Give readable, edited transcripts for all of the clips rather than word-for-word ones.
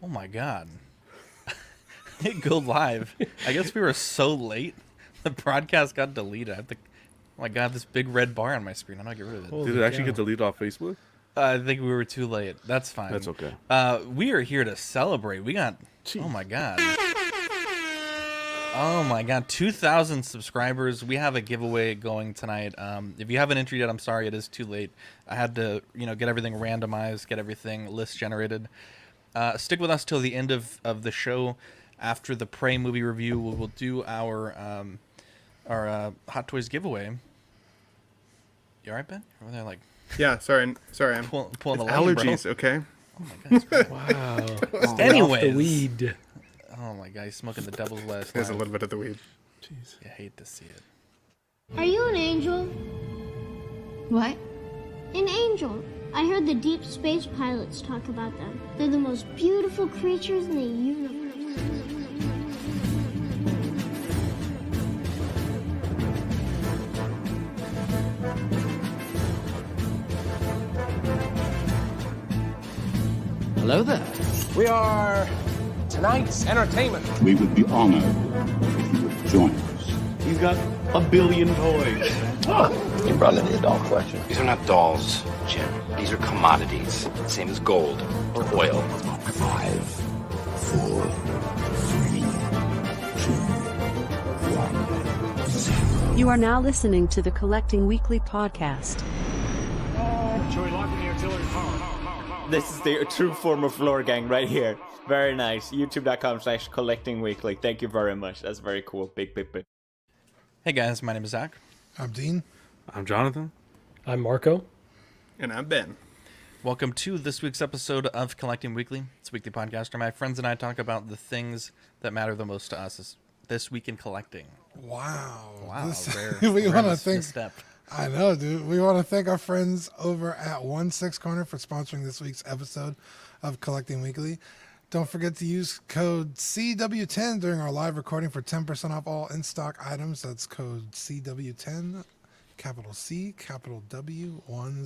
Oh my god. Hit go live. I guess we were so late. The broadcast got deleted. Oh my god, this big red bar on my screen. I'm not get rid of it. Did it actually get deleted off Facebook? I think we were too late. That's fine. That's okay. We are here to celebrate. We got Jeez. Oh my god. Oh my god, 2,000 subscribers. We have a giveaway going tonight. If you haven't entered yet, I'm sorry, it is too late. I had to, get everything randomized, get everything list generated. Stick with us till the end of the show. After the Prey movie review, we will do our Hot Toys giveaway. You alright, Ben? Over there, like... Yeah, sorry. I'm pulling the leg, allergies, bro. okay? Oh my god. Wow. Anyways. Off the weed. Oh my god, he's smoking the devil's lettuce. There's a little bit of the weed. Jeez. You hate to see it. Are you an angel? What? An angel. I heard the deep space pilots talk about them. They're the most beautiful creatures in the universe. Hello there. We are tonight's entertainment. We would be honored if you would join us. He's got a billion toys. You brought in the doll collection. These are not dolls, Jim. These are commodities. Same as gold or oil. 5, 4, 3, 2, 1, 0. You are now listening to the Collecting Weekly podcast. This is the true form of floor gang right here. Very nice. YouTube.com/collectingweekly. Thank you very much. That's very cool. Big. Hey guys, my name is Zach. I'm Dean. I'm Jonathan. I'm Marco. And I'm Ben. Welcome to this week's episode of Collecting Weekly. It's a weekly podcast where my friends and I talk about the things that matter the most to us this week in collecting. Wow. We want to thank. I know, dude. We want to thank our friends over at 1/6 Corner for sponsoring this week's episode of Collecting Weekly. Don't forget to use code CW10 during our live recording for 10% off all in-stock items. That's code CW10, capital C, capital W, 10.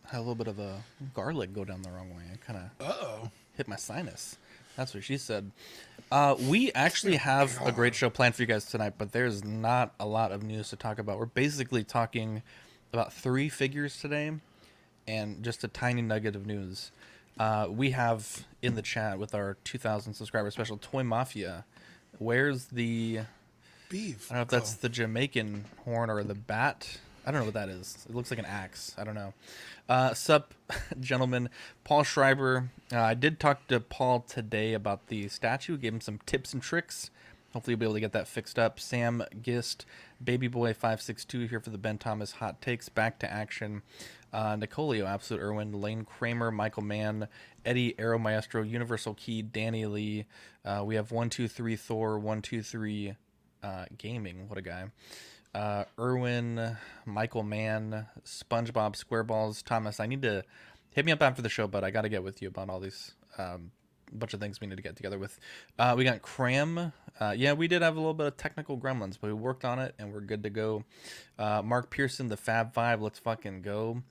Had a little bit of a garlic go down the wrong way. I kind of hit my sinus. That's what she said. We actually have a great show planned for you guys tonight, but there's not a lot of news to talk about. We're basically talking about 3 figures today and just a tiny nugget of news. We have in the chat with our 2,000 subscriber special, Toy Mafia. Where's the... beef? I don't know if that's the Jamaican horn or the bat. I don't know what that is. It looks like an axe. I don't know. Sup, gentlemen. Paul Schreiber. I did talk to Paul today about the statue. Gave him some tips and tricks. Hopefully you'll be able to get that fixed up. Sam Gist. Babyboy562 here for the Ben Thomas Hot Takes. Back to action. Nicolio, Absolute Irwin. Lane Kramer. Michael Mann. Eddie Aero Maestro. Universal Key. Danny Lee. We have 123 Thor. 123 Gaming. What a guy. Irwin, Michael Mann, SpongeBob SquareBalls, Thomas. I need to hit me up after the show, but I got to get with you about all these bunch of things we need to get together with. We got Cram. Yeah, we did have a little bit of technical gremlins, but we worked on it and we're good to go. Mark Pearson, the Fab Five. Let's fucking go.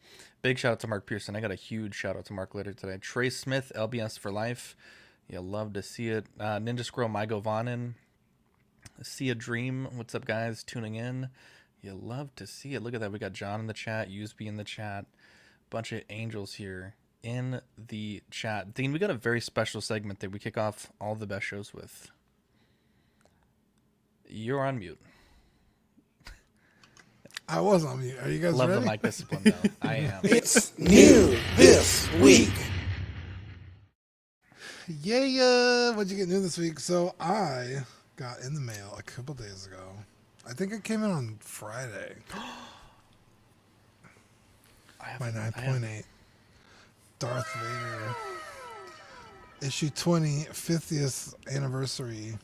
Big shout out to Mark Pearson. I got a huge shout out to Mark later today. Trey Smith, LBS for life. You love to see it. Ninja Squirrel, Mygo Vonin. See a Dream. What's up, guys? Tuning in. You love to see it. Look at that. We got John in the chat. Useby in the chat. Bunch of angels here in the chat. Dean, we got a very special segment that we kick off all the best shows with. You're on mute. I was on mute. Are you guys love ready? the mic discipline, though. I am. It's new this week. Yeah. What'd you get new this week? So I got in the mail a couple days ago. I think it came in on Friday. My 9.8 Darth Vader issue 20 50th anniversary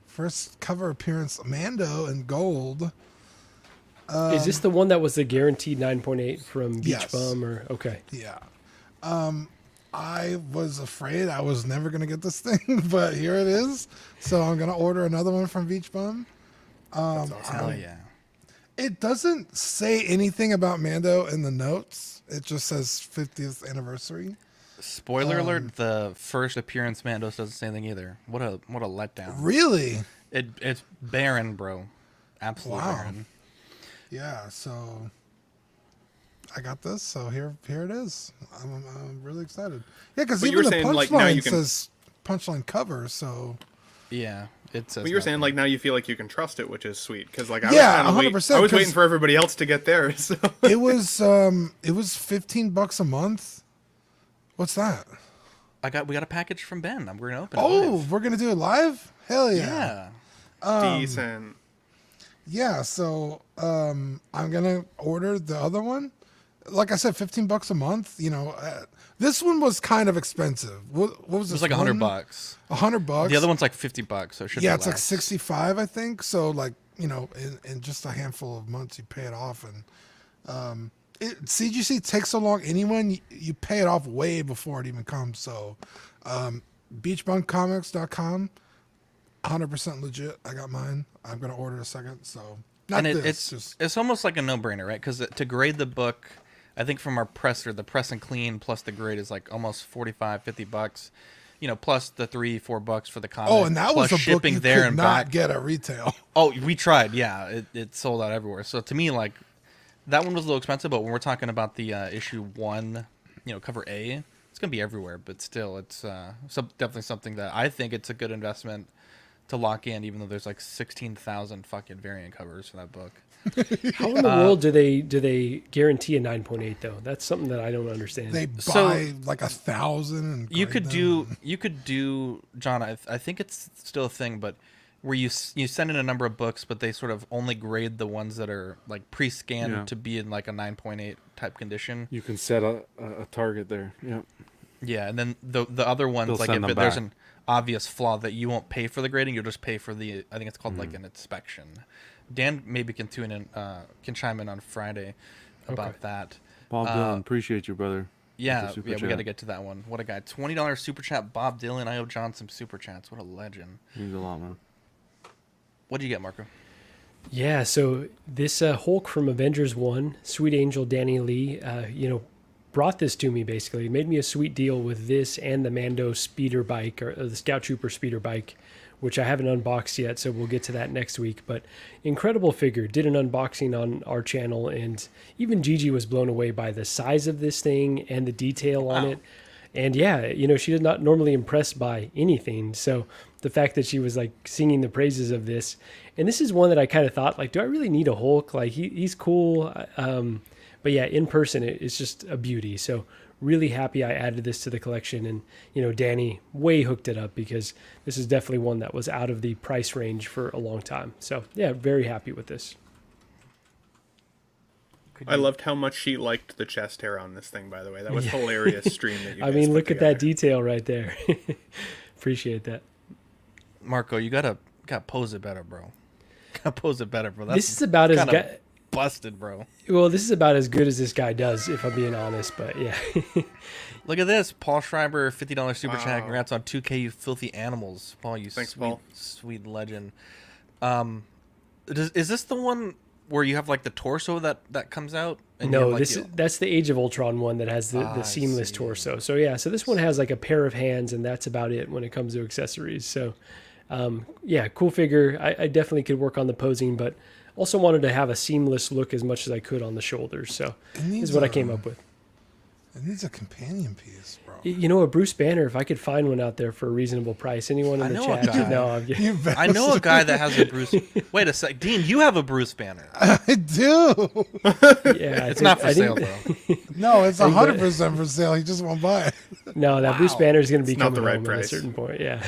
first cover appearance, Mando in gold. Is this the one that was the guaranteed 9.8 from Beach Yes. Bum? Or okay, Yeah. I was afraid I was never going to get this thing, but here it is. So I'm going to order another one from Beach Bum. Hell yeah. It doesn't say anything about Mando in the notes. It just says 50th anniversary. Spoiler alert: the first appearance Mandos doesn't say anything either. What a letdown. Really? It's barren, bro. Absolutely barren. Yeah. So I got this. So here it is. I'm really excited. Yeah, because even the punchline says punchline cover. So yeah, it says. But you're saying like now you feel like you can trust it, which is sweet. Because like 100%. I was waiting for everybody else to get theirs. So. it was $15 a month. What's that? We got a package from Ben. We're gonna open. We're gonna do it live. Hell yeah. Decent. Yeah. So I'm gonna order the other one. Like I said, $15 a month. You know, this one was kind of expensive. What was this? It was like $100. $100. The other one's like $50, so it should. Yeah, be it's like 65, I think. So like, you know, in just a handful of months, you pay it off, and CGC takes so long. Anyone you pay it off way before it even comes. So, beachbunkcomics.com, 100% legit. I got mine. I'm gonna order a second. So, it's almost like a no-brainer, right? Because to grade the book, I think from our presser, the press and clean plus the grade is like almost $45-$50. You know, plus the $3-4 for the comic. Oh, and that was a shipping book you there could and not back. get at retail. Oh, we tried. Yeah, it sold out everywhere. So to me, like, that one was a little expensive, but when we're talking about the issue 1, you know, cover A, it's gonna be everywhere. But still, it's definitely something that I think it's a good investment to lock in, even though there's like 16,000 fucking variant covers for that book. How in the world do they guarantee a 9.8 though? That's something that I don't understand. They buy like 1,000. And you could do, John. I think it's still a thing, but where you send in a number of books, but they sort of only grade the ones that are like pre-scanned to be in like a 9.8 type condition. You can set a target there. Yeah. Yeah, and then the other ones, like if there's an obvious flaw that you won't pay for the grading, you'll just pay for the, I think it's called like an inspection. Dan maybe can chime in on Friday about that. Bob Dylan, appreciate you, brother. Yeah, we got to get to that one. What a guy! $20 super chat, Bob Dylan. I owe John some super chats. What a legend. Means a lot, man. What did you get, Marco? Yeah, so this Hulk from Avengers 1, Sweet Angel Danny Lee, brought this to me basically. Made me a sweet deal with this and the Mando speeder bike, or the Scout Trooper speeder bike, which I haven't unboxed yet, so we'll get to that next week. But incredible figure. Did an unboxing on our channel, and even Gigi was blown away by the size of this thing and the detail on it. And yeah, she is not normally impressed by anything. So the fact that she was like singing the praises of this, and this is one that I kind of thought, like, do I really need a Hulk? Like he's cool. But yeah, in person, it's just a beauty. So really happy I added this to the collection, and Danny way hooked it up, because this is definitely one that was out of the price range for a long time. So yeah, very happy with this. I loved how much she liked the chest hair on this thing, by the way. That was hilarious stream that you I guys mean, put look together. at that detail right there. Appreciate that. Marco, you gotta pose it better, bro. Gotta pose it better, bro. This is about as busted, bro. Well, this is about as good as this guy does, if I'm being honest. But yeah. Look at this, Paul Schreiber, $50 super chat. Congrats on 2K, you filthy animals, Paul. Thanks, Paul. Sweet legend. Is this the one where you have like the torso that comes out? And no, that's the Age of Ultron one that has the seamless torso. So yeah, so this one has like a pair of hands, and that's about it when it comes to accessories. So yeah, cool figure. I definitely could work on the posing, but also wanted to have a seamless look as much as I could on the shoulders. So this is what I came up with. It needs a companion piece, bro. A Bruce Banner, if I could find one out there for a reasonable price. Anyone in the chat? I know a guy that has a Bruce. Wait a sec, Dean, you have a Bruce Banner. I do. Yeah, it's not for sale though. No, it's 100% for sale. He just won't buy it. No, that Bruce Banner is going to be not coming the right home price. at a certain point. Yeah,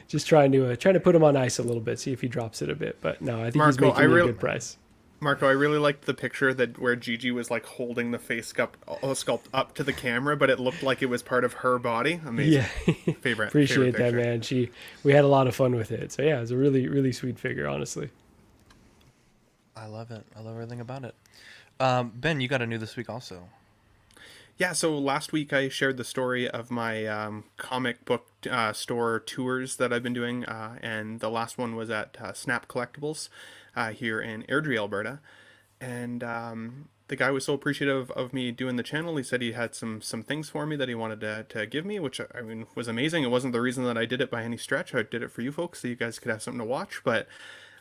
just trying to put him on ice a little bit, see if he drops it a bit. But no, I think he's making me a good price. Marco, I really liked the picture where Gigi was like holding the face sculpt up to the camera, but it looked like it was part of her body. Amazing. Yeah. Favorite. Appreciate favorite that, man. We had a lot of fun with it. So yeah, it was a really, really sweet figure, honestly. I love it. I love everything about it. Ben, you got a new this week also. Yeah, so last week I shared the story of my comic book store tours that I've been doing, and the last one was at Snap Collectibles here in Airdrie, Alberta. And the guy was so appreciative of me doing the channel. He said he had some things for me that he wanted to give me, which I mean was amazing. It wasn't the reason that I did it by any stretch. I did it for you folks so you guys could have something to watch, but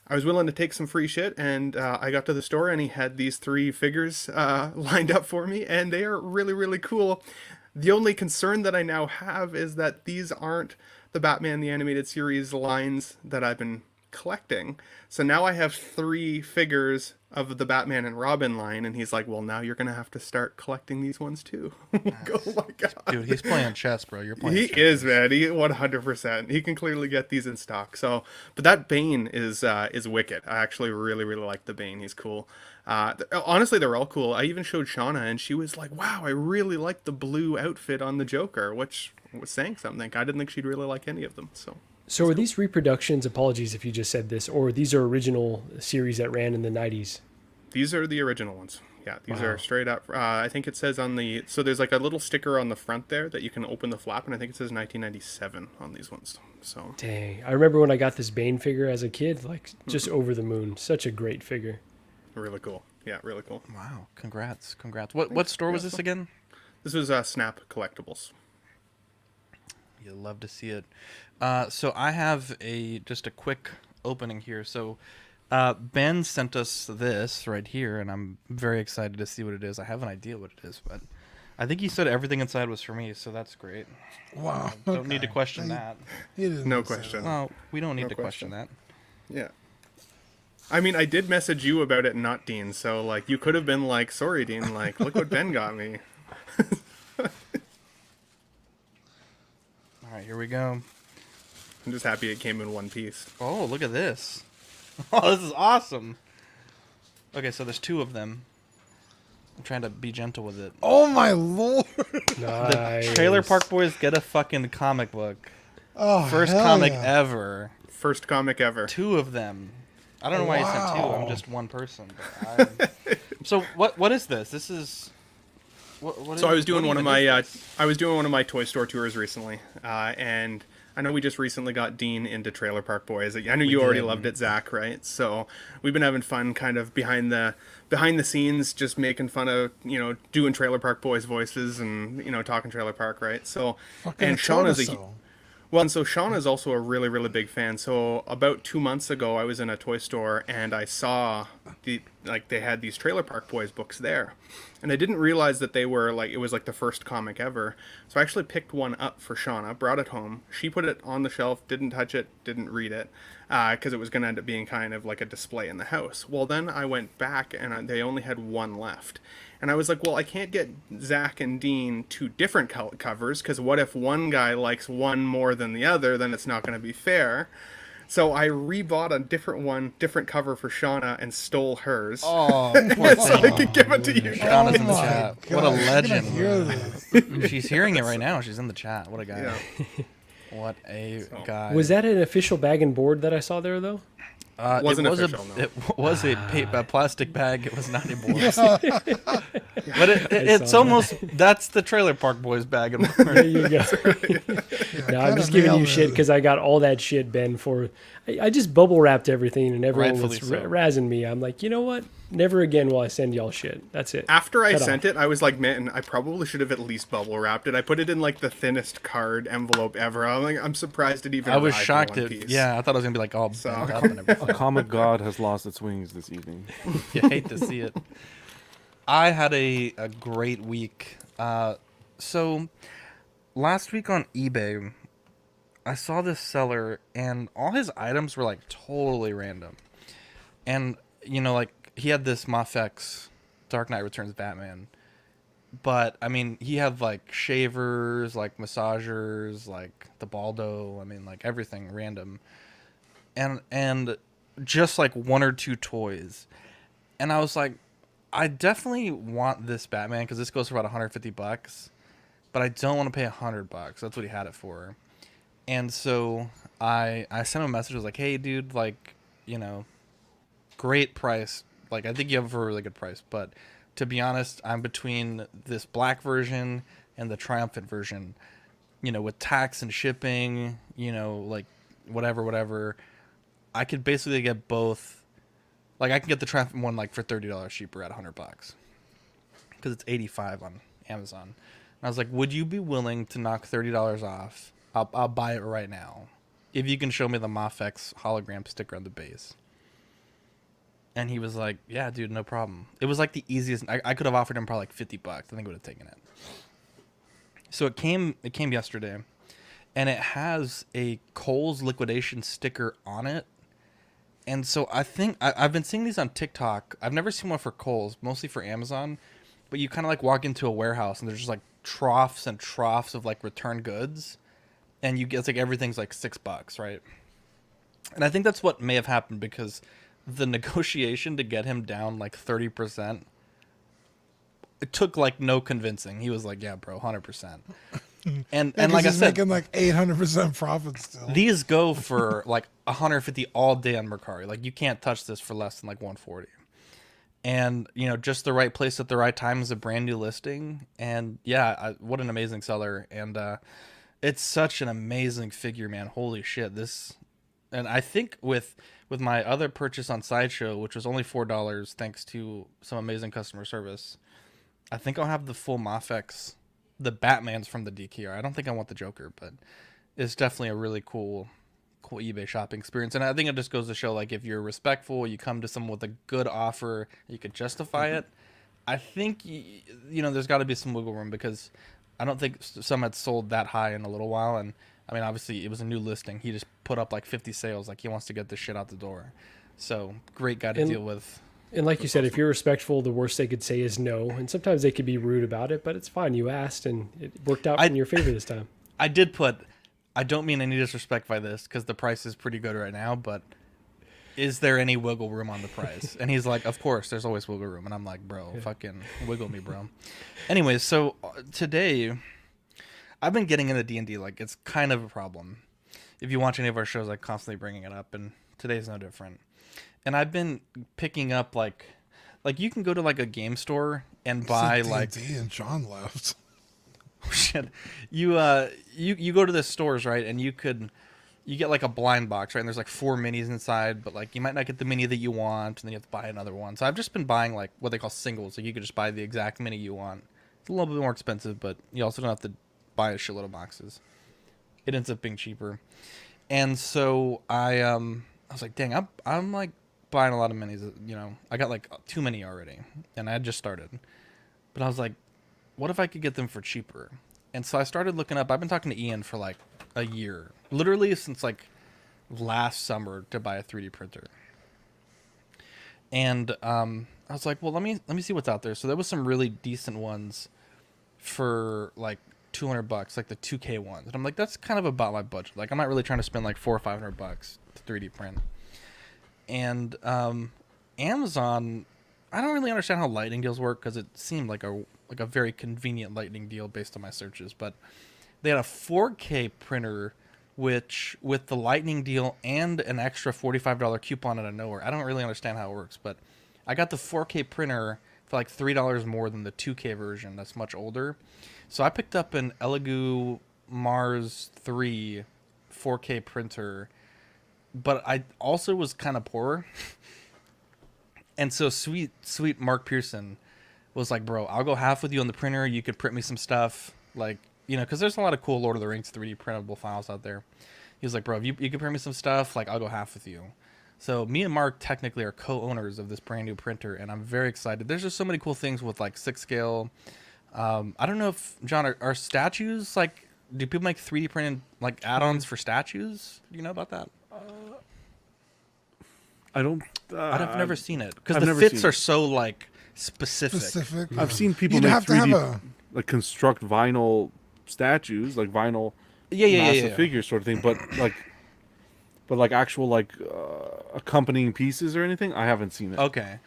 I was willing to take some free shit, and I got to the store and he had these 3 figures lined up for me, and they are really, really cool. The only concern that I now have is that these aren't the Batman the Animated Series lines that I've been collecting. So now I have 3 figures of the Batman and Robin line, and he's like, well, now you're gonna have to start collecting these ones too. Oh my god, dude, he's playing chess, bro. You're playing. He chess. is, man. He 100%. He can clearly get these in stock. So, but that Bane is wicked. I actually really, really like the Bane. He's cool. Honestly, they're all cool. I even showed Shauna, and she was like, wow, I really like the blue outfit on the Joker, which was saying something. I didn't think she'd really like any of them. So are these reproductions, apologies if you just said this, or these are original series that ran in the 90s? These are the original ones. Yeah, these are straight up. I think it says on the... So there's like a little sticker on the front there that you can open the flap, and I think it says 1997 on these ones. So dang. I remember when I got this Bane figure as a kid, like just over the moon. Such a great figure. Really cool. Yeah, really cool. Wow, congrats. What store was this again? This was Snap Collectibles. You'll love to see it. So I have just a quick opening here. So Ben sent us this right here, and I'm very excited to see what it is. I have an idea what it is, but I think he said everything inside was for me, so that's great. Wow. Don't need to question that. No question. Well, we don't need to question that. Yeah. I mean, I did message you about it, not Dean, so, like, you could have been like, sorry, Dean, like, look what Ben got me. All right, here we go. I'm just happy it came in one piece. Oh, look at this. Oh, this is awesome. Okay, so there's 2 of them. I'm trying to be gentle with it. Oh my lord! Nice. The Trailer Park Boys get a fucking comic book. Oh, First hell comic yeah. ever. First comic ever. 2 of them. I don't know why you sent 2. I'm just one person. But so what is this? This is. So I was doing one of my Toy Store tours recently, and I know we just recently got Dean into Trailer Park Boys. I know you already loved it, Zach, right? So we've been having fun, kind of behind the scenes, just making fun of doing Trailer Park Boys voices and talking Trailer Park, right? So and Shauna's so Shauna's also a really, really big fan. So about 2 months ago, I was in a toy store and I saw they had these Trailer Park Boys books there, and I didn't realize that they were it was the first comic ever. So I actually picked one up for Shauna, brought it home. She put it on the shelf, didn't touch it, didn't read it, because it was going to end up being kind of like a display in the house. Well, then I went back and they only had one left. And I was like, well, I can't get Zach and Dean 2 different covers, because what if one guy likes one more than the other? Then it's not going to be fair. So I rebought a different cover for Shauna and stole hers. Oh, so I could give it to you. Shauna's in the chat. What a legend. She's hearing it right now. She's in the chat. What a guy. Yeah. What a guy. Was that an official bag and board that I saw there, though? Wasn't official, no. It was a plastic bag. It was not a board. But it's almost, that's the Trailer Park Boys bag. And board. There you go. No, I'm just giving you shit because I got all that shit, Ben, for... I just bubble wrapped everything and everyone was razzing me. I'm like, you know what? Never again will I send y'all shit. That's it. After I sent it, I was like, man, I probably should have at least bubble wrapped it. I put it in the thinnest card envelope ever. I'm surprised it even. I was shocked. I thought it was gonna be like all bent up and everything. A comic god has lost its wings this evening. You hate to see it. I had a great week. So last week on eBay, I saw this seller and all his items were totally random. And he had this Mafex Dark Knight Returns Batman. But I mean, he had shavers, massagers, the Baldo, I mean everything random. And just 1 or 2 toys. And I was like, I definitely want this Batman because this goes for about $150, but I don't want to pay $100. That's what he had it for. And so I sent him a message. I was like, hey, dude, great price. I think you have it for a really good price. But to be honest, I'm between this black version and the Triumphant version, with tax and shipping, whatever. I could basically get both. I can get the Triumphant one for $30 cheaper at $100. because it's $85 on Amazon. And I was like, would you be willing to knock $30 off? I'll buy it right now if you can show me the Mafex hologram sticker on the base. And he was like, yeah, dude, no problem. It was like the easiest. I could have offered him probably like $50. I think I would have taken it. So it came yesterday, and it has a Kohl's liquidation sticker on it. And so I think I've been seeing these on TikTok. I've never seen one for Kohl's, mostly for Amazon. But you kind of like walk into a warehouse and there's just like troughs and troughs of like return goods, and you get, it's like everything's like $6, right? And I think that's what may have happened, because the negotiation to get him down like 30%, it took like no convincing. He was like, yeah, bro, 100%. And like I said, making like 800% profit still. These go for like 150 all day on Mercari. Like you can't touch this for less than like 140. And you know, just the right place at the right time is a brand new listing. And yeah, what an amazing seller. And it's such an amazing figure, man. Holy shit. And I think with my other purchase on Sideshow, which was only $4 thanks to some amazing customer service, I think I'll have the full Mafex. The Batman's from the DKR. I don't think I want the Joker, but it's definitely a really cool eBay shopping experience. And I think it just goes to show, like, if you're respectful, you come to someone with a good offer, you could justify it. I think, you know, there's got to be some wiggle room, because I don't think some had sold that high in a little while. And I mean, obviously it was a new listing. He just put up like 50 sales. Like, he wants to get this shit out the door. So great guy to deal with. And like you said, if you're respectful, the worst they could say is no. And sometimes they could be rude about it, but it's fine. You asked, and it worked out in your favor this time. I did put, I don't mean any disrespect by this, because the price is pretty good right now, but is there any wiggle room on the price? And he's like, of course, there's always wiggle room. And I'm like, bro, fucking wiggle me, bro. Anyways, so today, I've been getting into D&D. Like, it's kind of a problem. If you watch any of our shows, I constantly bringing it up, and today's no different. And I've been picking up like you can go to like a game store and buy like D&D and John left. Oh shit. You go to the stores, right? And you get like a blind box, right? And there's like 4 minis inside, but like you might not get the mini that you want, and then you have to buy another one. So I've just been buying like what they call singles. So you could just buy the exact mini you want. It's a little bit more expensive, but you also don't have to buy a shitload of boxes. It ends up being cheaper. And so I was like, dang, I'm like buying a lot of minis. You know, I got like too many already, and I had just started. But I was like, what if I could get them for cheaper? And so I started looking up. I've been talking to Ian for like a year, literally since like last summer, to buy a 3D printer. And I was like, well, let me see what's out there. So there was some really decent ones for like $200, like the 2K ones. And I'm like, that's kind of about my budget. Like, I'm not really trying to spend like $400 or $500 to 3D print. And Amazon, I don't really understand how lightning deals work, because it seemed like a very convenient lightning deal based on my searches. But they had a 4K printer, which with the lightning deal and an extra $45 coupon out of nowhere. I don't really understand how it works, but I got the 4K printer for like $3 more than the 2K version that's much older. So I picked up an Elegoo Mars 3 4K printer, but I also was kind of poor. And so sweet Mark Pearson was like, bro, I'll go half with you on the printer. You could print me some stuff. Like, you know, because there's a lot of cool Lord of the Rings 3D printable files out there. He was like, bro, if you could print me some stuff, like, I'll go half with you. So me and Mark technically are co-owners of this brand new printer, and I'm very excited. There's just so many cool things with like 6 scale. I don't know if, John, are statues, like, do people make 3D printed like add-ons for statues? Do you know about that? I don't. I've never seen it, because the fits are so like specific. Yeah. I've seen people make 3D like construct vinyl statues, like vinyl massive figures sort of thing, but like actual like accompanying pieces or anything, I haven't seen it. Okay.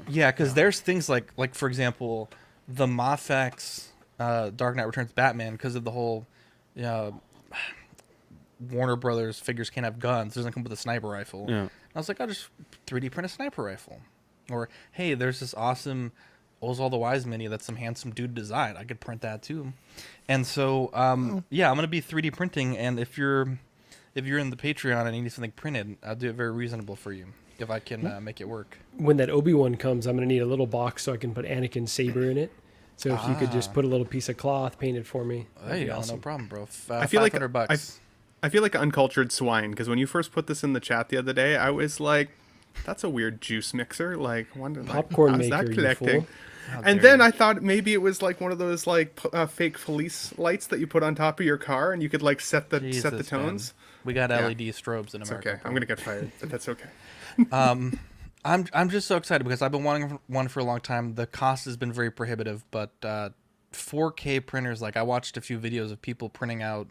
Yeah, because there's things like for example, the Mafex Dark Knight Returns Batman, because of the whole Warner Brothers figures can't have guns. It doesn't come with a sniper rifle. Yeah. I was like, I'll just 3D print a sniper rifle. Or, hey, there's this awesome Ozal the Wise mini that's some handsome dude design. I could print that too. And so, yeah, I'm going to be 3D printing. And if you're in the Patreon and you need something printed, I'll do it very reasonable for you if I can make it work. When that Obi-Wan comes, I'm going to need a little box so I can put Anakin's saber in it. So if you could just put a little piece of cloth, paint it for me. There you go. Awesome. No problem, bro. I feel like $500. I feel like uncultured swine because when you first put this in the chat the other day, I was like, "That's a weird juice mixer." Like, wondering popcorn how's maker. that You connecting? fool. And then I thought maybe it was like one of those like fake police lights that you put on top of your car, and you could like set the tones. Man. We got LED strobes in It's America. okay. I'm gonna get fired, but that's okay. I'm just so excited because I've been wanting one for a long time. The cost has been very prohibitive, but 4K printers, like I watched a few videos of people printing out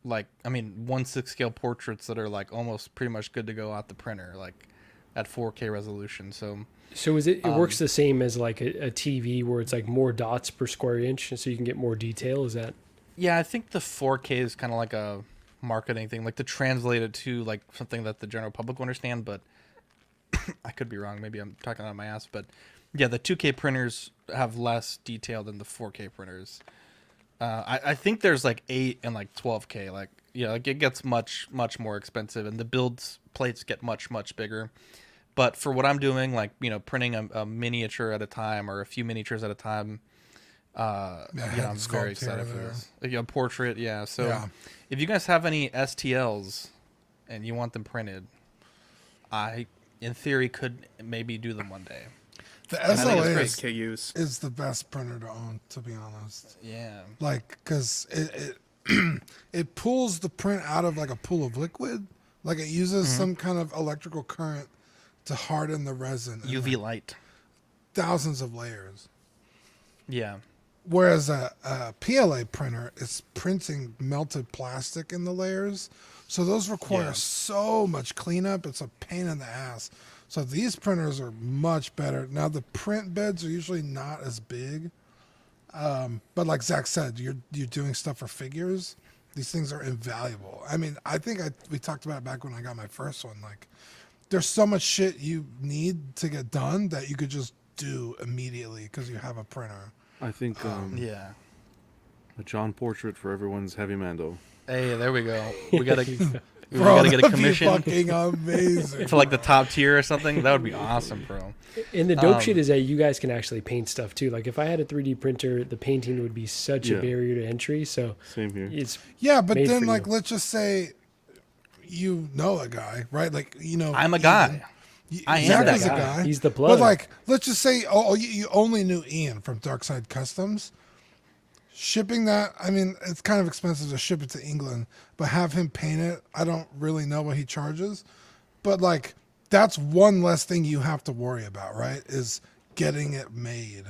1/6 scale portraits that are like almost pretty much good to go out the printer, like at 4K resolution. So is it works the same as like a TV where it's like more dots per square inch so you can get more detail? Is that? Yeah, I think the 4K is kind of like a marketing thing, like to translate it to like something that the general public will understand, but I could be wrong. Maybe I'm talking out of my ass, but yeah, the 2K printers have less detail than the 4K printers. I think there's like 8 and like 12K, like it gets much more expensive, and the plates get much bigger. But for what I'm doing, like printing a miniature at a time or a few miniatures at a time, I'm very excited for this. A portrait, yeah. So if you guys have any STLs and you want them printed, I, in theory, could maybe do them one day. The SLA KUs is the best printer to own, to be honest. Yeah. Like, because it pulls the print out of like a pool of liquid. Like it uses some kind of electrical current to harden the resin. UV light. Thousands of layers. Yeah. Whereas a PLA printer is printing melted plastic in the layers. So those require so much cleanup. It's a pain in the ass. So these printers are much better. Now the print beds are usually not as big. But like Zach said, you're doing stuff for figures. These things are invaluable. I mean, I think we talked about it back when I got my first one. Like, there's so much shit you need to get done that you could just do immediately because you have a printer. I think, a John portrait for everyone's heavy Mando. Hey, there we go. We gotta get a commission. Fucking amazing. For like the top tier or something. That would be awesome, bro. And the dope shit is that you guys can actually paint stuff too. Like if I had a 3D printer, the painting would be such a barrier to entry. So same here. It's but then like let's just say you know a guy, right? Like I'm a guy. I am that guy. He's the blood. But like let's just say you only knew Ian from Darkside Customs. Shipping that, I mean, it's kind of expensive to ship it to England, but have him paint it. I don't really know what he charges, but like that's one less thing you have to worry about, right? Is getting it made,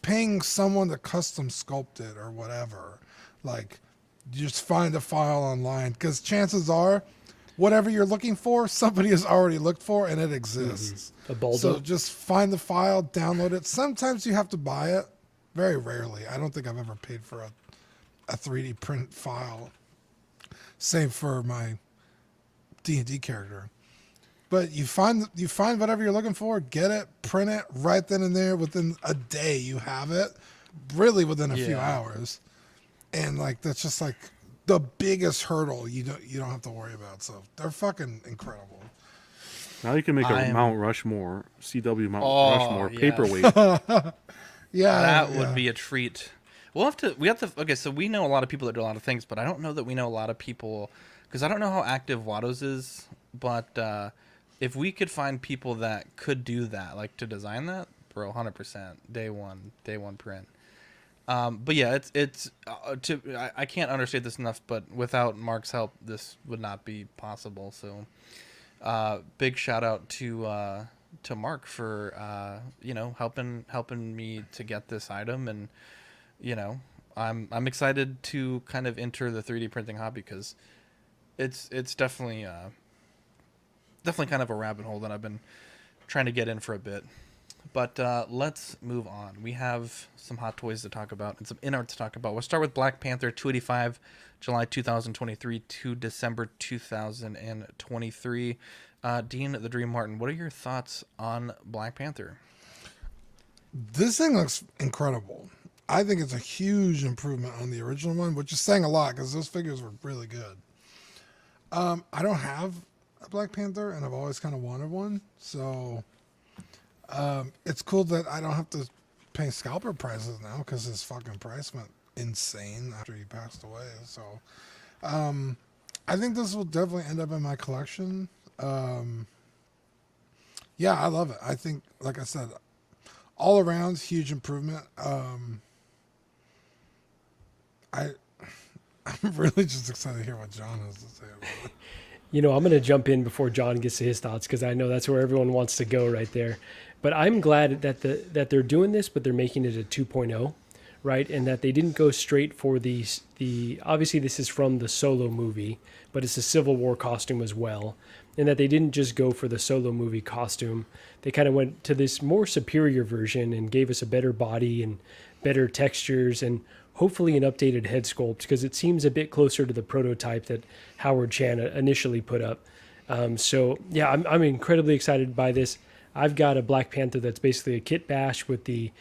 paying someone to custom sculpt it or whatever. Like, you just find a file online because chances are, whatever you're looking for, somebody has already looked for and it exists. So just find the file, download it. Sometimes you have to buy it. Very rarely. I don't think I've ever paid for a 3D print file. Same for my D&D character. But you find whatever you're looking for, get it, print it right then and there. Within a day, you have it. Really within a few hours. And like that's just like the biggest hurdle you don't have to worry about. So they're fucking incredible. Now you can make a Mount Rushmore, CW Mount Rushmore paperweight. Yeah, that would be a treat. We have to. Okay, so we know a lot of people that do a lot of things, but I don't know that we know a lot of people because I don't know how active Watto's is. But if we could find people that could do that, like to design that, bro, 100%, day one print. But yeah, I can't understate this enough. But without Mark's help, this would not be possible. So, big shout out to Mark for helping me to get this item, and I'm excited to kind of enter the 3D printing hobby because it's definitely kind of a rabbit hole that I've been trying to get in for a bit. But let's move on. We have some hot toys to talk about and some in-art to talk about. We'll start with Black Panther 285, July 2023 to December 2023. Dean the Dream Martin, what are your thoughts on Black Panther? This thing looks incredible. I think it's a huge improvement on the original one, which is saying a lot because those figures were really good. I don't have a Black Panther, and I've always kind of wanted one. So it's cool that I don't have to paying scalper prices now because his fucking price went insane after he passed away. So, I think this will definitely end up in my collection. Yeah, I love it. I think, like I said, all around huge improvement. I'm really just excited to hear what John has to say about it. I'm going to jump in before John gets to his thoughts because I know that's where everyone wants to go right there. But I'm glad that they're doing this, but they're making it a 2.0, right? And that they didn't go straight for the obviously this is from the Solo movie, but it's a Civil War costume as well. And that they didn't just go for the Solo movie costume. They kind of went to this more superior version and gave us a better body and better textures and hopefully an updated head sculpt because it seems a bit closer to the prototype that Howard Chan initially put up. So yeah, I'm incredibly excited by this. I've got a Black Panther that's basically a kit bash with the,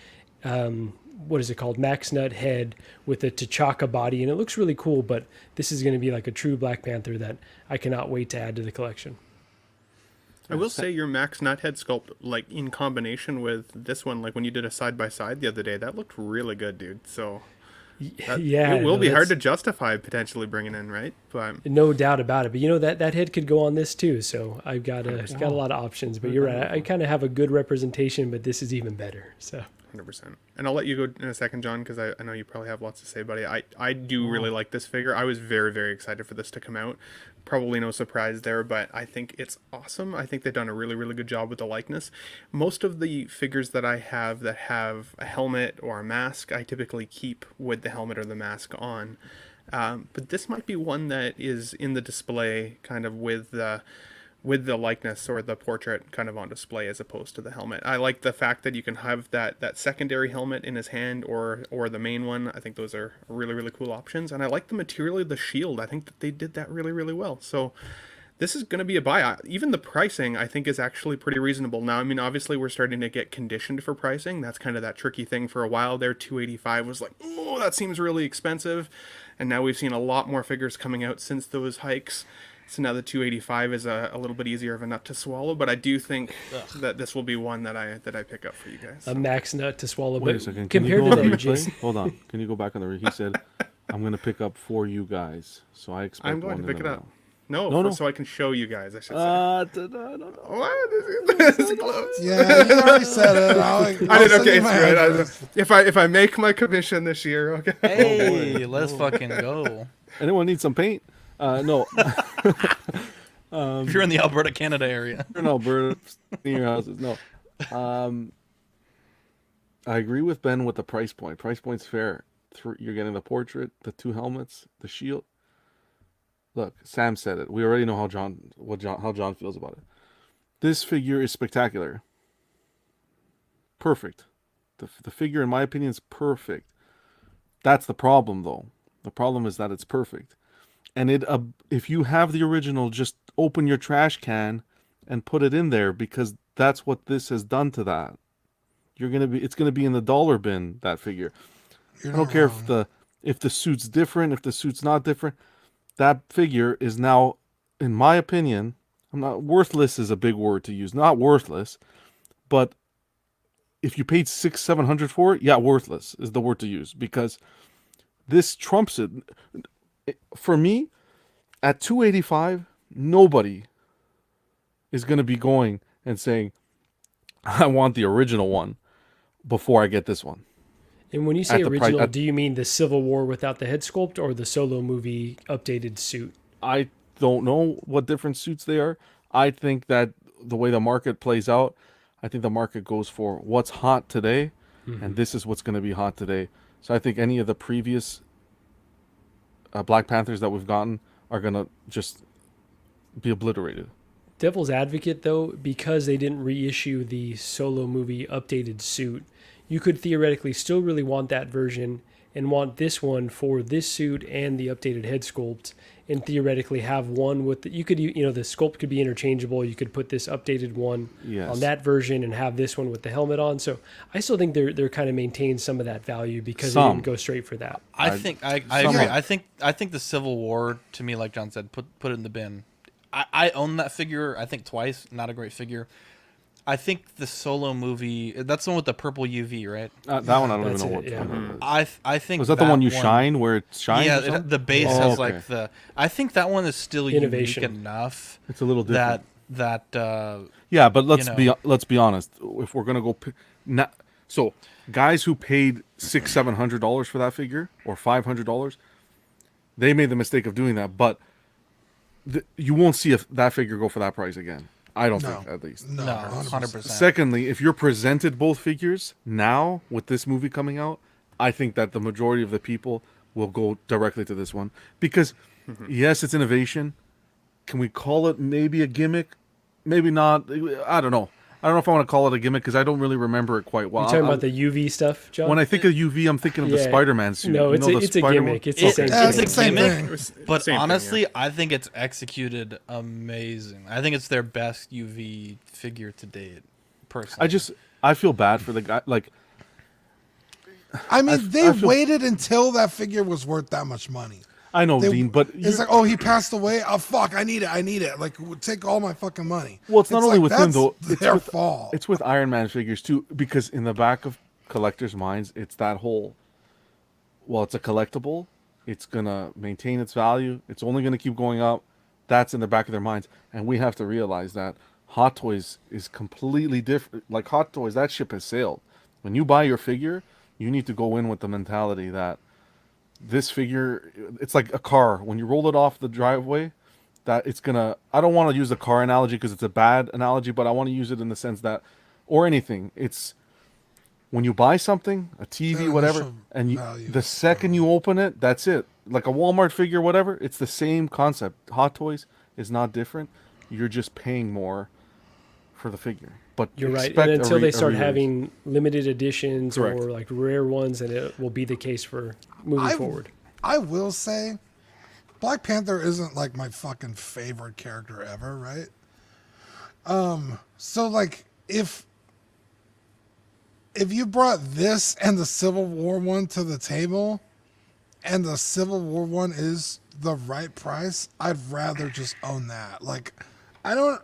what is it called? Max Nut head with the T'Chaka body. And it looks really cool, but this is going to be like a true Black Panther that I cannot wait to add to the collection. I will say your Max Nut head sculpt, like in combination with this one, like when you did a side-by-side the other day, that looked really good, dude. So yeah, it will be hard to justify potentially bringing in, right? But no doubt about it. But that head could go on this too. So I've got a lot of options. But you're right. I kind of have a good representation, but this is even better. So 100%. And I'll let you go in a second, John, because I know you probably have lots to say, buddy. I do really like this figure. I was very, very excited for this to come out. Probably no surprise there, but I think it's awesome. I think they've done a really, really good job with the likeness. Most of the figures that I have that have a helmet or a mask, I typically keep with the helmet or the mask on. But this might be one that is in the display kind of with the likeness or the portrait kind of on display as opposed to the helmet. I like the fact that you can have that secondary helmet in his hand or the main one. I think those are really, really cool options. And I like the material of the shield. I think that they did that really, really well. So this is going to be a buy. Even the pricing, I think, is actually pretty reasonable. Now, I mean, obviously, we're starting to get conditioned for pricing. That's kind of that tricky thing for a while there. $285 was like, oh, that seems really expensive. And now we've seen a lot more figures coming out since those hikes. So now the $285 is a little bit easier of a nut to swallow, but I do think that this will be one that I pick up for you guys. A max nut to swallow. Wait a second. Compared to the replay? Hold on. Can you go back on the he said, I'm going to pick up for you guys. So I expect I'm going to pick it up. No, so I can show you guys, I should say. I don't know. What? This is close. Yeah, you already said it. I did okay. It's right. If I make my commission this year, okay. Hey, let's fucking go. Anyone need some paint? No. If you're in the Alberta, Canada area. You're in Alberta, near your houses. No. I agree with Ben with the price point. Price point's fair. You're getting the portrait, the two helmets, the shield. Look, Sam said it. We already know how John feels about it. This figure is spectacular. Perfect. The figure, in my opinion, is perfect. That's the problem, though. The problem is that it's perfect. And if you have the original, just open your trash can and put it in there because that's what this has done to that. It's gonna be in the dollar bin, that figure. I don't care if the suit's different, if the suit's not different. That figure is now, in my opinion, worthless is a big word to use. Not worthless, but if you paid $600-700 for it, yeah, worthless is the word to use because this trumps it. For me, at $285, nobody is going to be going and saying, I want the original one before I get this one. And when you say original, do you mean the Civil War without the head sculpt or the Solo movie updated suit? I don't know what different suits they are. I think that the way the market plays out, I think the market goes for what's hot today, and this is what's going to be hot today. So I think any of the previous Black Panthers that we've gotten are going to just be obliterated. Devil's advocate, though, because they didn't reissue the Solo movie updated suit, you could theoretically still really want that version and want this one for this suit and the updated head sculpt, and theoretically have one with the sculpt could be interchangeable. You could put this updated one on that version and have this one with the helmet on. So I still think they're kind of maintain some of that value because they didn't go straight for that. I agree. I think the Civil War, to me, like John said, put it in the bin. I own that figure, I think twice. Not a great figure. I think the Solo movie, that's the one with the purple UV, right? That one I don't even know what. I think was that the one you shine where it shines? Yeah, the base has like the. I think that one is still Innovation. unique enough. It's a little different. Yeah, but let's be honest. If we're gonna go, so guys who paid $600-700 for that figure or $500, they made the mistake of doing that. But you won't see that figure go for that price again. I don't think, at least. No, 100%. Secondly, if you're presented both figures now with this movie coming out, I think that the majority of the people will go directly to this one. Because, yes, it's innovation. Can we call it maybe a gimmick? Maybe not. I don't know. I don't know if I want to call it a gimmick because I don't really remember it quite well. You're talking about the UV stuff, John? When I think of UV, I'm thinking of the Spider-Man suit. No, it's a gimmick. It's the same thing. It's a gimmick, but honestly, I think it's executed amazing. I think it's their best UV figure to date, personally. I feel bad for the guy. Like, I mean, they waited until that figure was worth that much money. I know, Dean, but it's like, oh, he passed away. Oh, fuck, I need it. Like, take all my fucking money. Well, it's not only with him though. It's their fault. It's with Iron Man figures too, because in the back of collectors' minds, it's that whole. Well, it's a collectible. It's gonna maintain its value. It's only gonna keep going up. That's in the back of their minds, and we have to realize that Hot Toys is completely different. Like Hot Toys, that ship has sailed. When you buy your figure, you need to go in with the mentality that. This figure, it's like a car. When you roll it off the driveway, that it's gonna. I don't want to use the car analogy because it's a bad analogy, but I want to use it in the sense that, or anything. It's when you buy something, a TV, whatever, and the second you open it, that's it. Like a Walmart figure, whatever. It's the same concept. Hot Toys is not different. You're just paying more for the figure. But you're right. And until they start having limited editions or like rare ones, and it will be the case for moving forward. I will say, Black Panther isn't like my fucking favorite character ever, right? So like if you brought this and the Civil War one to the table, and the Civil War one is the right price, I'd rather just own that. Like, I don't.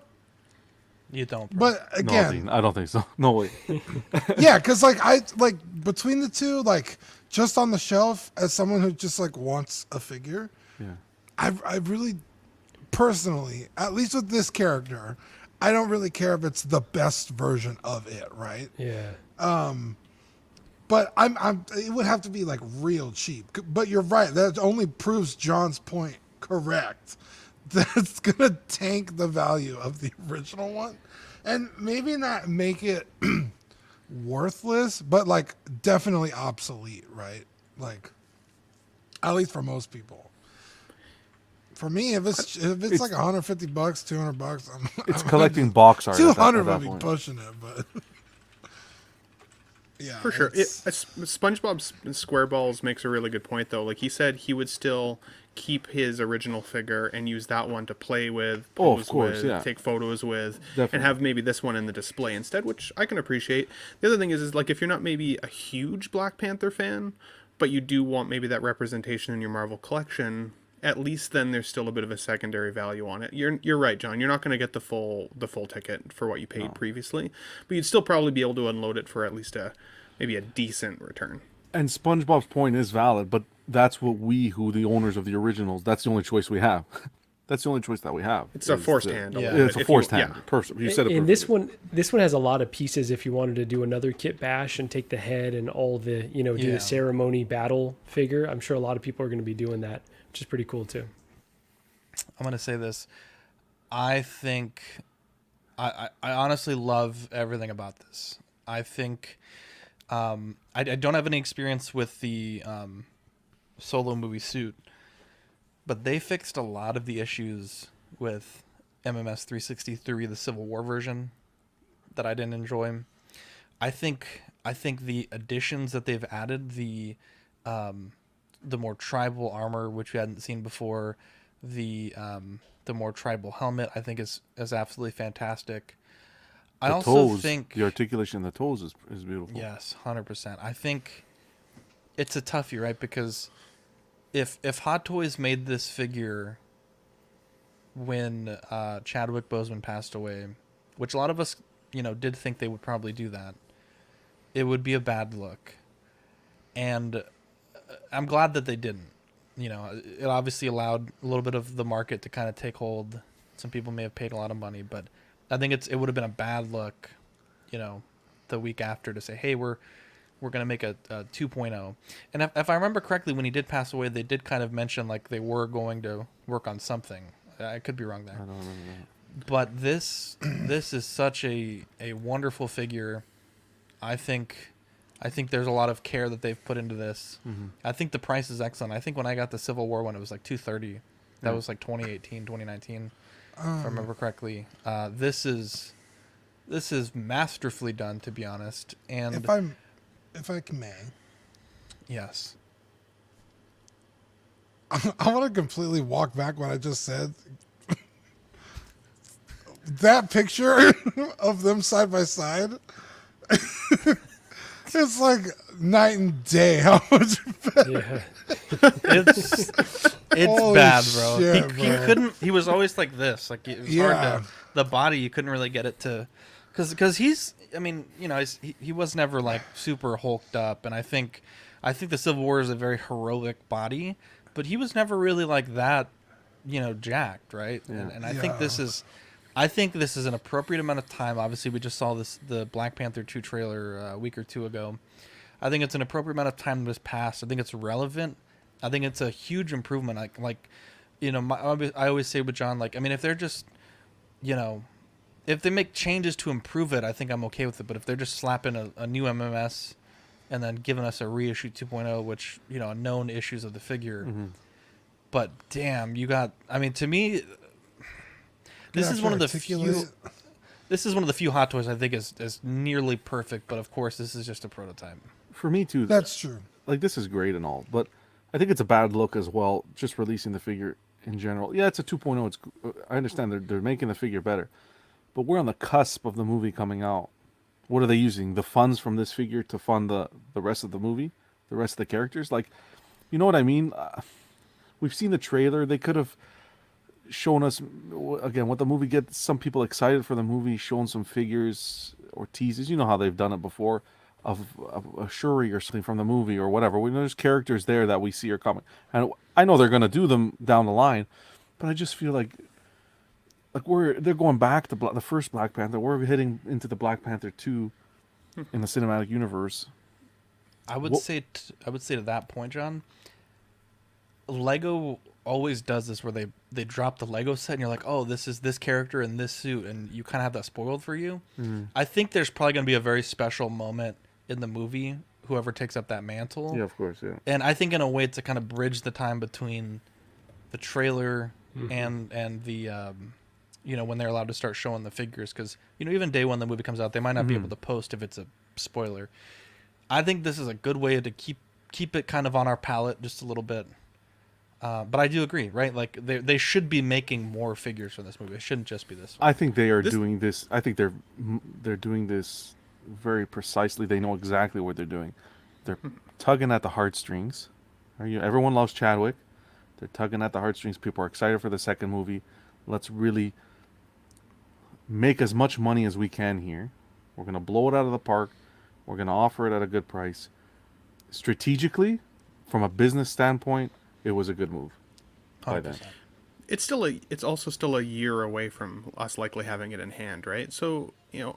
You don't. But again, no, Dean, I don't think so. No way. Yeah, because like between the two, like just on the shelf, as someone who just like wants a figure, I really personally, at least with this character, I don't really care if it's the best version of it, right? Yeah. But it would have to be like real cheap. But you're right. That only proves John's point correct. That's gonna tank the value of the original one, and maybe not make it worthless, but like definitely obsolete, right? Like, at least for most people. For me, if it's like $150, $200, it's collecting box art. 200 would be pushing it, but. Yeah, for sure. SpongeBob SquareBalls makes a really good point, though. Like he said, he would still keep his original figure and use that one to play with, pose with, take photos with, and have maybe this one in the display instead, which I can appreciate. The other thing is like if you're not maybe a huge Black Panther fan, but you do want maybe that representation in your Marvel collection, at least then there's still a bit of a secondary value on it. You're right, John. You're not going to get the full ticket for what you paid previously, but you'd still probably be able to unload it for at least maybe a decent return. And SpongeBob's point is valid, but that's what who the owners of the originals, that's the only choice we have. That's the only choice that we have. It's a forced hand. Yeah, it's a forced hand. You said it perfectly. And this one has a lot of pieces if you wanted to do another kit bash and take the head and all the, do the ceremony battle figure. I'm sure a lot of people are going to be doing that, which is pretty cool too. I'm going to say this. I think I honestly love everything about this. I think I don't have any experience with the Solo movie suit, but they fixed a lot of the issues with MMS 363, the Civil War version, that I didn't enjoy. I think the additions that they've added, the more tribal armor, which we hadn't seen before, the more tribal helmet, I think is absolutely fantastic. I also think the articulation in the toes is beautiful. Yes, 100%. I think it's a toughie, right? Because if Hot Toys made this figure when Chadwick Boseman passed away, which a lot of us did think they would probably do that, it would be a bad look. And I'm glad that they didn't. It obviously allowed a little bit of the market to kind of take hold. Some people may have paid a lot of money, but I think it would have been a bad look, the week after to say, hey, we're going to make a 2.0. And if I remember correctly, when he did pass away, they did kind of mention like they were going to work on something. I could be wrong there. I don't remember that. But this is such a wonderful figure. I think there's a lot of care that they've put into this. Mm-hmm. I think the price is excellent. I think when I got the Civil War one, it was like $230. That was like 2018, 2019, if I remember correctly. This is masterfully done, to be honest. And if I may, yes, I want to completely walk back what I just said. That picture of them side by side, it's like night and day. How much better? Yeah. It's bad, bro. Shit, he couldn't. He was always like this. Like it was hard to. The body, you couldn't really get it to, because he's. I mean, he was never like super hulked up, and I think the Civil War is a very heroic body, but he was never really like that, jacked, right? Yeah. And I think this is. I think this is an appropriate amount of time. Obviously, we just saw the Black Panther 2 trailer a week or two ago. I think it's an appropriate amount of time that has passed. I think it's relevant. I think it's a huge improvement. I always say with John, like, I mean, if they're just, if they make changes to improve it, I think I'm okay with it. But if they're just slapping a new MMS and then giving us a reissue 2.0, which, known issues of the figure. Mm-hmm. But damn, to me, this is one of the few. This is one of the few Hot Toys I think is nearly perfect, but of course this is just a prototype. For me too. That's true. Like, this is great and all, but I think it's a bad look as well. Just releasing the figure in general. Yeah, it's a 2.0. I understand they're making the figure better, but we're on the cusp of the movie coming out. What are they using? The funds from this figure to fund the rest of the movie, the rest of the characters. Like, you know what I mean? We've seen the trailer. They could have shown us again what the movie gets some people excited for the movie, showing some figures or teases. You know how they've done it before, of a Shuri or something from the movie or whatever. We know there's characters there that we see are coming, and I know they're going to do them down the line, but I just feel like they're going back to the first Black Panther. We're heading into the Black Panther 2 in the cinematic universe. I would say to that point, John, Lego always does this where they drop the Lego set and you're like, oh, this is this character in this suit, and you kind of have that spoiled for you. Mm-hmm. I think there's probably going to be a very special moment in the movie, whoever takes up that mantle. Yeah, of course, yeah. And I think in a way to kind of bridge the time between the trailer and the when they're allowed to start showing the figures, because even day one the movie comes out, they might not be able to post if it's a spoiler. I think this is a good way to keep it kind of on our palate just a little bit. But I do agree, right? Like they should be making more figures for this movie. It shouldn't just be this one. I think they are doing this. I think they're doing this very precisely. They know exactly what they're doing. They're tugging at the heartstrings. Everyone loves Chadwick. They're tugging at the heartstrings. People are excited for the second movie. Let's really make as much money as we can here. We're going to blow it out of the park. We're going to offer it at a good price. Strategically, from a business standpoint, it was a good move by them. It's also still a year away from us likely having it in hand, right? So,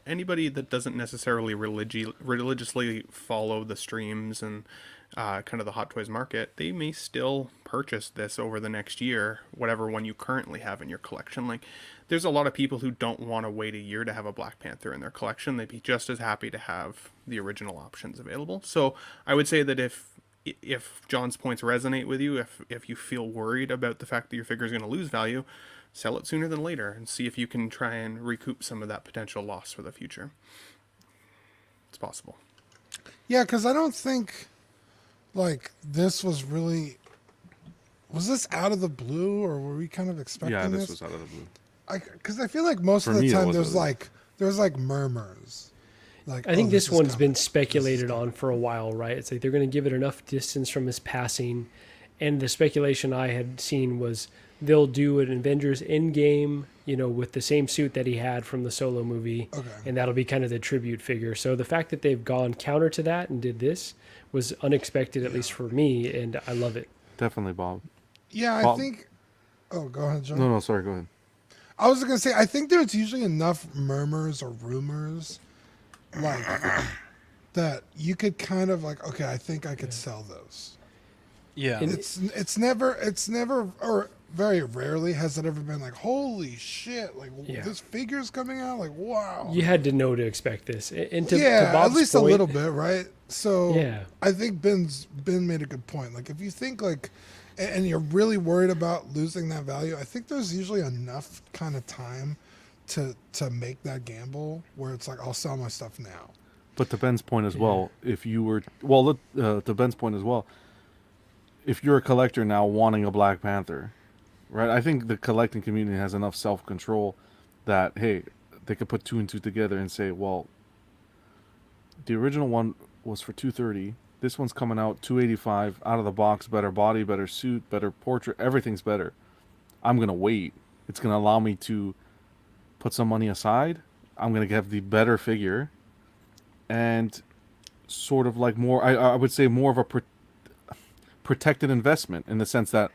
anybody that doesn't necessarily religiously follow the streams and kind of the Hot Toys market, they may still purchase this over the next year, whatever one you currently have in your collection. Like, there's a lot of people who don't want to wait a year to have a Black Panther in their collection. They'd be just as happy to have the original options available. So I would say that if John's points resonate with you, if you feel worried about the fact that your figure is going to lose value, sell it sooner than later and see if you can try and recoup some of that potential loss for the future. It's possible. Yeah, because I don't think this was really... Was this out of the blue, or were we kind of expecting this? Yeah, this was out of the blue. Because I feel like most of the time there's murmurs. I think this one's been speculated on for a while, right? It's like they're going to give it enough distance from his passing, And the speculation I had seen was they'll do an Avengers Endgame, with the same suit that he had from the Solo movie, and that'll be kind of the tribute figure. So the fact that they've gone counter to that and did this was unexpected, at least for me, and I love it. Definitely, Bob. Yeah, Bob. I think. Oh, go ahead, John. No, sorry, go ahead. I was gonna say, I think there's usually enough murmurs or rumors, like that you could kind of like, okay, I think I could sell those. Yeah, it's never, or very rarely has it ever been like, holy shit, like this figure's coming out, like wow. You had to know to expect this, and to at Bob's least point, a little bit, right? So yeah, I think Ben made a good point. Like if you think like, and you're really worried about losing that value, I think there's usually enough kind of time to make that gamble where it's like, I'll sell my stuff now. But to Ben's point as well, if you were to Ben's point as well, if you're a collector now wanting a Black Panther, right? I think the collecting community has enough self-control that, hey, they could put two and two together and say, well, the original one was for $230. This one's coming out $285 out of the box, better body, better suit, better portrait, everything's better. I'm gonna wait. It's gonna allow me to put some money aside. I'm gonna have the better figure, and sort of like more. I would say more of a protected investment in the sense that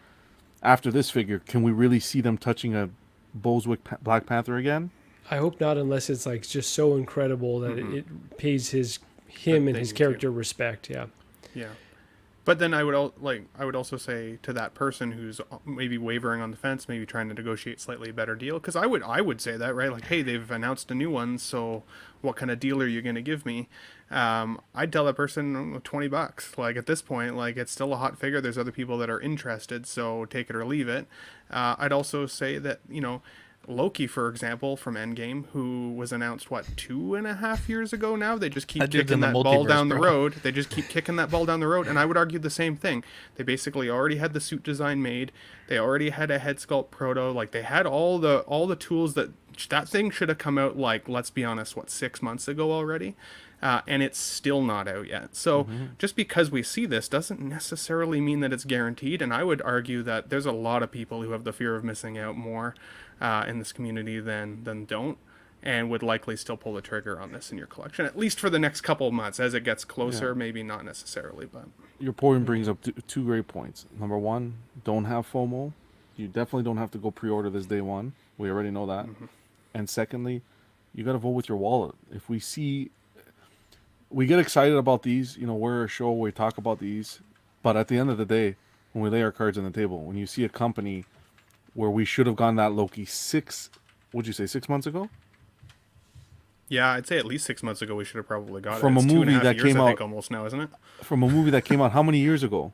after this figure, can we really see them touching a Bozwick Black Panther again? I hope not, unless it's like just so incredible that it pays him and his character respect. Yeah. But then I would also say to that person who's maybe wavering on the fence, maybe trying to negotiate slightly better deal, because I would say that, right? Like, hey, they've announced a new one, so what kind of deal are you going to give me? I'd tell that person $20. Like at this point, like it's still a hot figure. There's other people that are interested, so take it or leave it. I'd also say that, Loki, for example, from Endgame, who was announced 2.5 years ago now, they just keep kicking that ball down the road. They just keep kicking that ball down the road, and I would argue the same thing. They basically already had the suit design made. They already had a head sculpt proto. Like they had all the tools that thing should have come out, like, let's be honest, 6 months ago already. And it's still not out yet. So just because we see this doesn't necessarily mean that it's guaranteed. And I would argue that there's a lot of people who have the fear of missing out more in this community than don't, and would likely still pull the trigger on this in your collection, at least for the next couple of months. As it gets closer, maybe not necessarily. But your point brings up two great points. Number one, don't have FOMO. You definitely don't have to go pre-order this day one. We already know that. And secondly, you got to vote with your wallet. If we get excited about these, we're a show, we talk about these, but at the end of the day, when we lay our cards on the table, when you see a company where we should have gotten that Loki 6 months ago? Yeah, I'd say at least 6 months ago we should have probably got from it. From a movie that came out, I think, almost now, isn't it? From a movie that came out how many years ago?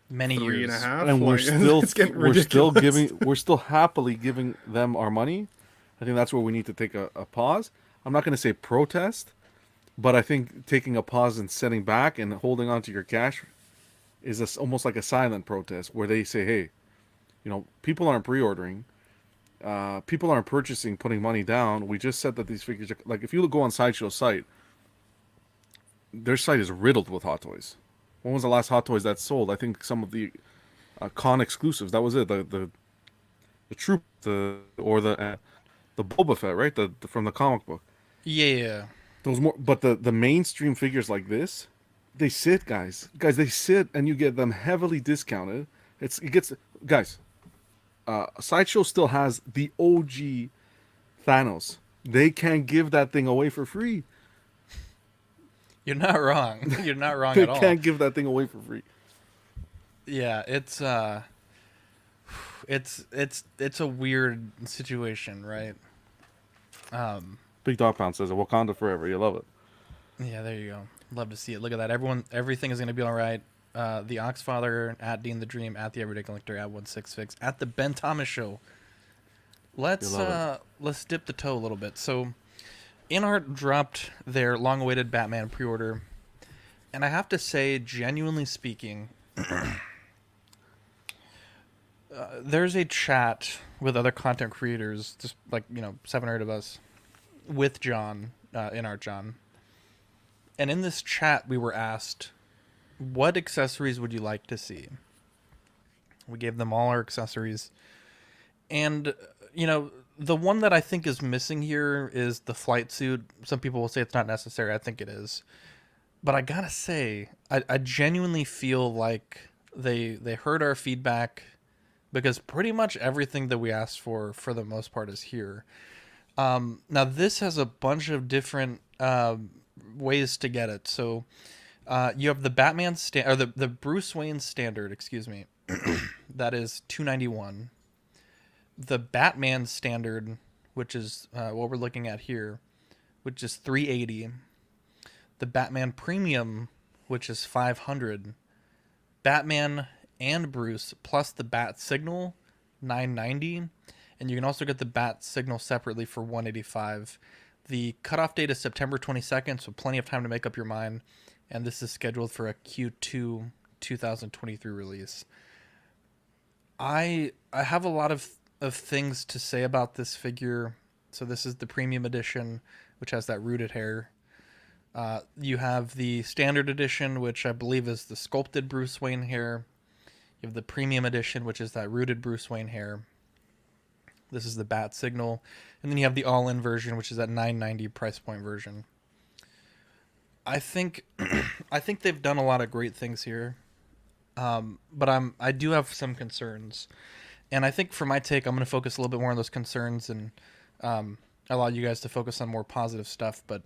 Many 3.5 years. And we're still happily giving them our money. I think that's where we need to take a pause. I'm not going to say protest, but I think taking a pause and setting back and holding on to your cash is almost like a silent protest where they say, hey, people aren't pre-ordering. People aren't purchasing, putting money down. We just said that these figures are, like, if you go on Sideshow's site, their site is riddled with Hot Toys. When was the last Hot Toys that sold? I think some of the con exclusives. That was it. The Troop, the Boba Fett, right? The from the comic book. Yeah. Those more, but the mainstream figures like this, they sit, guys. They sit, and you get them heavily discounted. Guys. Sideshow still has the OG Thanos. They can't give that thing away for free. You're not wrong. You're not wrong at all. They can't give that thing away for free. Yeah, it's a weird situation, right? Big Dog Pound says it. Wakanda forever. You love it. Yeah, there you go. Love to see it. Look at that. Everything is gonna be all right. The Oxfather, at Dean the Dream, at the Everyday Collector, at 166, at the Ben Thomas Show. Let's dip the toe a little bit. So, InArt dropped their long-awaited Batman pre-order, and I have to say, genuinely speaking, there's a chat with other content creators, just like 700 of us, with John, InArt John, and in this chat we were asked, what accessories would you like to see? We gave them all our accessories. And, the one that I think is missing here is the flight suit. Some people will say it's not necessary. I think it is. But I gotta say, I genuinely feel like they heard our feedback, because pretty much everything that we asked for the most part, is here. Now, this has a bunch of different ways to get it. So you have the Batman or the Bruce Wayne standard, excuse me, that is $291. The Batman standard, which is what we're looking at here, which is $380. The Batman Premium, which is $500. Batman and Bruce plus the Bat Signal, $990. And you can also get the Bat Signal separately for $185. The cutoff date is September 22nd, so plenty of time to make up your mind. And this is scheduled for a Q2 2023 release. I have a lot of things to say about this figure. So this is the premium edition, which has that rooted hair. You have the standard edition, which I believe is the sculpted Bruce Wayne hair. You have the premium edition, which is that rooted Bruce Wayne hair. This is the Bat Signal. And then you have the all-in version, which is that $990 price point version. I think they've done a lot of great things here. But I do have some concerns. And I think for my take, I'm going to focus a little bit more on those concerns and allow you guys to focus on more positive stuff. But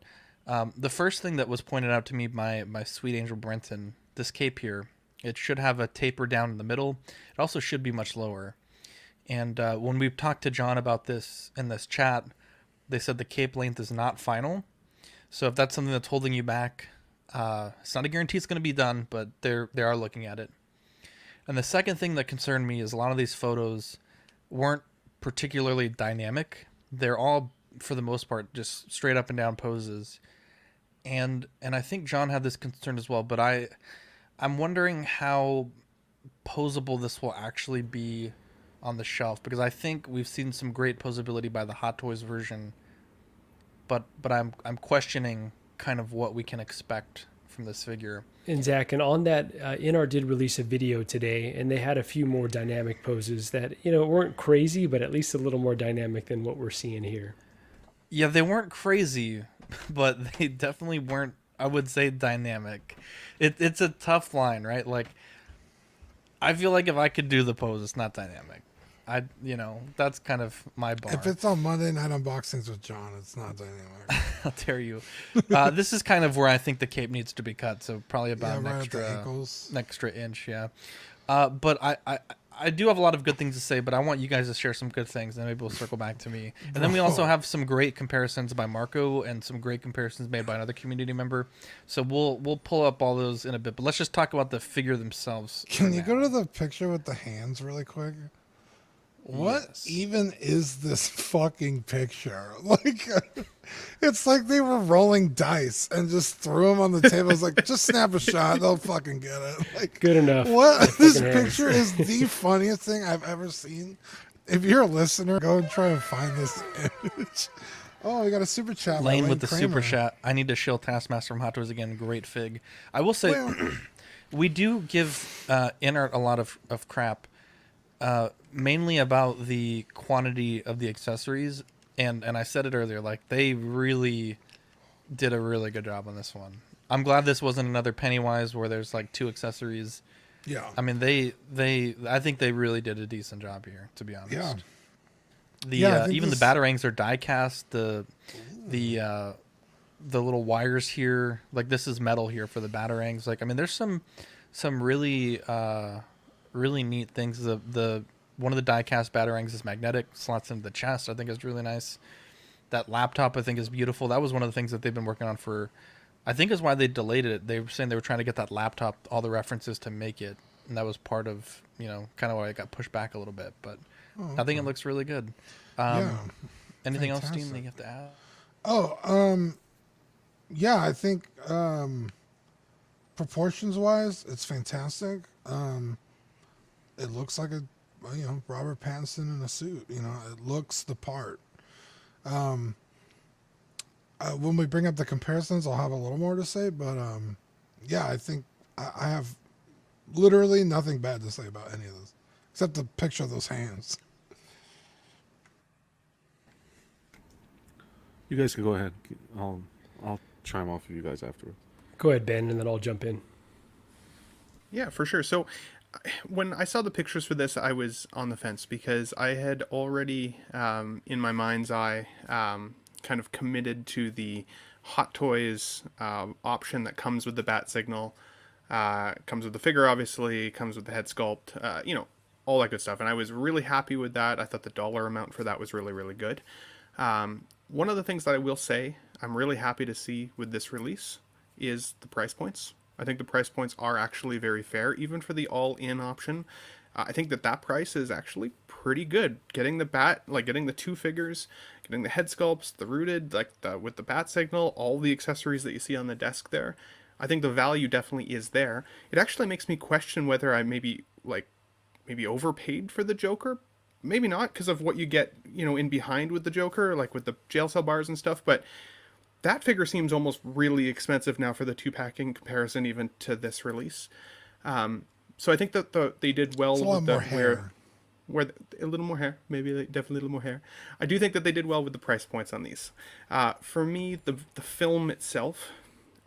the first thing that was pointed out to me by my sweet angel Brenton, this cape here, it should have a taper down in the middle. It also should be much lower. And when we talked to John about this in this chat, they said the cape length is not final. So if that's something that's holding you back, it's not a guarantee it's going to be done, but they are looking at it. And the second thing that concerned me is a lot of these photos weren't particularly dynamic. They're all, for the most part, just straight up and down poses. And I think John had this concern as well, but I'm wondering how posable this will actually be on the shelf, because I think we've seen some great posability by the Hot Toys version, but I'm questioning kind of what we can expect from this figure. And Zach, and on that, NR did release a video today, and they had a few more dynamic poses that, weren't crazy, but at least a little more dynamic than what we're seeing here. Yeah, they weren't crazy, but they definitely weren't, I would say, dynamic. It's a tough line, right? Like, I feel like if I could do the pose, it's not dynamic. That's kind of my bar. If it's on Monday Night Unboxings with John, it's not dynamic. I'll dare you. This is kind of where I think the cape needs to be cut, so probably about an extra inch, yeah. But I do have a lot of good things to say, but I want you guys to share some good things, and maybe we'll circle back to me. And then we also have some great comparisons by Marco and some great comparisons made by another community member. So we'll pull up all those in a bit, but let's just talk about the figure themselves. Can you go to the picture with the hands really quick? What even is this fucking picture? Like, it's like they were rolling dice and just threw them on the table. It's like, just snap a shot, they'll fucking get it. Like, good enough. What? This picture is the funniest thing I've ever seen. If you're a listener, go and try and find this image. Oh, we got a super chat. Lane with the super chat. I need to shill Taskmaster from Hot Toys again. Great fig. I will say, we do give Inert a lot of crap. Mainly about the quantity of the accessories, and I said it earlier, like, they really did a really good job on this one. I'm glad this wasn't another Pennywise where there's like 2 accessories. Yeah. I mean, I think they really did a decent job here, to be honest. Yeah. Even the Batarangs are die cast. The little wires here, like, this is metal here for the Batarangs. Like, I mean, there's some really really neat things. The one of the die-cast Batarangs is magnetic, slots into the chest. I think is really nice. That laptop, I think, is beautiful. That was one of the things that they've been working on for, I think, is why they delayed it. They were saying they were trying to get that laptop, all the references to make it, and that was part of, kind of why it got pushed back a little bit. But I think it looks really good. Anything else, Dean, that you have to add? Yeah, I think proportions-wise, it's fantastic. It looks like a, Robert Pattinson in a suit. It looks the part. When we bring up the comparisons, I'll have a little more to say, but yeah, I think I have literally nothing bad to say about any of this. except the picture of those hands. You guys can go ahead. I'll chime off of you guys afterwards. Go ahead, Ben, and then I'll jump in. Yeah, for sure. So when I saw the pictures for this, I was on the fence because I had already, in my mind's eye, kind of committed to the Hot Toys option that comes with the bat signal, comes with the figure, obviously, comes with the head sculpt, all that good stuff. And I was really happy with that. I thought the dollar amount for that was really, really good. One of the things that I will say I'm really happy to see with this release is the price points. I think the price points are actually very fair, even for the all-in option. I think that price is actually pretty good. Getting the bat, like getting the 2 figures, getting the head sculpts, the rooted, with the bat signal, all the accessories that you see on the desk there. I think the value definitely is there. It actually makes me question whether I maybe overpaid for the Joker. Maybe not, because of what you get, in behind with the Joker, like with the jail cell bars and stuff, but that figure seems almost really expensive now for the 2-pack in comparison even to this release. So I think that they did well with the hair. Where a little more hair, definitely a little more hair. I do think that they did well with the price points on these. For me, the film itself,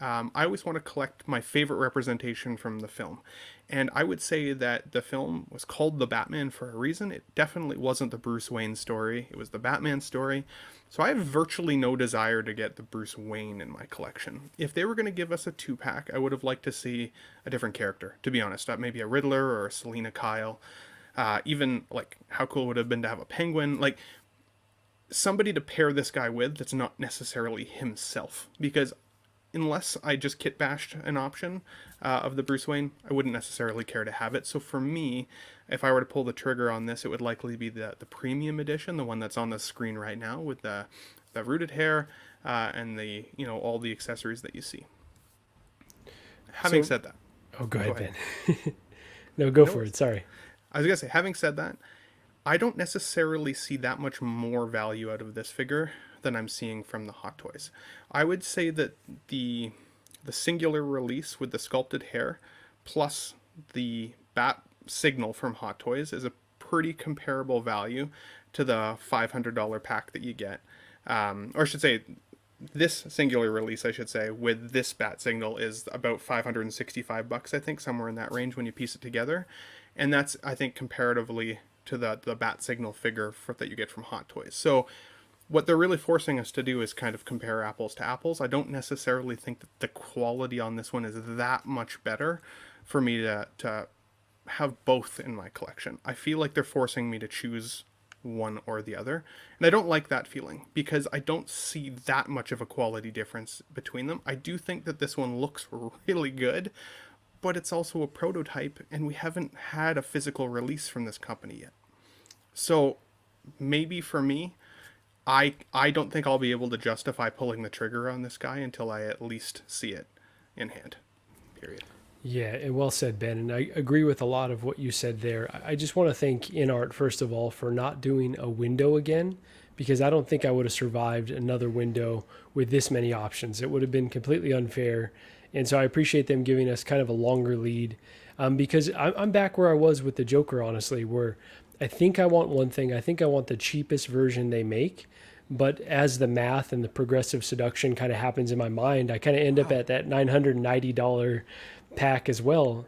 I always want to collect my favorite representation from the film. And I would say that the film was called The Batman for a reason. It definitely wasn't the Bruce Wayne story. It was the Batman story. So I have virtually no desire to get the Bruce Wayne in my collection. If they were going to give us a 2-pack, I would have liked to see a different character, to be honest. Maybe a Riddler or a Selina Kyle. Even, how cool would it have been to have a Penguin? Somebody to pair this guy with that's not necessarily himself. Because unless I just kit bashed an option of the Bruce Wayne, I wouldn't necessarily care to have it. So for me, if I were to pull the trigger on this, it would likely be the premium edition, the one that's on the screen right now with the rooted hair and the all the accessories that you see. Having said that, go ahead, Ben. No, go for it. Sorry. I was gonna say, having said that, I don't necessarily see that much more value out of this figure than I'm seeing from the Hot Toys. I would say that the singular release with the sculpted hair plus the bat signal from Hot Toys is a pretty comparable value to the $500 pack that you get. Or I should say, this singular release, with this bat signal is about $565, I think, somewhere in that range when you piece it together. And that's, I think, comparatively to the bat signal figure that you get from Hot Toys. So what they're really forcing us to do is kind of compare apples to apples. I don't necessarily think that the quality on this one is that much better for me to have both in my collection. I feel like they're forcing me to choose one or the other. And I don't like that feeling because I don't see that much of a quality difference between them. I do think that this one looks really good, but it's also a prototype and we haven't had a physical release from this company yet. So maybe for me, I don't think I'll be able to justify pulling the trigger on this guy until I at least see it in hand. Period. Yeah, and well said, Ben. And I agree with a lot of what you said there. I just want to thank InArt, first of all, for not doing a window again, because I don't think I would have survived another window with this many options. It would have been completely unfair. And so I appreciate them giving us kind of a longer lead, because I'm back where I was with the Joker, honestly, where I think I want one thing. I think I want the cheapest version they make. But as the math and the progressive seduction kind of happens in my mind, I kind of end up at that $990 pack as well,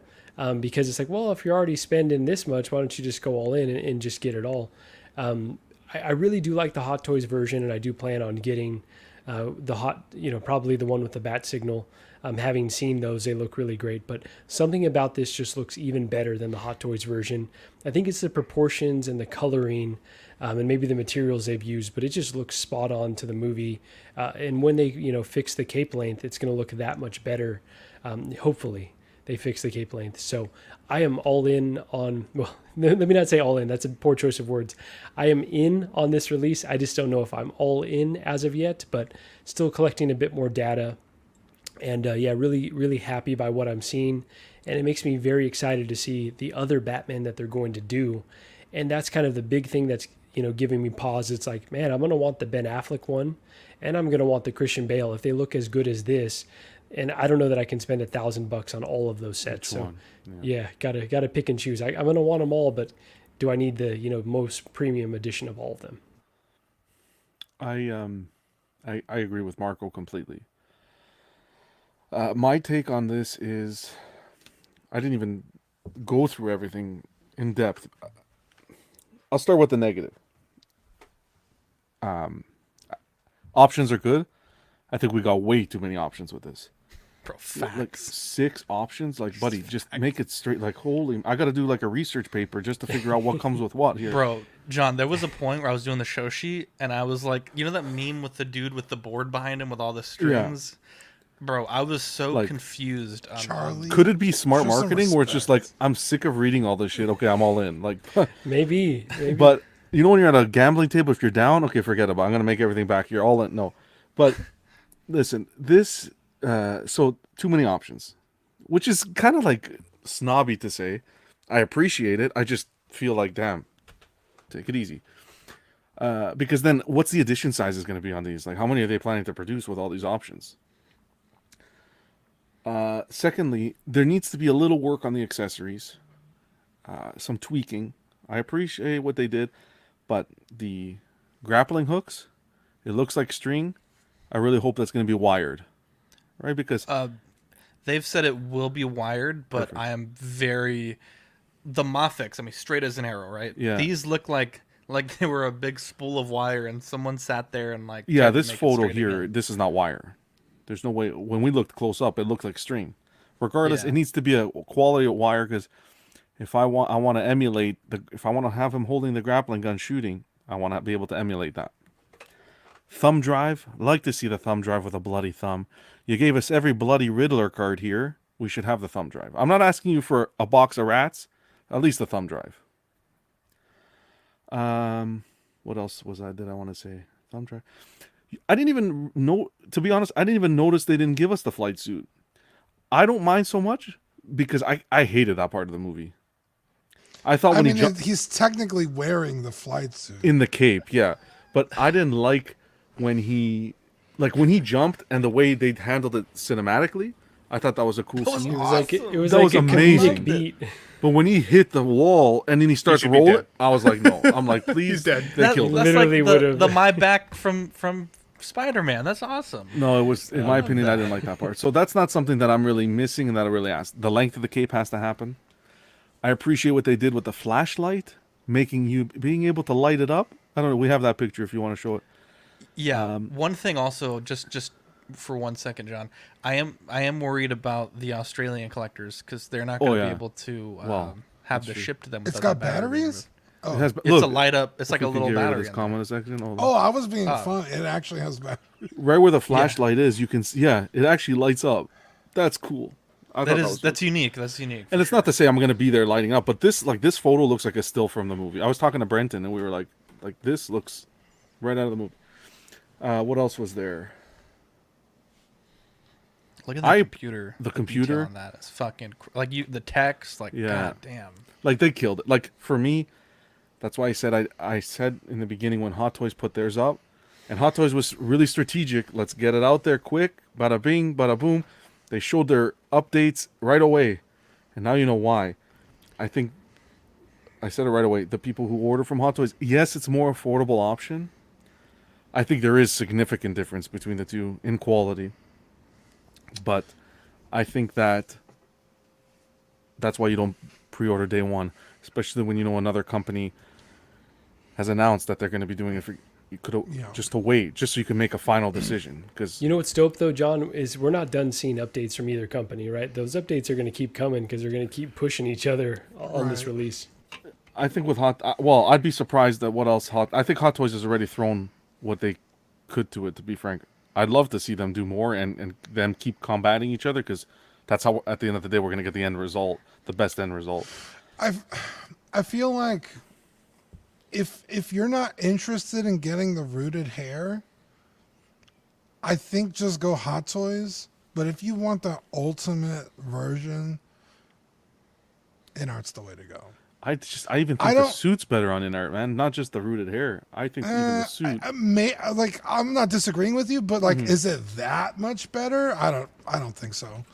because it's like, well, if you're already spending this much, why don't you just go all in and just get it all? I really do like the Hot Toys version, and I do plan on getting probably the one with the bat signal. Having seen those, they look really great, but something about this just looks even better than the Hot Toys version. I think it's the proportions and the coloring, and maybe the materials they've used, but it just looks spot on to the movie. And when they, fix the cape length, it's going to look that much better. Hopefully they fix the cape length. So I am all in on, well, let me not say all in. That's a poor choice of words. I am in on this release. I just don't know if I'm all in as of yet, but still collecting a bit more data. And really, really happy by what I'm seeing. And it makes me very excited to see the other Batman that they're going to do. And that's kind of the big thing that's, giving me pause. It's like, man, I'm going to want the Ben Affleck one, and I'm going to want the Christian Bale if they look as good as this. And I don't know that I can spend $1,000 on all of those sets. So, gotta pick and choose. I'm going to want them all, but do I need the most premium edition of all of them? I agree with Marco completely. My take on this is, I didn't even go through everything in depth. I'll start with the negative. Options are good. I think we got way too many options with this. Bro, facts. Like 6 options, like buddy, just make it straight. Like holy, I got to do like a research paper just to figure out what comes with what here. Bro, John, there was a point where I was doing the show sheet and I was like, you know that meme with the dude with the board behind him with all the strings? Yeah. Bro, I was so confused. Charlie, could it be smart marketing where it's just like, I'm sick of reading all this shit. Okay, I'm all in. Like, maybe. But you know when you're at a gambling table, if you're down, okay, forget about it. I'm gonna make everything back. You're all in. No, but listen, this. So too many options, which is kind of like snobby to say. I appreciate it. I just feel like, damn, take it easy. Because then what's the edition size is going to be on these? Like, how many are they planning to produce with all these options? Secondly, there needs to be a little work on the accessories, some tweaking. I appreciate what they did, but the grappling hooks, it looks like string. I really hope that's going to be wired. Right, because they've said it will be wired, but perfect. I am the Mafix. I mean, straight as an arrow, right? Yeah. These look like they were a big spool of wire, and someone sat there and like. Yeah, this photo here, this is not wire. There's no way. When we looked close up, it looked like string. Regardless, it needs to be a quality of wire because if I want to emulate if I want to have him holding the grappling gun shooting, I want to be able to emulate that. Thumb drive. I'd like to see the thumb drive with a bloody thumb. You gave us every bloody Riddler card here. We should have the thumb drive. I'm not asking you for a box of rats. At least the thumb drive. What else did I want to say? Thumb drive. I didn't even know, to be honest, I didn't even notice they didn't give us the flight suit. I don't mind so much because I hated that part of the movie. I thought when he's technically wearing the flight suit. In the cape, yeah. But I didn't like when he jumped and the way they handled it cinematically. I thought that was a cool scene. It was like a amazing beat. But when he hit the wall and then he starts rolling, I was like, no. I'm like, please. He's dead. They killed him. That's literally like the my back from Spider-Man. That's awesome. No, it was, in my opinion, I didn't like that part. So that's not something that I'm really missing and that I really asked. The length of the cape has to happen. I appreciate what they did with the flashlight, being able to light it up. I don't know. We have that picture if you want to show it. Yeah. One thing also, just for 1 second, John, I am worried about the Australian collectors because they're not going to be able to have this shipped to them. It's got batteries. Oh. It's a light up. It's like a little battery. This comment a second. Oh, I was being fun. It actually has batteries. Right where the flashlight is, you can see. Yeah, it actually lights up. That's cool. That's unique. That's unique. And it's not to say I'm going to be there lighting up, but this photo looks like a still from the movie. I was talking to Brenton and we were like this looks right out of the movie. What else was there? Look at the computer. The computer on that is fucking the text. Like, god damn. Like they killed it. Like for me, that's why I said in the beginning when Hot Toys put theirs up, and Hot Toys was really strategic. Let's get it out there quick. Bada bing, bada boom. They showed their updates right away, and now you know why. I think I said it right away. The people who order from Hot Toys, yes, it's a more affordable option. I think there is significant difference between the two in quality. But I think that's why you don't pre-order day one, especially when you know another company has announced that they're going to be doing it for you. Could just to wait, just so you can make a final decision. Because you know what's dope though, John, is we're not done seeing updates from either company, right? Those updates are going to keep coming because they're going to keep pushing each other on this release. I think with I'd be surprised at what else I think Hot Toys has already thrown what they could to it. To be frank, I'd love to see them do more and them keep combating each other because that's how at the end of the day we're going to get the end result, the best end result. I feel like if you're not interested in getting the rooted hair, I think just go Hot Toys. But if you want the ultimate version, Inart's the way to go. I even think the suit's better on Inart, man. Not just the rooted hair. I think even the suit. I'm not disagreeing with you, but is it that much better? I don't think so.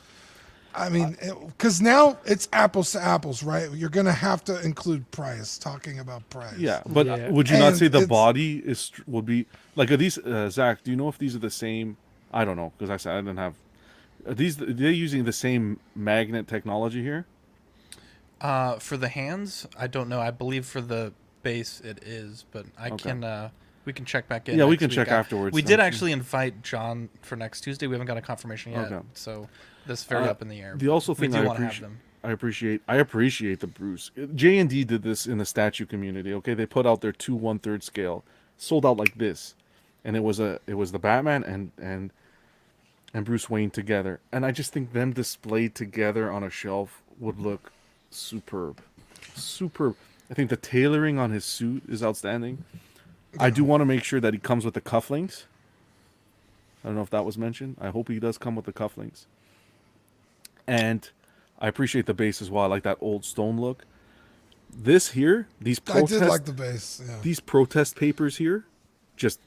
I mean, because now it's apples to apples, right? You're gonna have to include price. Talking about price. Yeah, but would you not say the body would be like, are these Zach? Do you know if these are the same? I don't know, because I said I didn't have. Are they're using the same magnet technology here? For the hands, I don't know. I believe for the base it is, but we can check back in. Yeah, we can check afterwards. We did actually invite John for next Tuesday. We haven't got a confirmation yet, so this is very up in the air. The also thing I appreciate the Bruce. J&D did this in the statue community. Okay, they put out their 2 1/3 scale, sold out like this, and it was the Batman and Bruce Wayne together, and I just think them displayed together on a shelf would look superb. I think the tailoring on his suit is outstanding. I do want to make sure that he comes with the cufflinks. I don't know if that was mentioned. I hope he does come with the cufflinks. And I appreciate the base as well. I like that old stone look. This here, these protest, I did like the base. Yeah. These protest papers here, just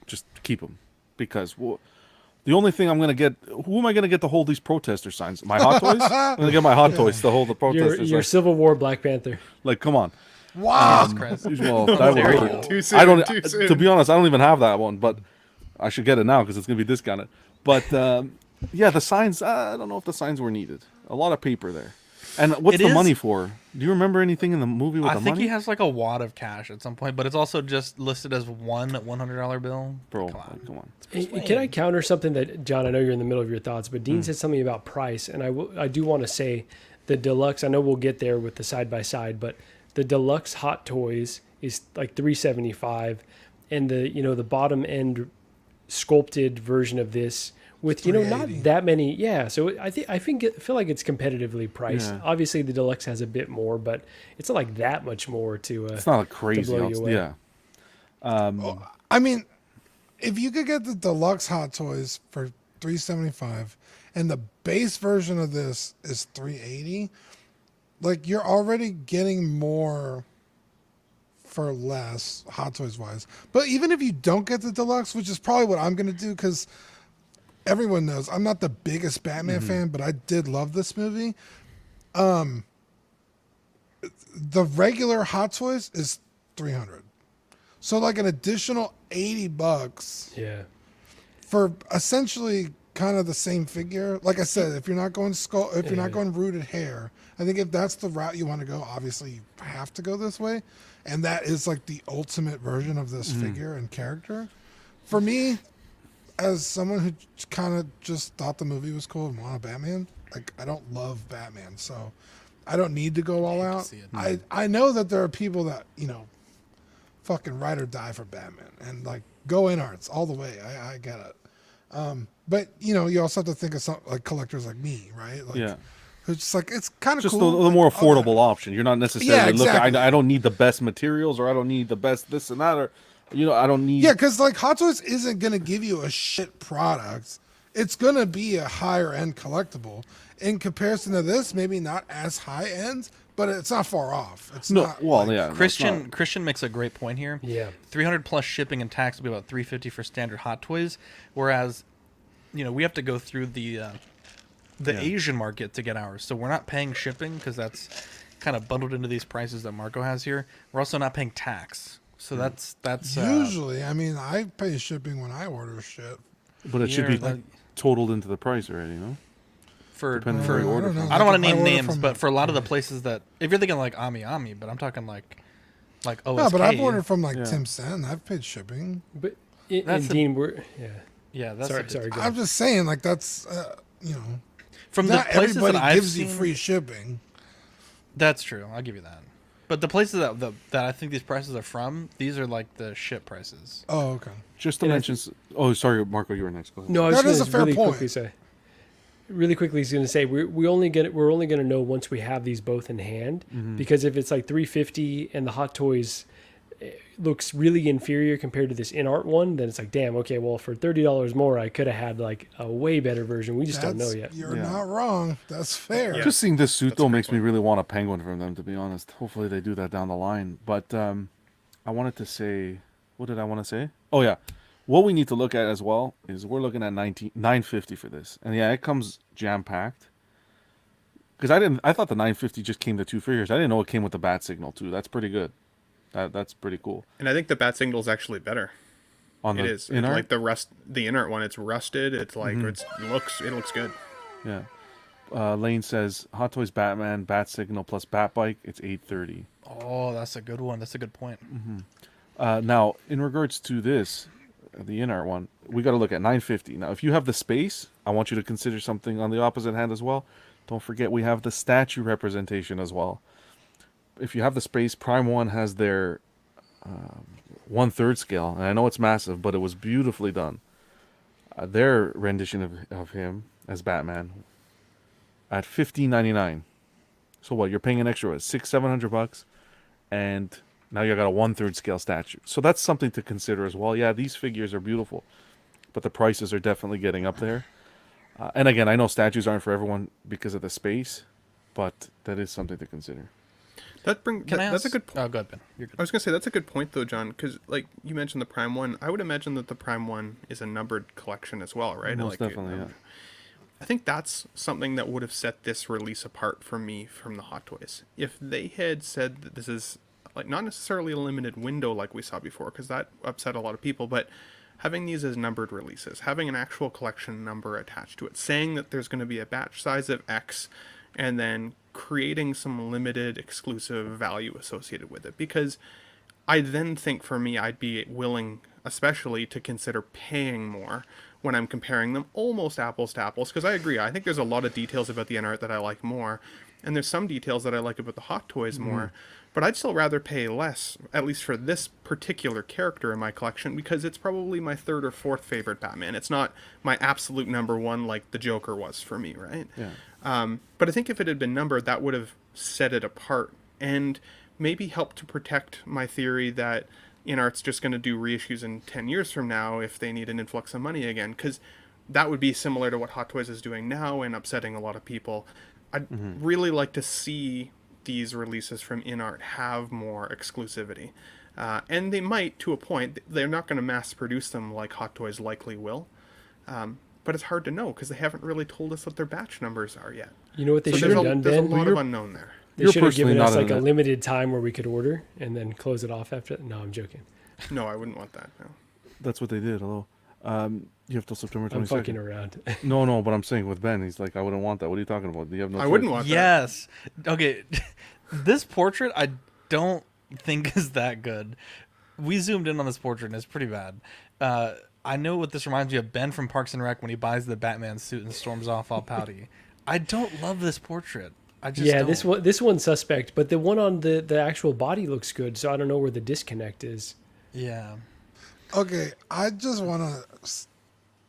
keep them, because the only thing I'm gonna get, who am I gonna get to hold these protester signs? My Hot Toys. I'm gonna get my Hot Toys to hold the protester. Your Civil War Black Panther. Like, come on. Wow. Well, too soon. To be honest, I don't even have that one, but I should get it now because it's gonna be discounted. But yeah, the signs. I don't know if the signs were needed. A lot of paper there. And what's the money for? Do you remember anything in the movie with the money? I think he has like a wad of cash at some point, but it's also just listed as one $100 bill. Bro, come on. Can I counter something that, John, I know you're in the middle of your thoughts, but Dean said something about price, and I do want to say the deluxe, I know we'll get there with the side-by-side, but the deluxe Hot Toys is like $375, and the bottom end sculpted version of this with not that many, so I feel like it's competitively priced. Yeah. Obviously the deluxe has a bit more, but it's not like that much more to it's not a crazy to blow you away. Yeah. I mean, if you could get the deluxe Hot Toys for $375 and the base version of this is $380, like, you're already getting more for less Hot Toys wise. But even if you don't get the deluxe, which is probably what I'm going to do, because everyone knows I'm not the biggest Batman fan, but I did love this movie. The regular Hot Toys is $300, so like an additional $80. Yeah, for essentially kind of the same figure. Like I said, if you're not going you're not going rooted hair, I think if that's the route you want to go, obviously you have to go this way, and that is like the ultimate version of this figure and character. For me, as someone who kind of just thought the movie was cool and wanted Batman, like, I don't love Batman, so I don't need to go all out. I know that there are people that, fucking ride or die for Batman and like go in arts all the way. I get it. But you also have to think of some like collectors like me, right? Like, who's just like, it's kind of just cool. the more affordable option. You're not necessarily looking. I don't need the best materials, or I don't need the best this and that, or I don't need. Yeah, because like Hot Toys isn't gonna give you a shit product. It's gonna be a higher end collectible in comparison to this. Maybe not as high end, but it's not far off. It's not. Well, like, yeah. Christian makes a great point here. Yeah, $300 plus shipping and tax will be about $350 for standard Hot Toys, whereas we have to go through the Asian market to get ours, so we're not paying shipping because that's kind of bundled into these prices that Marco has here. We're also not paying tax. So that's usually. I mean, I pay shipping when I order shit, but it should be totaled into the price already, Depending for order. I don't want to name names, but for a lot of the places that, if you're thinking like Ami, but I'm talking like OSK. No, but I've ordered from like Tim Sen. I've paid shipping. But Dean, that's sorry. I'm just saying, like, that's from not the places everybody that I've gives seen, you free shipping. That's true. I'll give you that. But the places that I think these prices are from, these are like the ship prices. Oh, okay. Just to mention. Oh, sorry, Marco, you were next. Go ahead. No, I was that is a fair point. Really quickly, he's going to say we're only going to know once we have these both in hand, because if it's like $350 and the Hot Toys looks really inferior compared to this in art one, then it's like, damn, okay, well, for $30 more, I could have had like a way better version. We just don't know yet. You're not wrong. That's fair. Yeah. Just seeing this suit though makes me really want a penguin from them, to be honest. Hopefully they do that down the line. But I wanted to say, what did I want to say? Oh yeah, what we need to look at as well is we're looking at $950 for this, and yeah, it comes jam packed. Because I thought the 950 just came to 2 figures. I didn't know it came with the bat signal too. That's pretty good. That's pretty cool. And I think the bat signal is actually better. On it the is in-art? like the in-art one. It's rusted. It's like it looks good. Yeah. Lane says Hot Toys Batman bat signal plus bat bike. It's $830. Oh, that's a good one. That's a good point. Now, in regards to this, the in-art one, we got to look at 950. Now, if you have the space, I want you to consider something on the opposite hand as well. Don't forget we have the statue representation as well. If you have the space, Prime 1 has their 1/3 scale, and I know it's massive, but it was beautifully done. Their rendition of him as Batman at $15.99. So what? You're paying an extra $600-700, and now you got a 1/3 scale statue. So that's something to consider as well. Yeah, these figures are beautiful, but the prices are definitely getting up there. And again, I know statues aren't for everyone because of the space, but that is something to consider. That's a good point. Oh, go ahead, Ben. You're good. I was gonna say that's a good point though, John, because like you mentioned the Prime 1. I would imagine that the Prime 1 is a numbered collection as well, right? Most definitely, yeah. I think that's something that would have set this release apart for me from the Hot Toys. If they had said that this is like not necessarily a limited window like we saw before, because that upset a lot of people, but having these as numbered releases, having an actual collection number attached to it, saying that there's going to be a batch size of X, and then creating some limited exclusive value associated with it. Because I then think for me, I'd be willing, especially, to consider paying more when I'm comparing them almost apples to apples. Because I agree, I think there's a lot of details about the in-art that I like more, and there's some details that I like about the Hot Toys more. But I'd still rather pay less, at least for this particular character in my collection, because it's probably my 3rd or 4th favorite Batman. It's not my absolute number 1 like the Joker was for me, right? Yeah. But I think if it had been numbered, that would have set it apart and maybe helped to protect my theory that in-art's just going to do reissues in 10 years from now if they need an influx of money again, because that would be similar to what Hot Toys is doing now and upsetting a lot of people. I'd really like to see these releases from in-art have more exclusivity. And they might, to a point. They're not going to mass produce them like Hot Toys likely will. But it's hard to know because they haven't really told us what their batch numbers are yet. You know what they should have done, There's a Ben? lot of unknown there. They should have given us like a limited time where we could order and then close it off after. No, I'm joking. No, I wouldn't want that. No. That's what they did. Hello. You have till September 22nd. I'm fucking around. No, but I'm saying with Ben, he's like, I wouldn't want that. What are you talking about? You have no I choice. wouldn't want that. Yes. Okay. This portrait, I don't think is that good. We zoomed in on this portrait, and it's pretty bad. I know what this reminds me of. Ben from Parks and Rec when he buys the Batman suit and storms off all pouty. I don't love this portrait. I just don't. this one's suspect, but the one on the actual body looks good, so I don't know where the disconnect is. Yeah. Okay, I just want to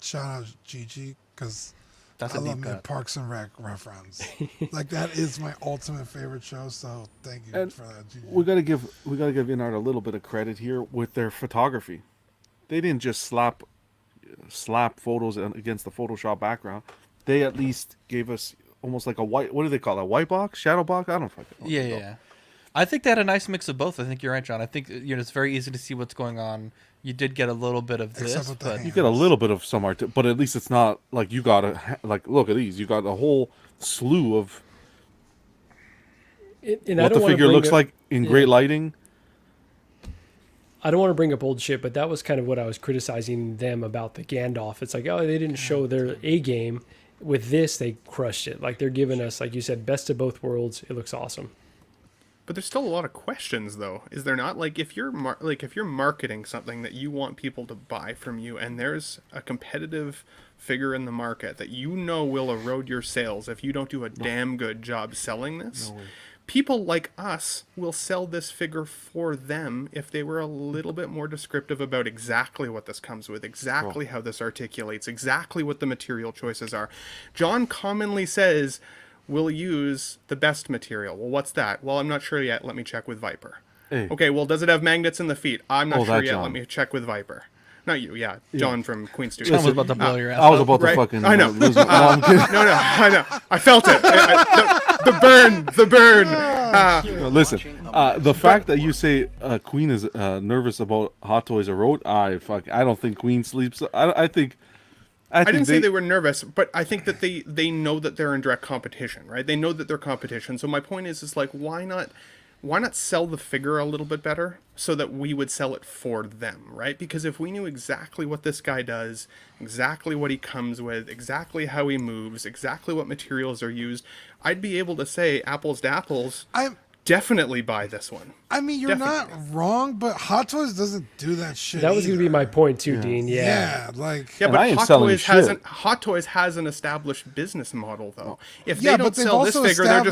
shout out Gigi because I love my Parks and Rec reference. Like that is my ultimate favorite show. So thank you for that, Gigi. We gotta give in-art a little bit of credit here with their photography. They didn't just slap photos against the Photoshop background. They at least gave us almost like a white. What do they call it? A white box, shadow box? I don't fucking know. Yeah. I think they had a nice mix of both. I think you're right, John. I think it's very easy to see what's going on. You did get a little bit of this, but you get a little bit of some art, but at least it's not like you got look at these. You got a whole slew of what the figure looks like in great lighting. I don't want to bring up old shit, but that was kind of what I was criticizing them about the Gandalf. It's like, oh, they didn't show their A game. With this, they crushed it. Like they're giving us, like you said, best of both worlds. It looks awesome. But there's still a lot of questions, though. Is there not? Like, if you're marketing something that you want people to buy from you, and there's a competitive figure in the market that you know will erode your sales if you don't do a damn good job selling this, people like us will sell this figure for them if they were a little bit more descriptive about exactly what this comes with, exactly how this articulates, exactly what the material choices are. John commonly says, we'll use the best material. Well, what's that? Well, I'm not sure yet. Let me check with Viper. Hey. Okay, well, does it have magnets in the feet? I'm not sure yet. John. Let me check with Viper. Not you, John from Queen Studios. John was about to blow your ass. I was about to fucking I know. lose my... No, I'm kidding. No, I know. I felt it. The burn. Listen, the fact that you say Queen is nervous about Hot Toys or Road, I don't think Queen sleeps. I think I didn't say they were nervous, but I think that they know that they're in direct competition, right? They know that they're competition. So my point is like, why not sell the figure a little bit better so that we would sell it for them, right? Because if we knew exactly what this guy does, exactly what he comes with, exactly how he moves, exactly what materials are used, I'd be able to say apples to apples. Definitely buy this one. I mean, you're not wrong, but Hot Toys doesn't do that shit. That was going to be my point too, Dean. Yeah, but Hot Toys has an established business model, though. If they don't sell this figure, they're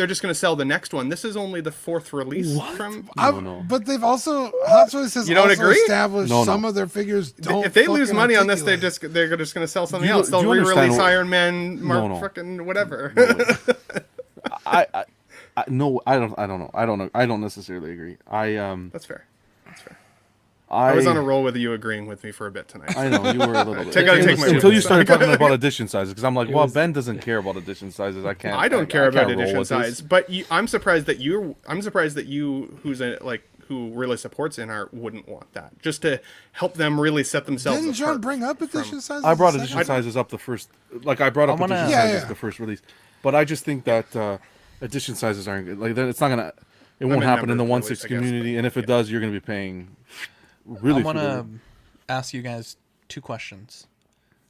just going to sell the next one. This is only the 4th release from. No. But they've also Hot Toys has established some of their figures. If they lose money on this, they're just going to sell something else. They'll re-release Iron Man, fucking whatever. No, I don't know. I don't necessarily agree. That's fair. I was on a roll with you agreeing with me for a bit tonight. I know you were a little bit. Until you started talking about edition sizes, because I'm like, well, Ben doesn't care about edition sizes. I don't care about edition size, but I'm surprised that you, who really supports in art, wouldn't want that, just to help them really set themselves apart. Didn't John bring up edition sizes? I brought edition sizes up the first. I brought up edition sizes the first release, but I just think that. Edition sizes aren't good. Like it's not gonna. It won't happen in the 1/6 community, and if it does, you're gonna be paying. Really. I want to ask you guys 2 questions.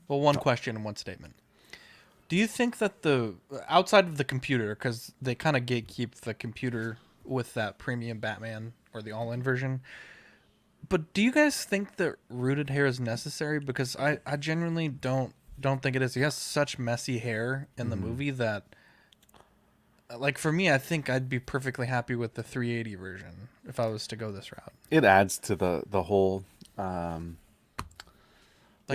Well, 1 question and 1 statement. Do you think that the outside of the computer, because they kind of gatekeep the computer with that premium Batman or the all-in version, but do you guys think that rooted hair is necessary? Because I genuinely don't think it is. He has such messy hair in the movie that. Like for me, I think I'd be perfectly happy with the 380 version if I was to go this route. It adds to the whole. Like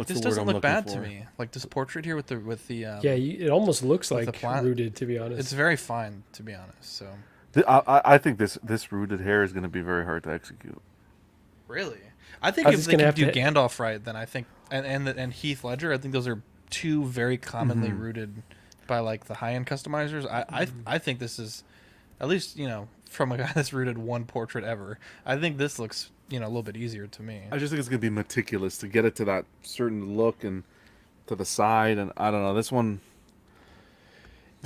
this doesn't look bad to me. Like this portrait here with the it almost looks like rooted, to be honest. It's very fine, to be honest. So I think this rooted hair is going to be very hard to execute. Really, I think if they can do Gandalf right, then I think and Heath Ledger, I think those are 2 very commonly rooted. By like the high-end customizers, I think this is, at least from a guy that's rooted 1 portrait ever. I think this looks a little bit easier to me. I just think it's gonna be meticulous to get it to that certain look and to the side, and I don't know this one.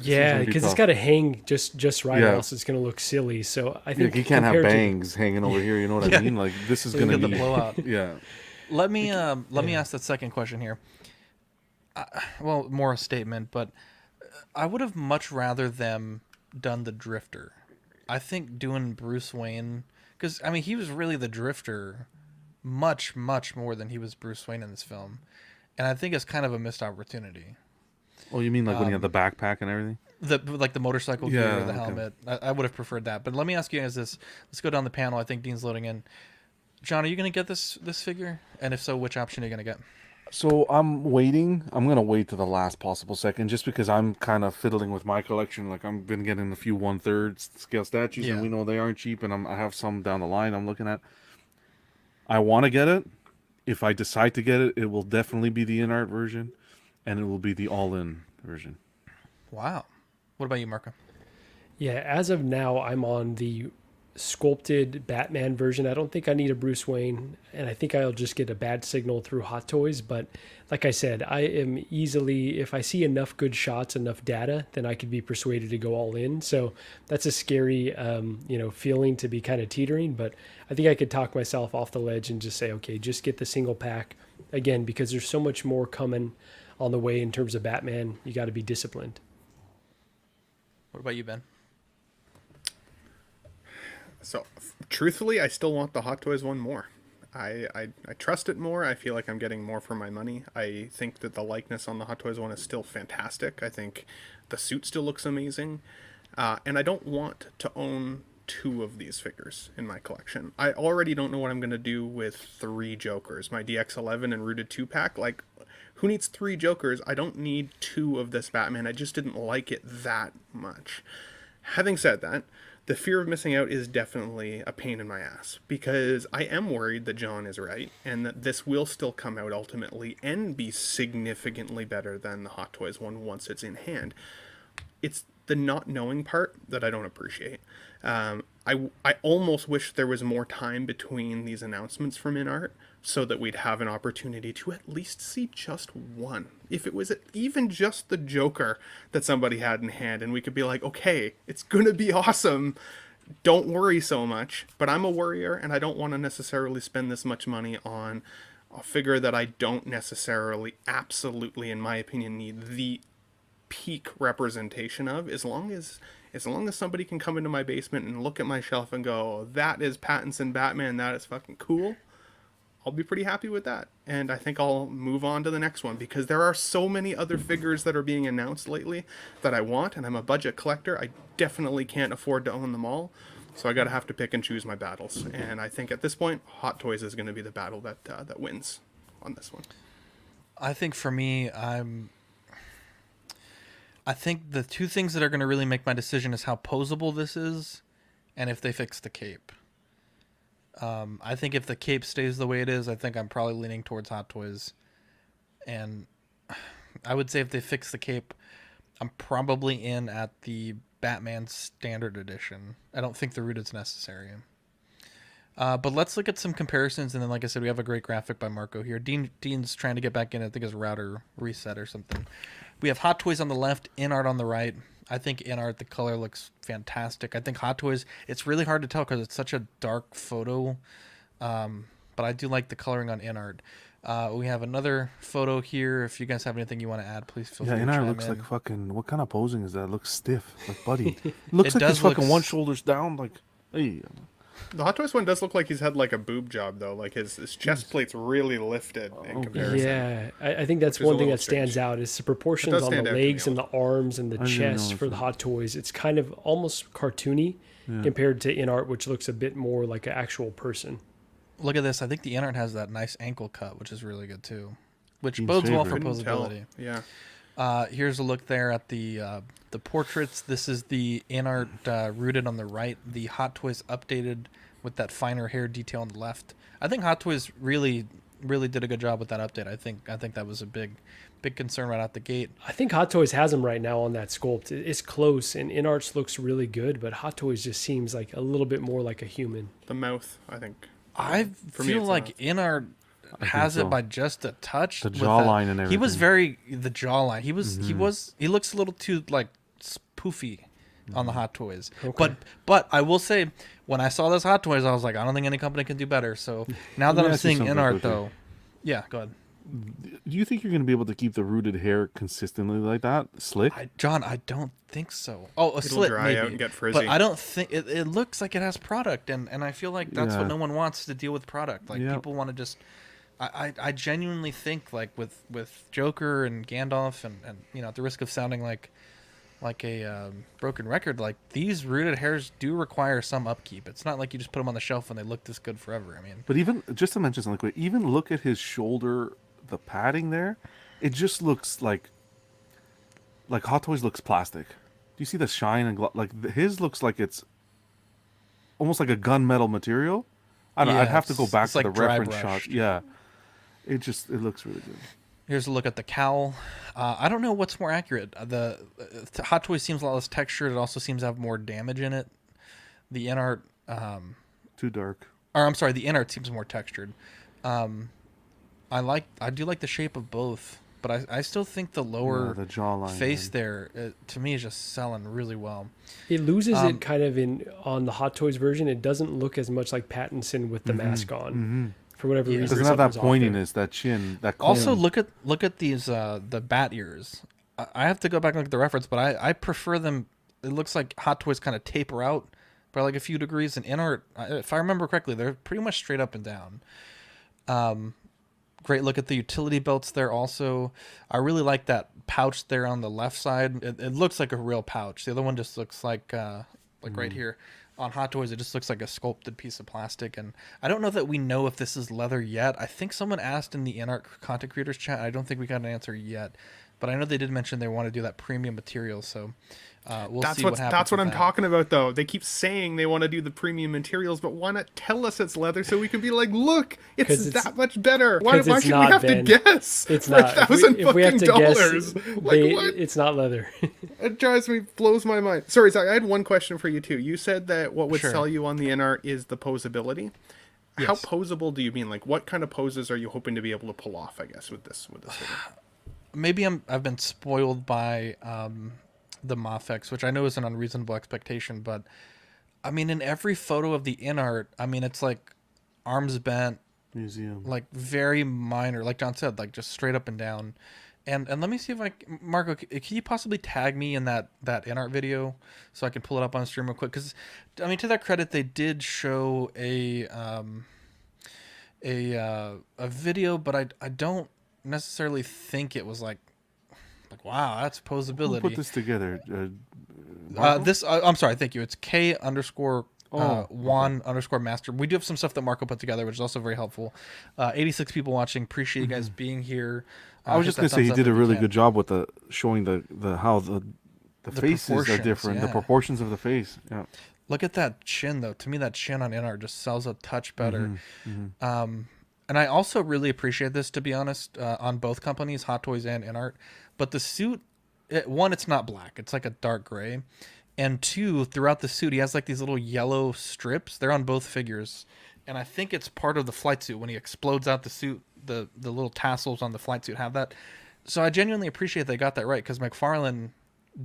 Yeah, because it's got to hang just right, or else it's gonna look silly. So I think you can't have bangs hanging over here. You know what I mean? Like this is gonna be the blowout. Yeah. Let me ask that second question here. Well, more a statement, but. I would have much rather them done the Drifter. I think doing Bruce Wayne, because I mean he was really the Drifter, much more than he was Bruce Wayne in this film, and I think it's kind of a missed opportunity. Oh, you mean like when he had the backpack and everything? The motorcycle gear, the helmet. I would have preferred that. But let me ask you guys this. Let's go down the panel. I think Dean's loading in. John, are you going to get this figure? And if so, which option are you going to get? So I'm waiting. I'm going to wait to the last possible second just because I'm kind of fiddling with my collection. Like I've been getting a few 1/3 scale statues and we know they aren't cheap, and I have some down the line I'm looking at. I want to get it. If I decide to get it, it will definitely be the in-art version, and it will be the all-in version. Wow. What about you, Marco? Yeah, as of now, I'm on the sculpted Batman version. I don't think I need a Bruce Wayne, and I think I'll just get a bad signal through Hot Toys. But like I said, I am easily, if I see enough good shots, enough data, then I could be persuaded to go all in. So that's a scary, feeling to be kind of teetering. But I think I could talk myself off the ledge and just say, okay, just get the single pack again, because there's so much more coming on the way in terms of Batman. You got to be disciplined. What about you, Ben? So, truthfully, I still want the Hot Toys one more. I trust it more. I feel like I'm getting more for my money. I think that the likeness on the Hot Toys one is still fantastic. I think the suit still looks amazing. And I don't want to own 2 of these figures in my collection. I already don't know what I'm going to do with 3 Jokers. My DX11 and Rooted 2-pack. Like, who needs 3 Jokers? I don't need 2 of this Batman. I just didn't like it that much. Having said that, the fear of missing out is definitely a pain in my ass, because I am worried that John is right and that this will still come out ultimately and be significantly better than the Hot Toys one once it's in hand. It's the not knowing part that I don't appreciate. I almost wish there was more time between these announcements from InArt so that we'd have an opportunity to at least see just one. If it was even just the Joker that somebody had in hand, and we could be like, okay, it's going to be awesome. Don't worry so much. But I'm a worrier, and I don't want to necessarily spend this much money on a figure that I don't necessarily, absolutely, in my opinion, need the peak representation of. As long as somebody can come into my basement and look at my shelf and go, that is Pattinson Batman, that is fucking cool, I'll be pretty happy with that. And I think I'll move on to the next one, because there are so many other figures that are being announced lately that I want, and I'm a budget collector. I definitely can't afford to own them all, so I gotta have to pick and choose my battles. And I think at this point, Hot Toys is going to be the battle that wins on this one. I think for me, I think the two things that are going to really make my decision is how posable this is, and if they fix the cape. I think if the cape stays the way it is, I think I'm probably leaning towards Hot Toys. And I would say if they fix the cape, I'm probably in at the Batman Standard Edition. I don't think the Rooted's necessary. But let's look at some comparisons, and then, like I said, we have a great graphic by Marco here. Dean's trying to get back in. I think his router reset or something. We have Hot Toys on the left, InArt on the right. I think InArt, the color looks fantastic. I think Hot Toys, it's really hard to tell because it's such a dark photo. But I do like the coloring on InArt. We have another photo here. If you guys have anything you want to add, please feel free to chime in. InArt looks like fucking, what kind of posing is that? It looks stiff, like Buddy. Looks like he's fucking one shoulder's down, like, hey. The Hot Toys one does look like he's had like a boob job, though. Like his chest plate's really lifted in comparison. Yeah, I think that's one thing that stands out is the proportions on the legs and the arms and the chest for the Hot Toys. It's kind of almost cartoony compared to InArt, which looks a bit more like an actual person. Look at this. I think the InArt has that nice ankle cut, which is really good too, which bodes well for posability. Yeah. Here's a look there at the portraits. This is the InArt rooted on the right. The Hot Toys updated with that finer hair detail on the left. I think Hot Toys really did a good job with that update. I think that was a big concern right out the gate. I think Hot Toys has him right now on that sculpt. It's close, and InArt's looks really good, but Hot Toys just seems like a little bit more like a human. The mouth, I think. I feel like InArt has it by just a touch. The jawline and everything. He was the jawline. He looks a little too like spoofy on the Hot Toys. Okay. But I will say, when I saw those Hot Toys, I was like, I don't think any company can do better. So now that I'm seeing InArt though, yeah, go ahead. Do you think you're going to be able to keep the rooted hair consistently like that, slick? John, I don't think so. Oh, a slit dry maybe, out and get frizzy. But I don't think it looks like it has product, and I feel like that's what no one wants to deal with product. Like people want to just. I genuinely think like with Joker and Gandalf and at the risk of sounding like a broken record, like these rooted hairs do require some upkeep. It's not like you just put them on the shelf and they look this good forever. I mean, but even just to mention something, even look at his shoulder, the padding there, it just looks like Hot Toys looks plastic. Do you see the shine and like his looks like it's almost like a gunmetal material. I don't know. I'd have to go back to the reference shot. Yeah. It looks really good. Here's a look at the cowl. I don't know what's more accurate. The Hot Toys seems a lot less textured. It also seems to have more damage in it. The InArt... too dark. Or I'm sorry, the InArt seems more textured. I do like the shape of both, but I still think the lower the jawline face there, to me, is just selling really well. It loses it kind of on the Hot Toys version. It doesn't look as much like Pattinson with the mask on. Mm-hmm. For whatever reason, it doesn't have that pointiness, that chin, that cone. Also, look at these the bat ears. I have to go back and look at the reference, but I prefer them. It looks like Hot Toys kind of taper out by like a few degrees, and InArt, if I remember correctly, they're pretty much straight up and down. Great look at the utility belts there. Also, I really like that pouch there on the left side. It looks like a real pouch. The other one just looks like right here. On Hot Toys, it just looks like a sculpted piece of plastic, and I don't know that we know if this is leather yet. I think someone asked in the InArt content creators chat. I don't think we got an answer yet. but I know they did mention they want to do that premium material, so we'll see what happens. That's what with I'm that. talking about, though. They keep saying they want to do the premium materials, but why not tell us it's leather so we can be like, look, it's that much better. Why should we have to guess? It's not. If we have to guess, what? It's not leather. It blows my mind. Sorry, Zach, I had one question for you too. You said that what would sell you on the InArt is the posability. Yes. How posable do you mean? Like, what kind of poses are you hoping to be able to pull off, I guess, with this figure? Maybe I've been spoiled by the Mafex, which I know is an unreasonable expectation, but I mean, in every photo of the InArt, I mean, it's like arms bent, museum, like very minor, like John said, like just straight up and down. And let me see if Marco, can you possibly tag me in that InArt video so I can pull it up on stream real quick? Because I mean, to their credit, they did show a video, but I don't necessarily think it was like wow, that's posability. Who put this together? I'm sorry, thank you. It's K_Juan_master. We do have some stuff that Marco put together, which is also very helpful. 86 people watching. Appreciate you guys being here. I was just gonna say he did a really good job with showing the how the faces are different, the proportions of the face. Yeah. Look at that chin, though. To me, that chin on InArt just sells a touch better. And I also really appreciate this, to be honest, on both companies, Hot Toys and InArt. But the suit, one, it's not black. It's like a dark gray. And two, throughout the suit, he has like these little yellow strips. They're on both figures. And I think it's part of the flight suit. When he explodes out the suit, the little tassels on the flight suit have that. So I genuinely appreciate they got that right, because McFarlane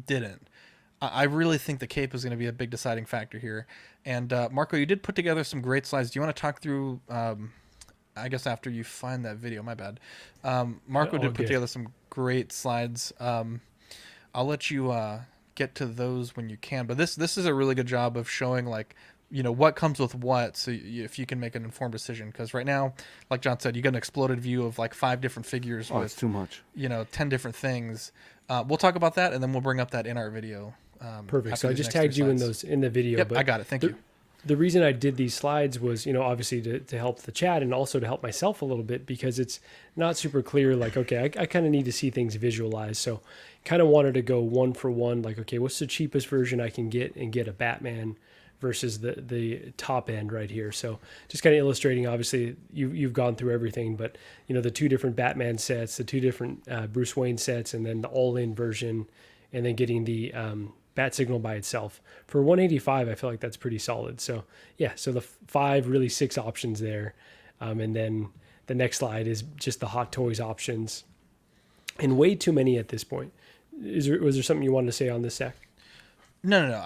didn't. I really think the cape is going to be a big deciding factor here. And Marco, you did put together some great slides. Do you want to talk through... I guess after you find that video, my bad. Marco did put together some great slides. I'll let you get to those when you can. But this is a really good job of showing, like, you know, what comes with what, so if you can make an informed decision. Because right now, like John said, you got an exploded view of like 5 different figures. It's too much. 10 different things. We'll talk about that, and then we'll bring up that InArt video. Perfect. So I just tagged you in the video. Yep, but I got it. Thank you. The reason I did these slides was, obviously to help the chat and also to help myself a little bit, because it's not super clear. Like, okay, I kind of need to see things visualized. So kind of wanted to go one for one, like, okay, what's the cheapest version I can get and get a Batman versus the top end right here. So just kind of illustrating, obviously you've gone through everything, but the 2 different Batman sets, the 2 different Bruce Wayne sets, and then the all-in version, and then getting the Bat Signal by itself for $185. I feel like that's pretty solid. So yeah, so the 5, really 6 options there, and then the next slide is just the Hot Toys options, and way too many at this point. Was there something you wanted to say on this, Zach? No.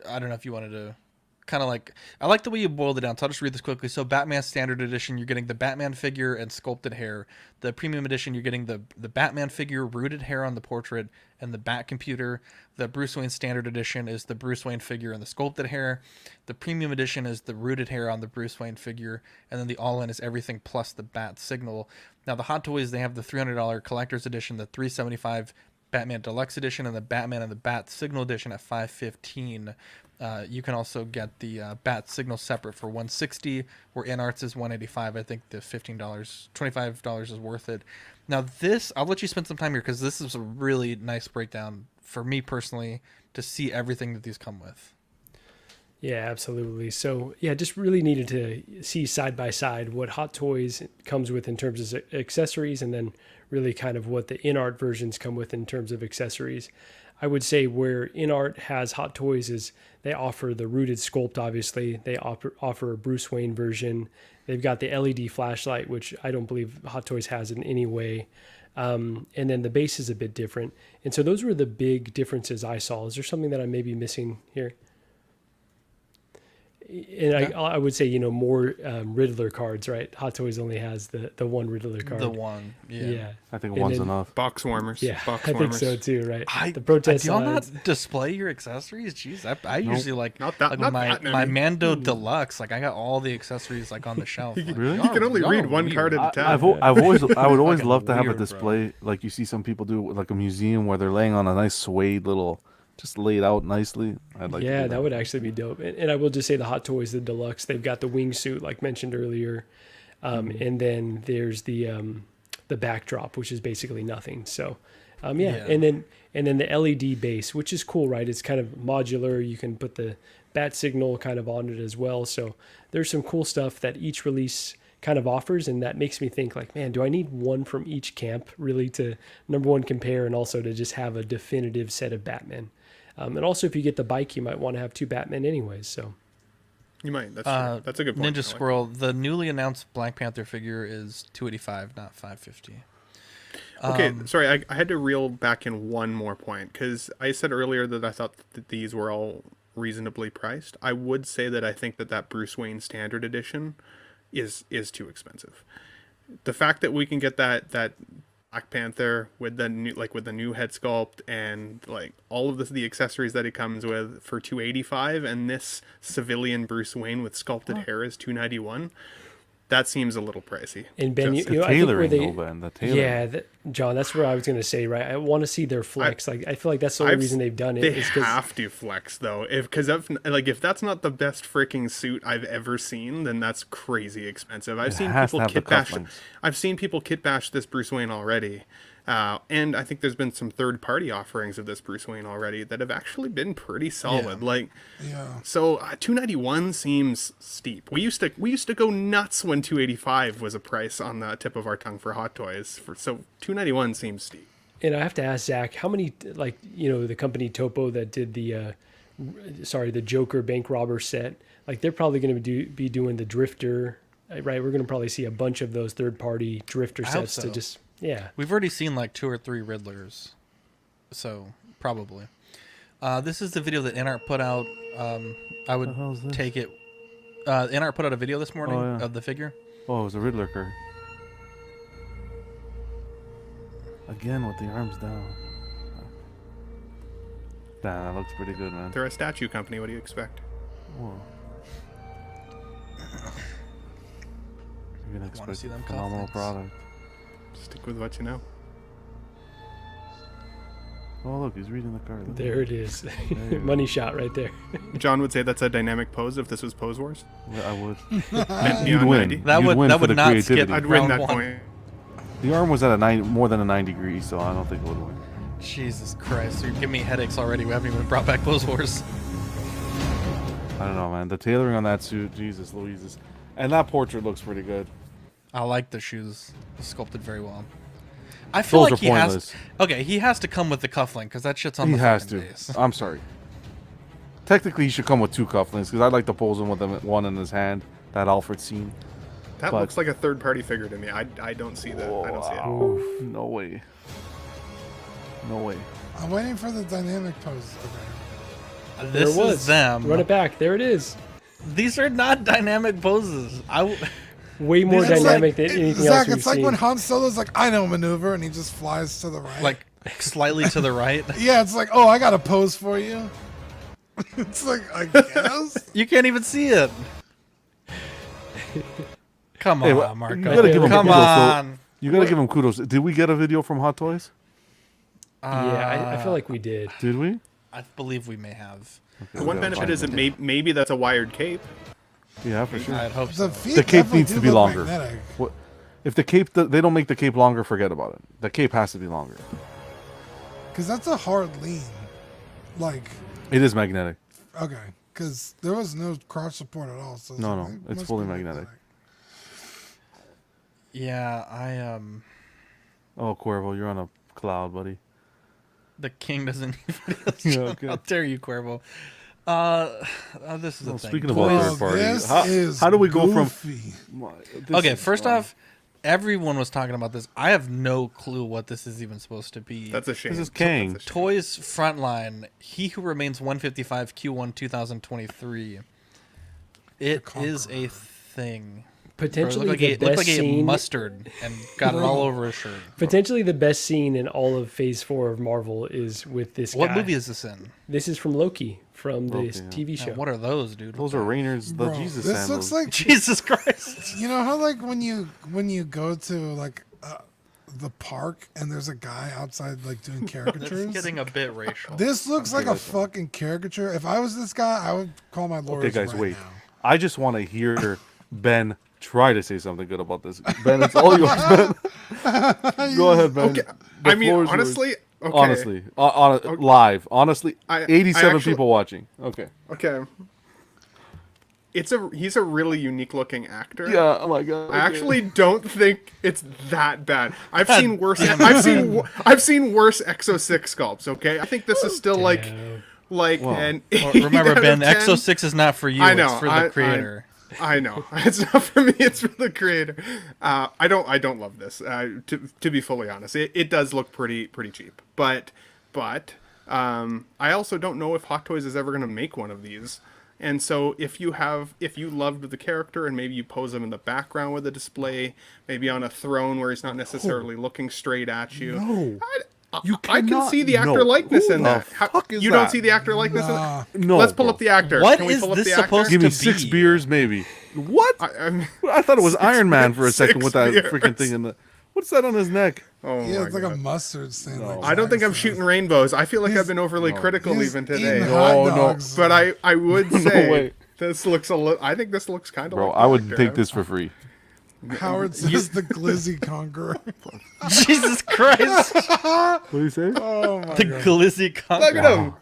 I don't know if you wanted to kind of like, I like the way you boiled it down. So I'll just read this quickly. So Batman Standard Edition, you're getting the Batman figure and sculpted hair. The Premium Edition, you're getting the Batman figure, rooted hair on the portrait, and the Bat computer. The Bruce Wayne Standard Edition is the Bruce Wayne figure and the sculpted hair. The Premium Edition is the rooted hair on the Bruce Wayne figure. And then the all-in is everything plus the Bat Signal. Now the Hot Toys, they have the $300 Collector's Edition, the $375 Batman Deluxe Edition, and the Batman and the Bat Signal Edition at $515. You can also get the Bat Signal separate for $160, where InArt's is $185. I think the $25 is worth it. Now this, I'll let you spend some time here, because this is a really nice breakdown for me personally to see everything that these come with. Yeah, absolutely. So yeah, just really needed to see side by side what Hot Toys comes with in terms of accessories, and then really kind of what the InArt versions come with in terms of accessories. I would say where InArt has Hot Toys is they offer the rooted sculpt, obviously. They offer a Bruce Wayne version. They've got the LED flashlight, which I don't believe Hot Toys has in any way. And then the base is a bit different. And so those were the big differences I saw. Is there something that I may be missing here? And I would say, more Riddler cards, right? Hot Toys only has the one Riddler card. The one, yeah. I think one's enough. Box warmers. Yeah, box I warmers. think so too, right? The protest. Do y'all not display your accessories? Jeez, I usually like my Mando Deluxe. Like I got all the accessories like on the shelf. Like, really? You can only read one card at a time. I would always love to have a display, bro. Like you see some people do, like a museum where they're laying on a nice suede little. Just laid out nicely. I'd like to do that would actually be dope. And I will just say the Hot Toys, the Deluxe, they've got the wingsuit, like mentioned earlier, and then there's the backdrop, which is basically nothing. So Yeah, and then the LED base, which is cool, right? It's kind of modular. You can put the bat signal kind of on it as well. So there's some cool stuff that each release kind of offers, and that makes me think like, man, do I need one from each camp really to number one compare, and also to just have a definitive set of Batman? And also, if you get the bike, you might want to have 2 Batmen anyways. So you might. That's true. That's a good point. Ninja Squirrel. The newly announced Black Panther figure is $285, not $550. Okay, sorry, I had to reel back in one more point, because I said earlier that I thought that these were all reasonably priced. I would say that I think that Bruce Wayne Standard Edition is too expensive. The fact that we can get that Black Panther with the new head sculpt and like all of the accessories that it comes with for $285, and this civilian Bruce Wayne with sculpted hair is $291. That seems a little pricey. And Ben, the tailoring, the tailoring. Yeah, John, that's what I was going to say, right? I want to see their flex. I feel like that's the only reason they've done it. They have to flex though, if that's not the best freaking suit I've ever seen, then that's crazy expensive. I've seen people kit bash this Bruce Wayne already. And I think there's been some third-party offerings of this Bruce Wayne already that have actually been pretty solid. So $291 seems steep. We used to go nuts when $285 was a price on the tip of our tongue for Hot Toys. So $291 seems steep. And I have to ask Zach, how many, the company Topo that did the Joker bank robber set, like they're probably going to be doing the Drifter, right? We're going to probably see a bunch of those third-party Drifter sets to just. Yeah, we've already seen like 2 or 3 Riddlers, so probably. This is the video that NART put out. I would take it. NART put out a video this morning of the figure. Oh, it was a Riddler card. Again with the arms down. Damn, that looks pretty good, man. They're a statue company. What do you expect? Whoa. You're gonna expect a phenomenal product. Stick with what you know. Oh, look, he's reading the card. There it is. Money shot right there. John would say that's a dynamic pose if this was Pose Wars. Yeah, I would. You'd win. That would not creativity. Skip. I'd win that point. The arm was at more than a 90 degrees, so I don't think it would win. Jesus Christ, you're giving me headaches already. We haven't even brought back Pose Wars. I don't know, man. The tailoring on that suit, Jesus Louises. And that portrait looks pretty good. I like the shoes. Sculpted very well. I feel like he has. Okay, he has to come with the cufflink because that shit's on the fucking base. I'm sorry. Technically, he should come with 2 cufflinks because I'd like to pose him with one in his hand. That Alfred scene. That looks like a third-party figure to me. I don't see that. I don't see it. Oh, no way. No way. I'm waiting for the dynamic pose. Okay. This is them. Run it back. There it is. These are not dynamic poses. Way more dynamic than anything else we've it's like when Han Solo's like, I know maneuver, and he just flies to the right. Like, slightly to the right? Yeah, it's like, oh, I got a pose for you. It's like, I guess? You can't even see it. Come on, Marco. You gotta give him Come on. You gotta give him kudos. Did we get a video from Hot Toys? Yeah, I feel like we did. Did we? I believe we may have. Okay, the one benefit is that maybe that's a wired cape. Yeah, for sure. I'd hope so. The cape needs to be longer. If the cape, they don't make the cape longer, forget about it. The cape has to be longer. Because that's a hard lean. Like. It is magnetic. Okay, because there was no crotch support at all. So no, it's fully magnetic. Yeah, Oh, Cuervo, you're on a cloud, buddy. The king doesn't even. Okay. How dare you, Cuervo? This is the thing. Speaking of third parties, how do we go from? Okay, first off, everyone was talking about this. I have no clue what this is even supposed to be. That's a shame. This is Kang. Toys Frontline. He Who Remains 155 Q1 2023. It is a thing. Potentially looked like he ate mustard and got it all over his shirt. Potentially the best scene in all of Phase 4 of Marvel is with this guy. What movie is this in? This is from Loki, from this TV show. What are those, dude? Those are Rainer's, Jesus sandals. This looks like Jesus Christ. You know how like when you go to like the park and there's a guy outside like doing caricatures? It's getting a bit racial. This looks like a fucking caricature. If I was this guy, I would call my lawyers. Okay, guys, right wait. now. I just want to hear Ben try to say something good about this. Ben, it's all yours, Ben. Go ahead, Ben. Okay. I mean, honestly, Okay. Honestly, live. Honestly, 87 people watching. Okay. Okay. He's a really unique looking actor. Yeah. Oh my god. I actually don't think it's that bad. I've seen worse. I've seen worse Exo 6 sculpts. Okay, I think this is still like an. Remember, Ben, Exo 6 is not for you. I know. It's for the creator. I know. It's not for me. It's for the creator. I don't love this. To be fully honest, it does look pretty cheap. But I also don't know if Hot Toys is ever going to make one of these. And so if you loved the character and maybe you pose him in the background with a display, maybe on a throne where he's not necessarily looking straight at you. No. I can see the actor likeness in that. You don't see the actor likeness in that? No. Let's pull up the actor. What Can we is pull up this the actor? supposed Give me to 6 be? beers, maybe. What? I thought it was Iron Man for a second with that freaking thing in the. What's that on his neck? Oh Yeah, it's my like God. a mustard stain. No. Like I don't think I'm Jackson. shooting rainbows. I feel like I've been overly critical He's even eating today. hot dogs. But I would say way. this looks a little. I think this looks kind of. Bro, like I would the take actor. this for free. Howard says the Glizzy Conqueror. Jesus Christ! What do you say? Oh my The god. Glizzy Look Conqueror. at him.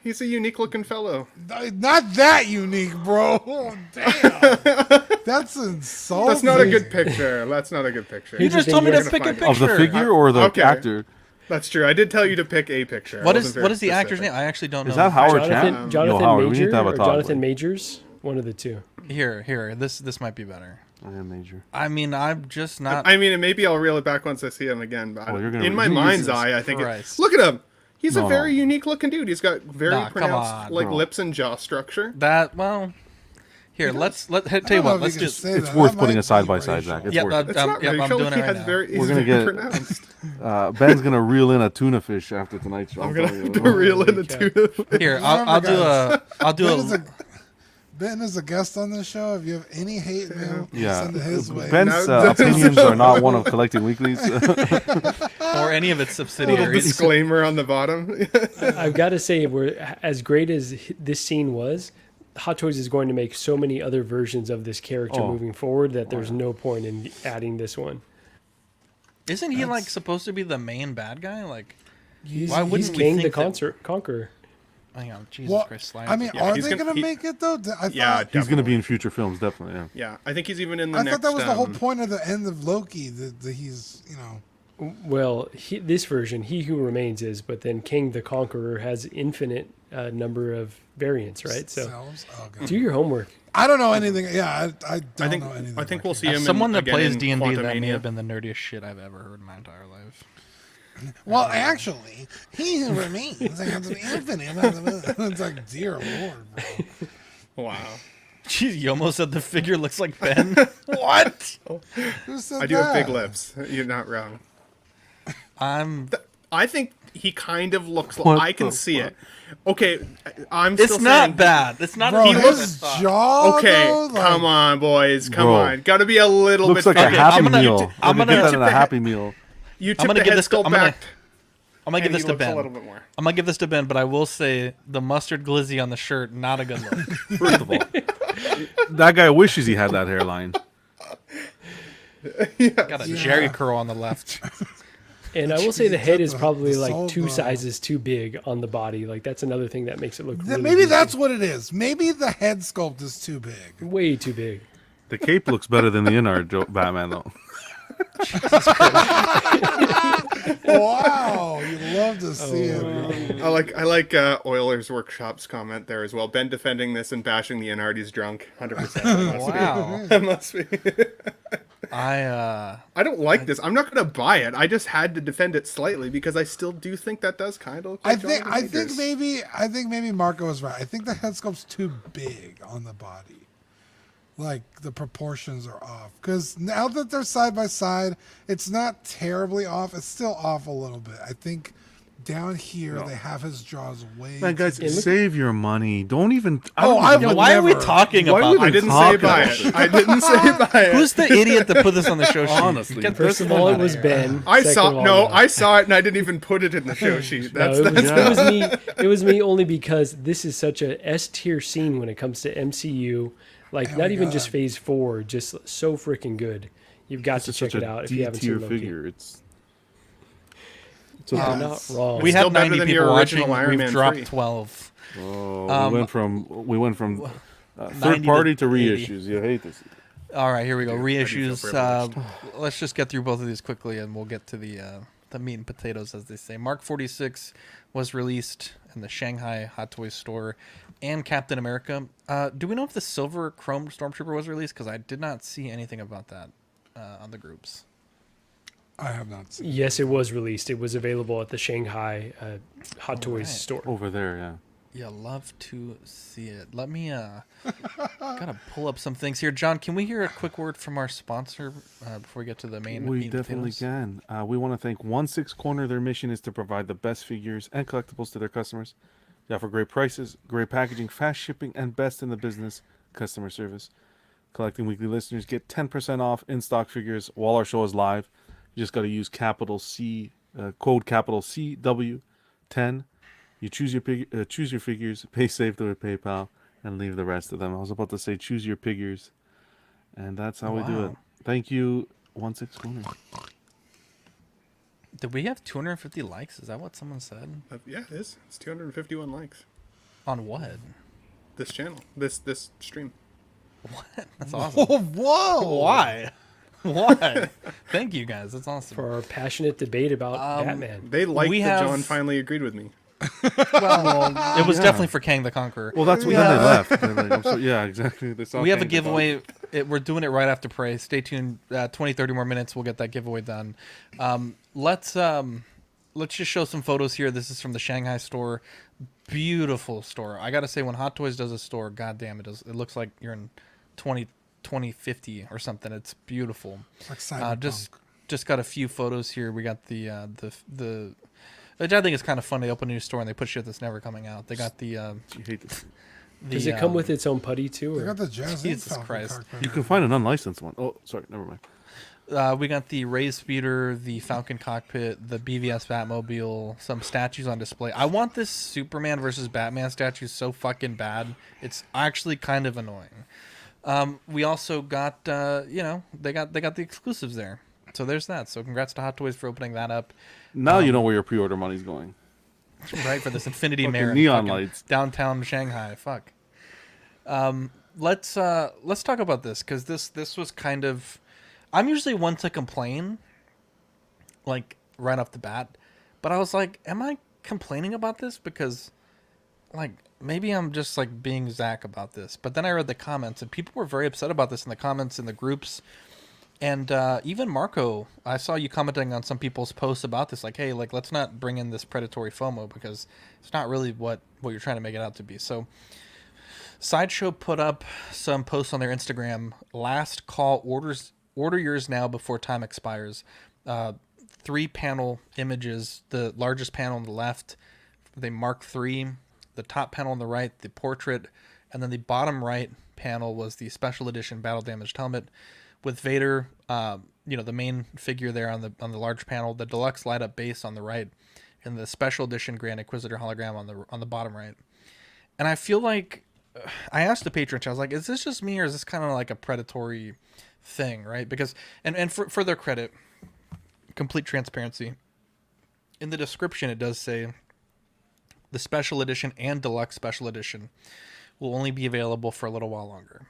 He's a unique looking fellow. Not that unique, bro. Oh, damn. That's insulting. That's not a good picture. That's not a good picture. You just told me to pick a picture. Of the figure or the actor? That's true. I did tell you to pick a picture. What is the actor's name? I actually don't know. Is that Howard Jonathan, Chan? Jonathan Howard, we Major need to have a or talk. Jonathan Majors? One of the two. Here. This might be better. I am Major. I mean, I'm just not. I mean, maybe I'll reel it back once I see him again. But Oh, you're gonna in my reuse mind's this. eye, I think. Christ. Look at him. He's a No. very unique looking dude. He's got very Nah, come pronounced on, like bro. lips and jaw structure. That well. Here, tell you what. Let's just. It's worth putting a side by side, Zach. It's Yep, worth it. It's not I'm racial. doing He it right has now. very. He's We're gonna very get. pronounced. Ben's gonna reel in a tuna fish after tonight's show. I'm gonna have to reel in a tuna. Here, I'll do a. Ben is a guest on this show. If you have any hate mail, Yeah. send it his way. Ben's opinions are not one of collecting weeklies. Or any of its Little subsidiaries. disclaimer on the bottom. I've got to say, as great as this scene was, Hot Toys is going to make so many other versions of this character moving forward that there's no point in adding this one. Isn't he like supposed to be the main bad guy? Like, He's why wouldn't we King think the Conqueror. Hang on, Jesus Well, Christ, slime. I mean, Yeah, are he's they gonna- going to he- make it though? I Yeah, thought, He's gonna be in future films, definitely. Yeah. Yeah, I think he's even in the I next. thought that was the whole point of the end of Loki. That he's, Well, this version, He Who Remains is, but then King the Conqueror has infinite number of variants, right? So selves. Oh, God. do your homework. I don't know anything. Yeah, I don't think know anything. I think about we'll it. see him. Someone that again plays in D&D, that may Quantumania. have been the nerdiest shit I've ever heard in my entire life. Well, actually, he who remains has an infinite. It's like, dear Lord, bro. Wow. Jeez, you almost said the figure looks like Ben. What? Who said I do have big that? lips. You're not wrong. I think he kind of looks like. What I can the see fuck? it. Okay, I'm It's still not saying, bad. It's not. Bro, he looks. his jaw. Okay, though, like, come on, boys. Come Bro. on. Got to be a little Looks bit. like a okay, Happy I'm gonna- Meal. I'm Like, gonna get that tip in a Happy Meal. You I'm tip gonna the give head this. sculpt I'm gonna back. give and this he to looks a Ben. little bit more. I'm gonna give this to Ben, but I will say the mustard glizzy on the shirt, not a good look. First of all, that guy wishes he had that hairline. Got a Jerry curl on the left. And I will say the head is probably the like soul, two bro. sizes too big on the body. Like that's another thing that makes it look really Maybe goofy. that's what it is. Maybe the head sculpt is too big. way too big. The cape looks better than the Innard Batman, though. Wow, you love to see it. Bro. I like Oilers Workshop's comment there as well. Ben defending this and bashing the Innard. He's drunk. 100%. Wow. That must be. I don't like this. I'm not gonna buy it. I just had to defend it slightly because I still do think that does kind of look like I think maybe Marco was right. I think the head sculpt's too big on the body. Like the proportions are off. Because now that they're side by side, it's not terribly off. It's still off a little bit. I think down here they have his jaws way. Man, guys, too- save your money. Don't even. I would why are we never. talking Why about would this? I didn't talk say buy about it. I didn't say buy it. Who's the idiot that put this on the show sheet? Honestly. Get First this of all, one it out was here. Ben. I Second saw of all, no, no. I saw it and I didn't even put it in the show sheet. That's No, that's it was me. It was me only because this is such a S tier scene when it comes to MCU. Like Oh not my even God. just Phase 4, just so freaking good. You've got to It's check such it a out if you haven't D-tier seen Loki. figure. It's So not wrong. We Still have better 90 than people your watching. original Iron We've Man dropped 3. 12. Oh, we went from 90 third party to 80. reissues. You hate this. All right, here we go. I do feel Reissues. privileged. Let's just get through both of these quickly, and we'll get to the meat and potatoes, as they say. Mark 46 was released in the Shanghai Hot Toys store, and Captain America. Do we know if the silver chrome Stormtrooper was released? Because I did not see anything about that on the groups. I have not seen. Yes, it was released. It was available at the Shanghai Hot Toys right. store. Over there, yeah. Yeah, love to see it. Let me gotta pull up some things here. John, can we hear a quick word from our sponsor before we get to the main? We meat and definitely potatoes? can. We want to thank 16 Corner. Their mission is to provide the best figures and collectibles to their customers. They offer great prices, great packaging, fast shipping, and best in the business customer service. Collecting Weekly listeners get 10% off in-stock figures while our show is live. You just got to use code capital CW10. You choose your figures, pay safe with PayPal, and leave the rest of them. I was about to say choose your figures, and that's how we do it. Thank you, 16 Corner. Did we have 250 likes? Is that what someone said? Yeah, it is. It's 251 likes. On what? This channel. This stream. What? That's awesome. Whoa! Why? Why? Thank you guys. That's awesome. For our passionate debate about Batman. They liked that John finally agreed with me. Well, it was definitely for Kang the Conqueror. Well, that's when they left. They're like, yeah, exactly. They saw we have a Kang the giveaway. We're doing it right after Prey. Stay tuned. 20, 30 more minutes. We'll get that giveaway done. Let's just show some photos here. This is from the Shanghai store. Beautiful store. I gotta say, when Hot Toys does a store, goddamn, it looks like you're in 2050 or something. It's beautiful. It's like just got a few photos here. We got the which I think is kind of fun. They open a new store and they put shit that's never coming out. They got the. You hate this. Does it come with its own putty too? Or? They got the Jazz Jesus Falcon Christ. cockpit. You can find an unlicensed one. Oh, sorry, never mind. We got the Ray Speeder, the Falcon cockpit, the BVS Batmobile, some statues on display. I want this Superman versus Batman statue so fucking bad. It's actually kind of annoying. We also got, they got the exclusives there. So there's that. So congrats to Hot Toys for opening that up. Now you know where your pre-order money's going. Right, for this Infinity Fucking Mare, neon lights, downtown Shanghai. Fuck. Let's talk about this, because this was kind of. I'm usually one to complain, like right off the bat, but I was like, am I complaining about this because, like, maybe I'm just like being Zach about this? But then I read the comments, and people were very upset about this in the comments in the groups. And even Marco, I saw you commenting on some people's posts about this, like, hey, like, let's not bring in this predatory FOMO because it's not really what you're trying to make it out to be. So Sideshow put up some posts on their Instagram. Last call, order yours now before time expires. 3 panel images, the largest panel on the left, the Mark III, the top panel on the right, the portrait, and then the bottom right panel was the special edition battle damaged helmet. With Vader, the main figure there on the large panel, the deluxe light up base on the right, and the special edition Grand Inquisitor hologram on the bottom right. And I feel like I asked the patron, I was like, is this just me, or is this kind of like a predatory thing, right? Because and for their credit, complete transparency, in the description it does say the special edition and deluxe special edition will only be available for a little while longer.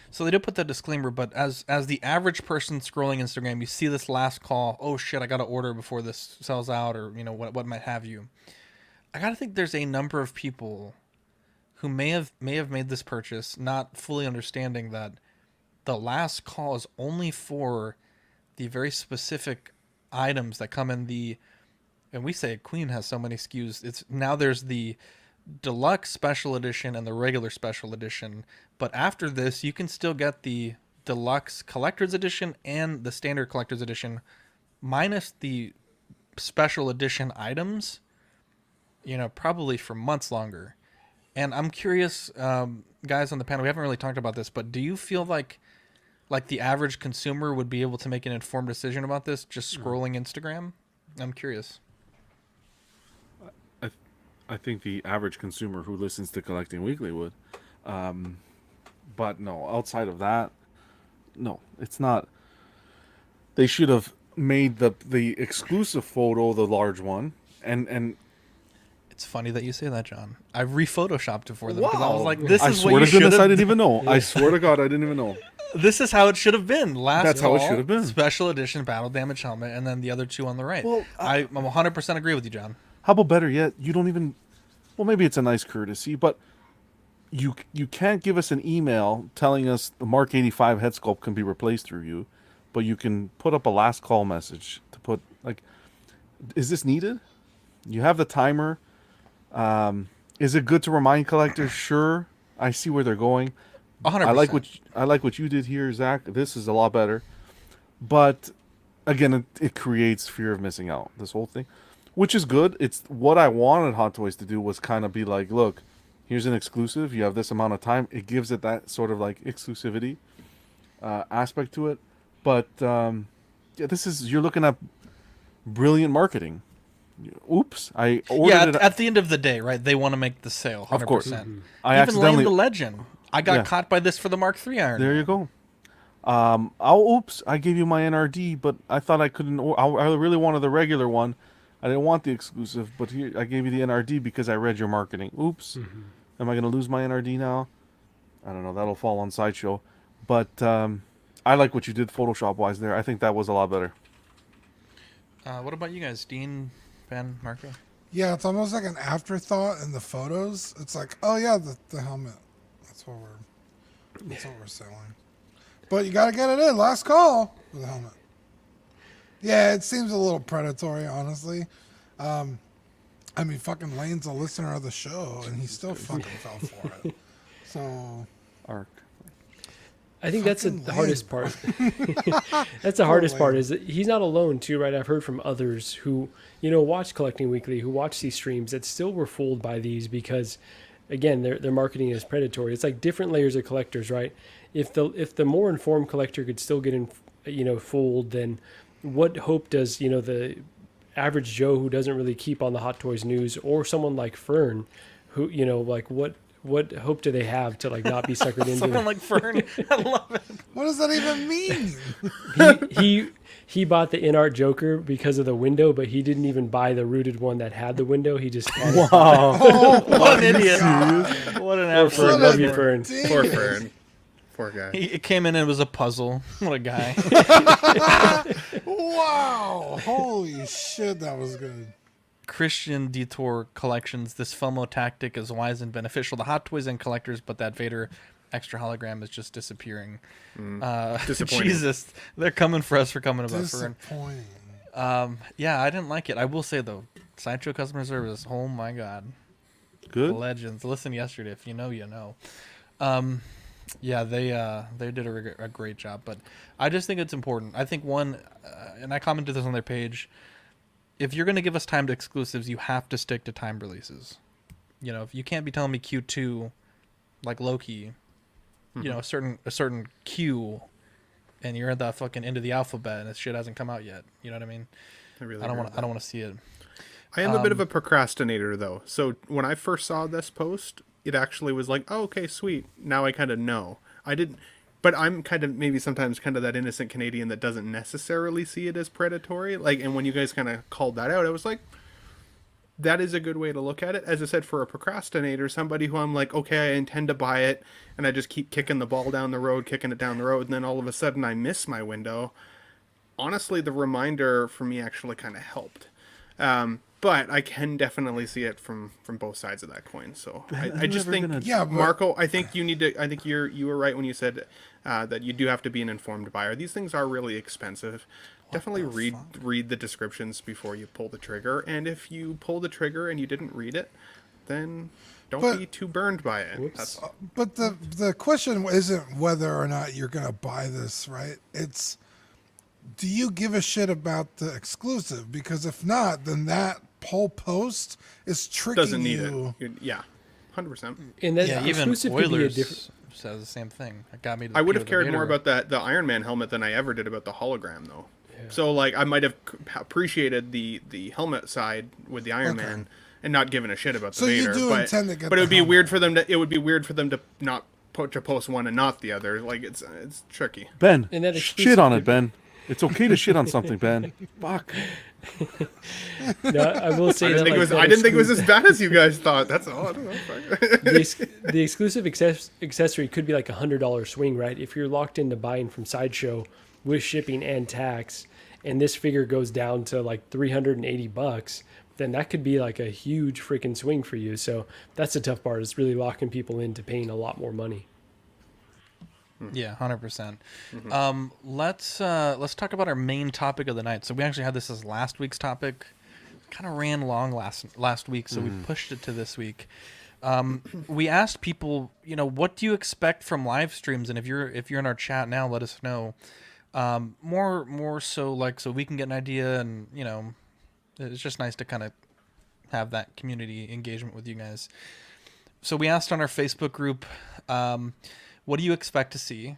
So they did put that disclaimer, but as the average person scrolling Instagram, you see this last call, oh shit, I gotta order before this sells out, or what might have you. I gotta think there's a number of people who may have made this purchase not fully understanding that the last call is only for the very specific items that come in the, and we say Queen has so many SKUs, it's now there's the deluxe special edition and the regular special edition, but after this you can still get the deluxe collector's edition and the standard collector's edition minus the special edition items, probably for months longer. And I'm curious, guys on the panel, we haven't really talked about this, but do you feel like the average consumer would be able to make an informed decision about this just scrolling Instagram? I'm curious. I think the average consumer who listens to Collecting Weekly would. But no, outside of that, no, it's not. They should have made the exclusive photo the large one, and It's funny that you say that, John. I re-photoshopped it for them because I was like, "This I is swear what you to should goodness have." I didn't even know. I swear to God I didn't even know. This is how it should have been. That's how it should have been. Special edition battle damage helmet, and then the other two on the right. Well, I'm 100% agree with you, John. How about better yet? You don't even. Well, maybe it's a nice courtesy, but you can't give us an email telling us the Mark 85 head sculpt can be replaced through you, but you can put up a last call message to put like, is this needed? You have the timer. Is it good to remind collectors? Sure, I see where they're going. 100%. I like what you did here, Zach. This is a lot better, but again, it creates fear of missing out. This whole thing, which is good. It's what I wanted Hot Toys to do was kind of be like, look, here's an exclusive. You have this amount of time. It gives it that sort of like exclusivity aspect to it. But yeah, you're looking at brilliant marketing. Oops, I ordered it. At the end of the day, right? They want to make the sale. 100%. Of course, I even Land the Legend. I got caught by this for the Mark III Iron. There you go. I gave you my NRD, but I thought I couldn't. I really wanted the regular one. I didn't want the exclusive, but here I gave you the NRD because I read your marketing. Oops, am I going to lose my NRD now? I don't know. That'll fall on Sideshow, but I like what you did Photoshop wise there. I think that was a lot better. What about you guys, Dean, Ben, Marco? Yeah, it's almost like an afterthought in the photos. It's like, oh yeah, the helmet. That's what we're selling. But you got to get it in. Last call for the helmet. Yeah, it seems a little predatory, honestly. I mean, fucking Lane's a listener of the show, and he still fucking fell for it. So, Arc. I think that's the hardest part. That's the hardest part is that he's not alone too, right? I've heard from others who, watch Collecting Weekly, who watch these streams that still were fooled by these because, again, their marketing is predatory. It's like different layers of collectors, right? If the more informed collector could still get fooled, then what hope does the average Joe who doesn't really keep on the Hot Toys news, or someone like Fern, who like what hope do they have to like not be suckered into someone like Fern? I love it. What does that even mean? He bought the in-art Joker because of the window, but he didn't even buy the rooted one that had the window. He just had it. What an idiot! What an absolute love you, Fern. Poor Fern. Poor guy. It came in and it was a puzzle. What a guy. Wow. Holy shit, that was good. Christian Detour Collections. This FOMO tactic is wise and beneficial to Hot Toys and collectors, but that Vader extra hologram is just disappearing. Disappointing. Jesus, they're coming for us for coming about Fern. Disappointing. Yeah, I didn't like it. I will say though, Sideshow customer service. Oh my god. Good. Legends. Listen yesterday. If you know, you know. Yeah, they did a great job, but I just think it's important. I think and I commented this on their page. If you're going to give us timed exclusives, you have to stick to timed releases. If you can't be telling me Q2, like Loki, a certain Q, and you're at the fucking end of the alphabet and this shit hasn't come out yet. You know what I mean? I don't want to see it. I am a bit of a procrastinator though. So when I first saw this post, it actually was like, oh, okay, sweet. Now I kind of know. I didn't. But I'm kind of maybe sometimes kind of that innocent Canadian that doesn't necessarily see it as predatory. Like, and when you guys kind of called that out, I was like, that is a good way to look at it. As I said, for a procrastinator, somebody who I'm like, okay, I intend to buy it, and I just keep kicking the ball down the road, and then all of a sudden I miss my window. Honestly, the reminder for me actually kind of helped. But I can definitely see it from both sides of that coin. So I just think, Marco, I think you need to. I think you were right when you said that you do have to be an informed buyer. These things are really expensive. Definitely read the descriptions before you pull the trigger. And if you pull the trigger and you didn't read it, then don't be too burned by it. But the question isn't whether or not you're going to buy this, right? It's, do you give a shit about the exclusive? Because if not, then that whole post is tricking Doesn't need you. it. Yeah, 100%. And that even exclusive could be a Oilers different. says the same thing. It got me. I would have cared more about the Iron Man helmet than I ever did about the hologram, though. Yeah. So like, I might have appreciated the helmet side with the Iron Man and not given a shit about the Vader. So you do intend to get. But it would be weird for them to. It would be weird for them to not post one and not the other. Like it's tricky. Ben, shit on it, Ben. It's okay to shit on something, Ben. Fuck. No, I will say I didn't think it was as bad as you guys thought. That's all. I don't know. The exclusive accessory could be like $100 swing, right? If you're locked into buying from Sideshow with shipping and tax, and this figure goes down to like $380, then that could be like a huge freaking swing for you. So that's the tough part. It's really locking people into paying a lot more money. Yeah, 100%. Let's talk about our main topic of the night. So we actually had this as last week's topic. Kind of ran long last week, so we pushed it to this week. We asked people, what do you expect from live streams? And if you're in our chat now, let us know. More so like so we can get an idea, and it's just nice to kind of have that community engagement with you guys. So we asked on our Facebook group, what do you expect to see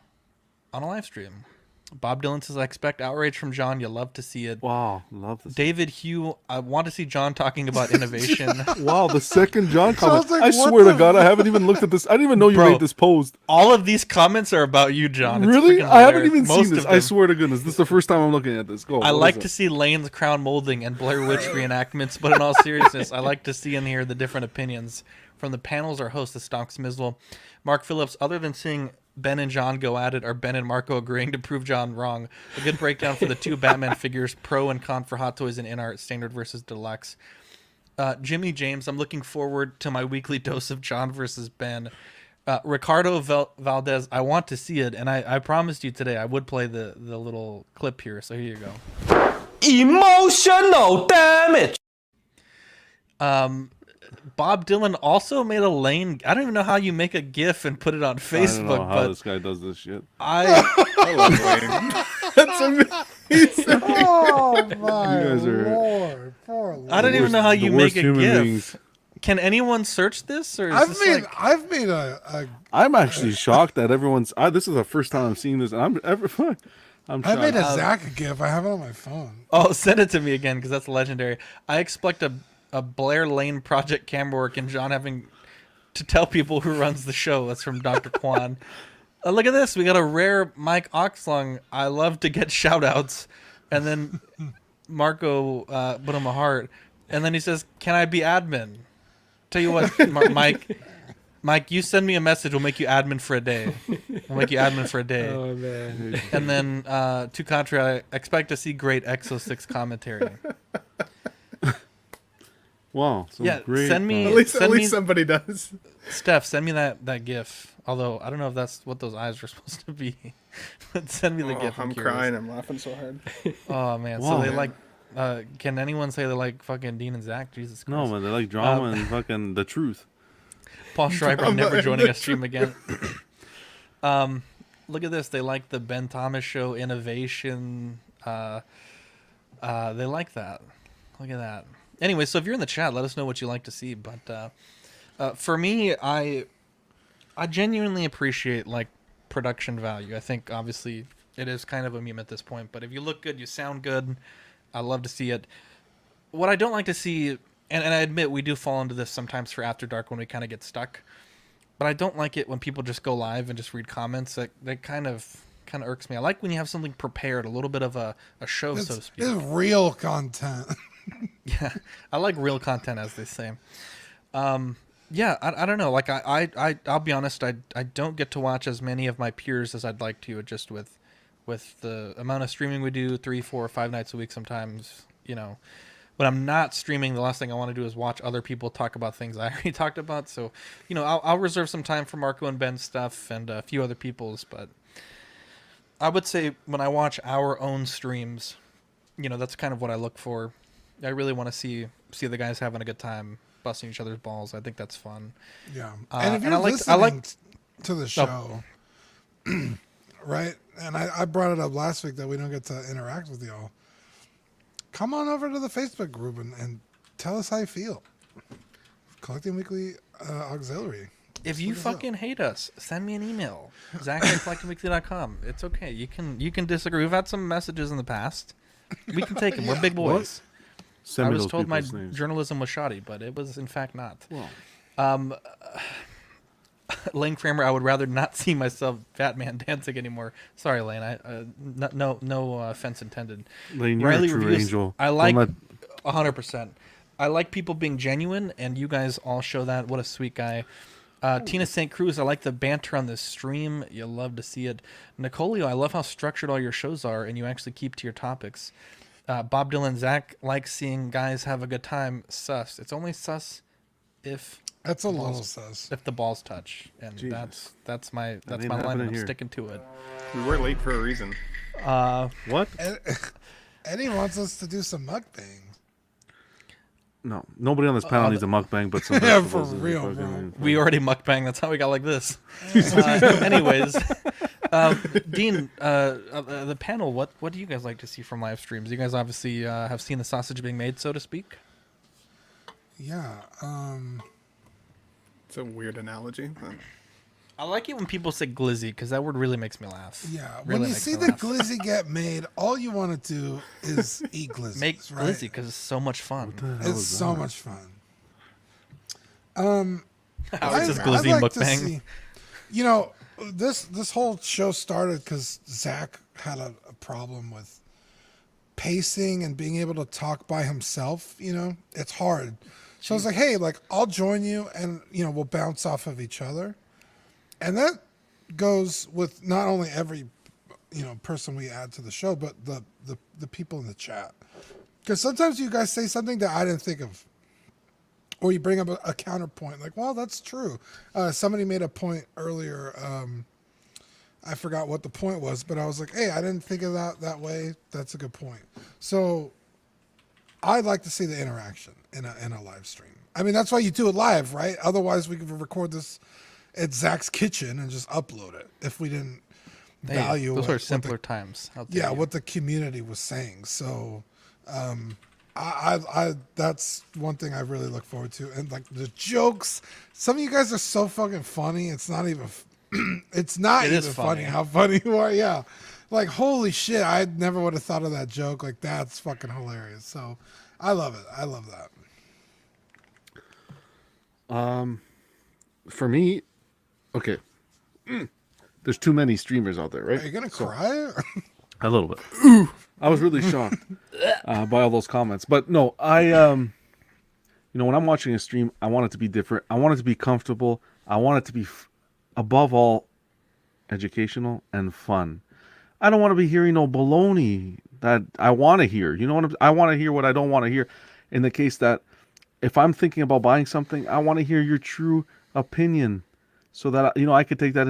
on a live stream? Bob Dylan says, I expect outrage from John. You love to see it. Wow, love this. David Hugh, I want to see John talking about innovation. Wow, the second John comment. I swear to God, I haven't even looked at this. I didn't even know you made this post. All of these comments are about you, John. It's really? I haven't even Most seen this. of them. I swear to goodness. This is the first time I'm looking at this. Go. I like to see Lane's crown molding and Blair Witch reenactments, but in all seriousness, I like to see and hear the different opinions from the panels or hosts of Stonks Mizzle. Mark Phillips, other than seeing Ben and John go at it, are Ben and Marco agreeing to prove John wrong? A good breakdown for the two Batman figures, pro and con for Hot Toys and InArt, standard versus deluxe. Jimmy James, I'm looking forward to my weekly dose of John versus Ben. Ricardo Valdez, I want to see it, and I promised you today I would play the little clip here, so here you go. Emotional damage! Bob Dylan also made a Lane. I don't even know how you make a GIF and put it on Facebook. I don't know how but this guy does this shit. I love Lane. That's amazing. Oh my You guys are lord! Poor Lord. don't even know how you make a human GIF. beings. Can anyone search this? Or is I've this made like... I've made a I'm actually shocked that everyone's. This is the first time I'm seeing this, and I'm shocked. I made a Zach GIF. I have it on my phone. Oh, send it to me again because that's legendary. I expect a Blair Lane project camera work and John having to tell people who runs the show. That's from Dr. Kwan. Look at this. We got a rare Mike Oxlong. I love to get shout-outs. And then Marco put him a heart. And then he says, can I be admin? Tell you what, Mike, you send me a message. We'll make you admin for a day. We'll make you admin for a day. Oh, man. And then, to contrary, I expect to see great Exo 6 commentary. Wow. Yeah, great, send me. At least somebody does. Steph, send me that GIF. Although I don't know if that's what those eyes are supposed to be. But send me the GIF. I'm crying. I'm laughing so hard. Oh man. Wow. So they like. Can anyone say they like fucking Dean and Zach? Jesus Christ. No, man, they like drama and fucking the truth. Paul Schreiber, I'm never joining a stream again. Look at this. They like the Ben Thomas Show innovation. They like that. Look at that. Anyway, so if you're in the chat, let us know what you like to see. But for me, I genuinely appreciate like production value. I think obviously it is kind of a meme at this point. But if you look good, you sound good. I love to see it. What I don't like to see, and I admit we do fall into this sometimes for After Dark when we kind of get stuck. But I don't like it when people just go live and just read comments. That kind of irks me. I like when you have something prepared, a little bit of a show, so to speak. It's real content. Yeah, I like real content, as they say. Yeah, I don't know. Like I'll be honest. I don't get to watch as many of my peers as I'd like to. Just with the amount of streaming we do, 3, 4, 5 nights a week sometimes. When I'm not streaming, the last thing I want to do is watch other people talk about things I already talked about. So, I'll reserve some time for Marco and Ben's stuff and a few other people's. But I would say when I watch our own streams, that's kind of what I look for. I really want to see the guys having a good time, busting each other's balls. I think that's fun. Yeah, and if you're listening to the show, right? And I brought it up last week that we don't get to interact with y'all. Come on over to the Facebook group and tell us how you feel. Collecting Weekly Auxiliary. If you fucking hate us, send me an email. Zach@collectingweekly.com. It's okay. You can disagree. We've had some messages in the past. We can take them. We're big boys. I was told my journalism was shoddy, but it was in fact not. Wow. Lane Kramer, I would rather not see myself Batman dancing anymore. Sorry, Lane. No offense intended. Lane, you're a true angel. I like 100%. I like people being genuine, and you guys all show that. What a sweet guy. Tina St. Cruz, I like the banter on this stream. You'll love to see it. Nicolio, I love how structured all your shows are, and you actually keep to your topics. Bob Dylan, Zach likes seeing guys have a good time. Sus. It's only sus if that's a little sus if the balls touch, and Jesus. that's my line. And I'm sticking to it. We were late for a reason. What? Eddie wants us to do some mukbang. No, nobody on this panel needs a mukbang, but some yeah, for real. We already mukbang. That's how we got like this. Anyways, Dean, the panel. What do you guys like to see from live streams? You guys obviously have seen the sausage being made, so to speak. Yeah. It's a weird analogy. I like it when people say glizzy because that word really makes me laugh. Yeah, really when you see the glizzy get made, all you want to do is eat glizzy. Make glizzy because it's so much fun. It's so much fun. How is this glizzy mukbang? You know, this whole show started because Zach had a problem with pacing and being able to talk by himself. You know, it's hard. So I was like, hey, like I'll join you, and we'll bounce off of each other. And that goes with not only every, person we add to the show, but the people in the chat. Because sometimes you guys say something that I didn't think of, or you bring up a counterpoint. Like, well, that's true. Somebody made a point earlier. I forgot what the point was, but I was like, hey, I didn't think of that way. That's a good point. So I'd like to see the interaction in a live stream. I mean, that's why you do it live, right? Otherwise, we could record this at Zach's kitchen and just upload it if we didn't value those are simpler times out there. Yeah, what the community was saying. So I that's one thing I really look forward to. And like the jokes, some of you guys are so fucking funny. It's not even funny how funny you are. Yeah. Like, holy shit, I never would have thought of that joke. Like, that's fucking hilarious. So I love it. I love that. For me, okay. There's too many streamers out there, right? Are you gonna cry? A little bit. I was really shocked by all those comments, but no, when I'm watching a stream, I want it to be different. I want it to be comfortable. I want it to be, above all, educational and fun. I don't want to be hearing no baloney that I want to hear. You know what I want to hear what I don't want to hear. In the case that if I'm thinking about buying something, I want to hear your true opinion, so that I could take that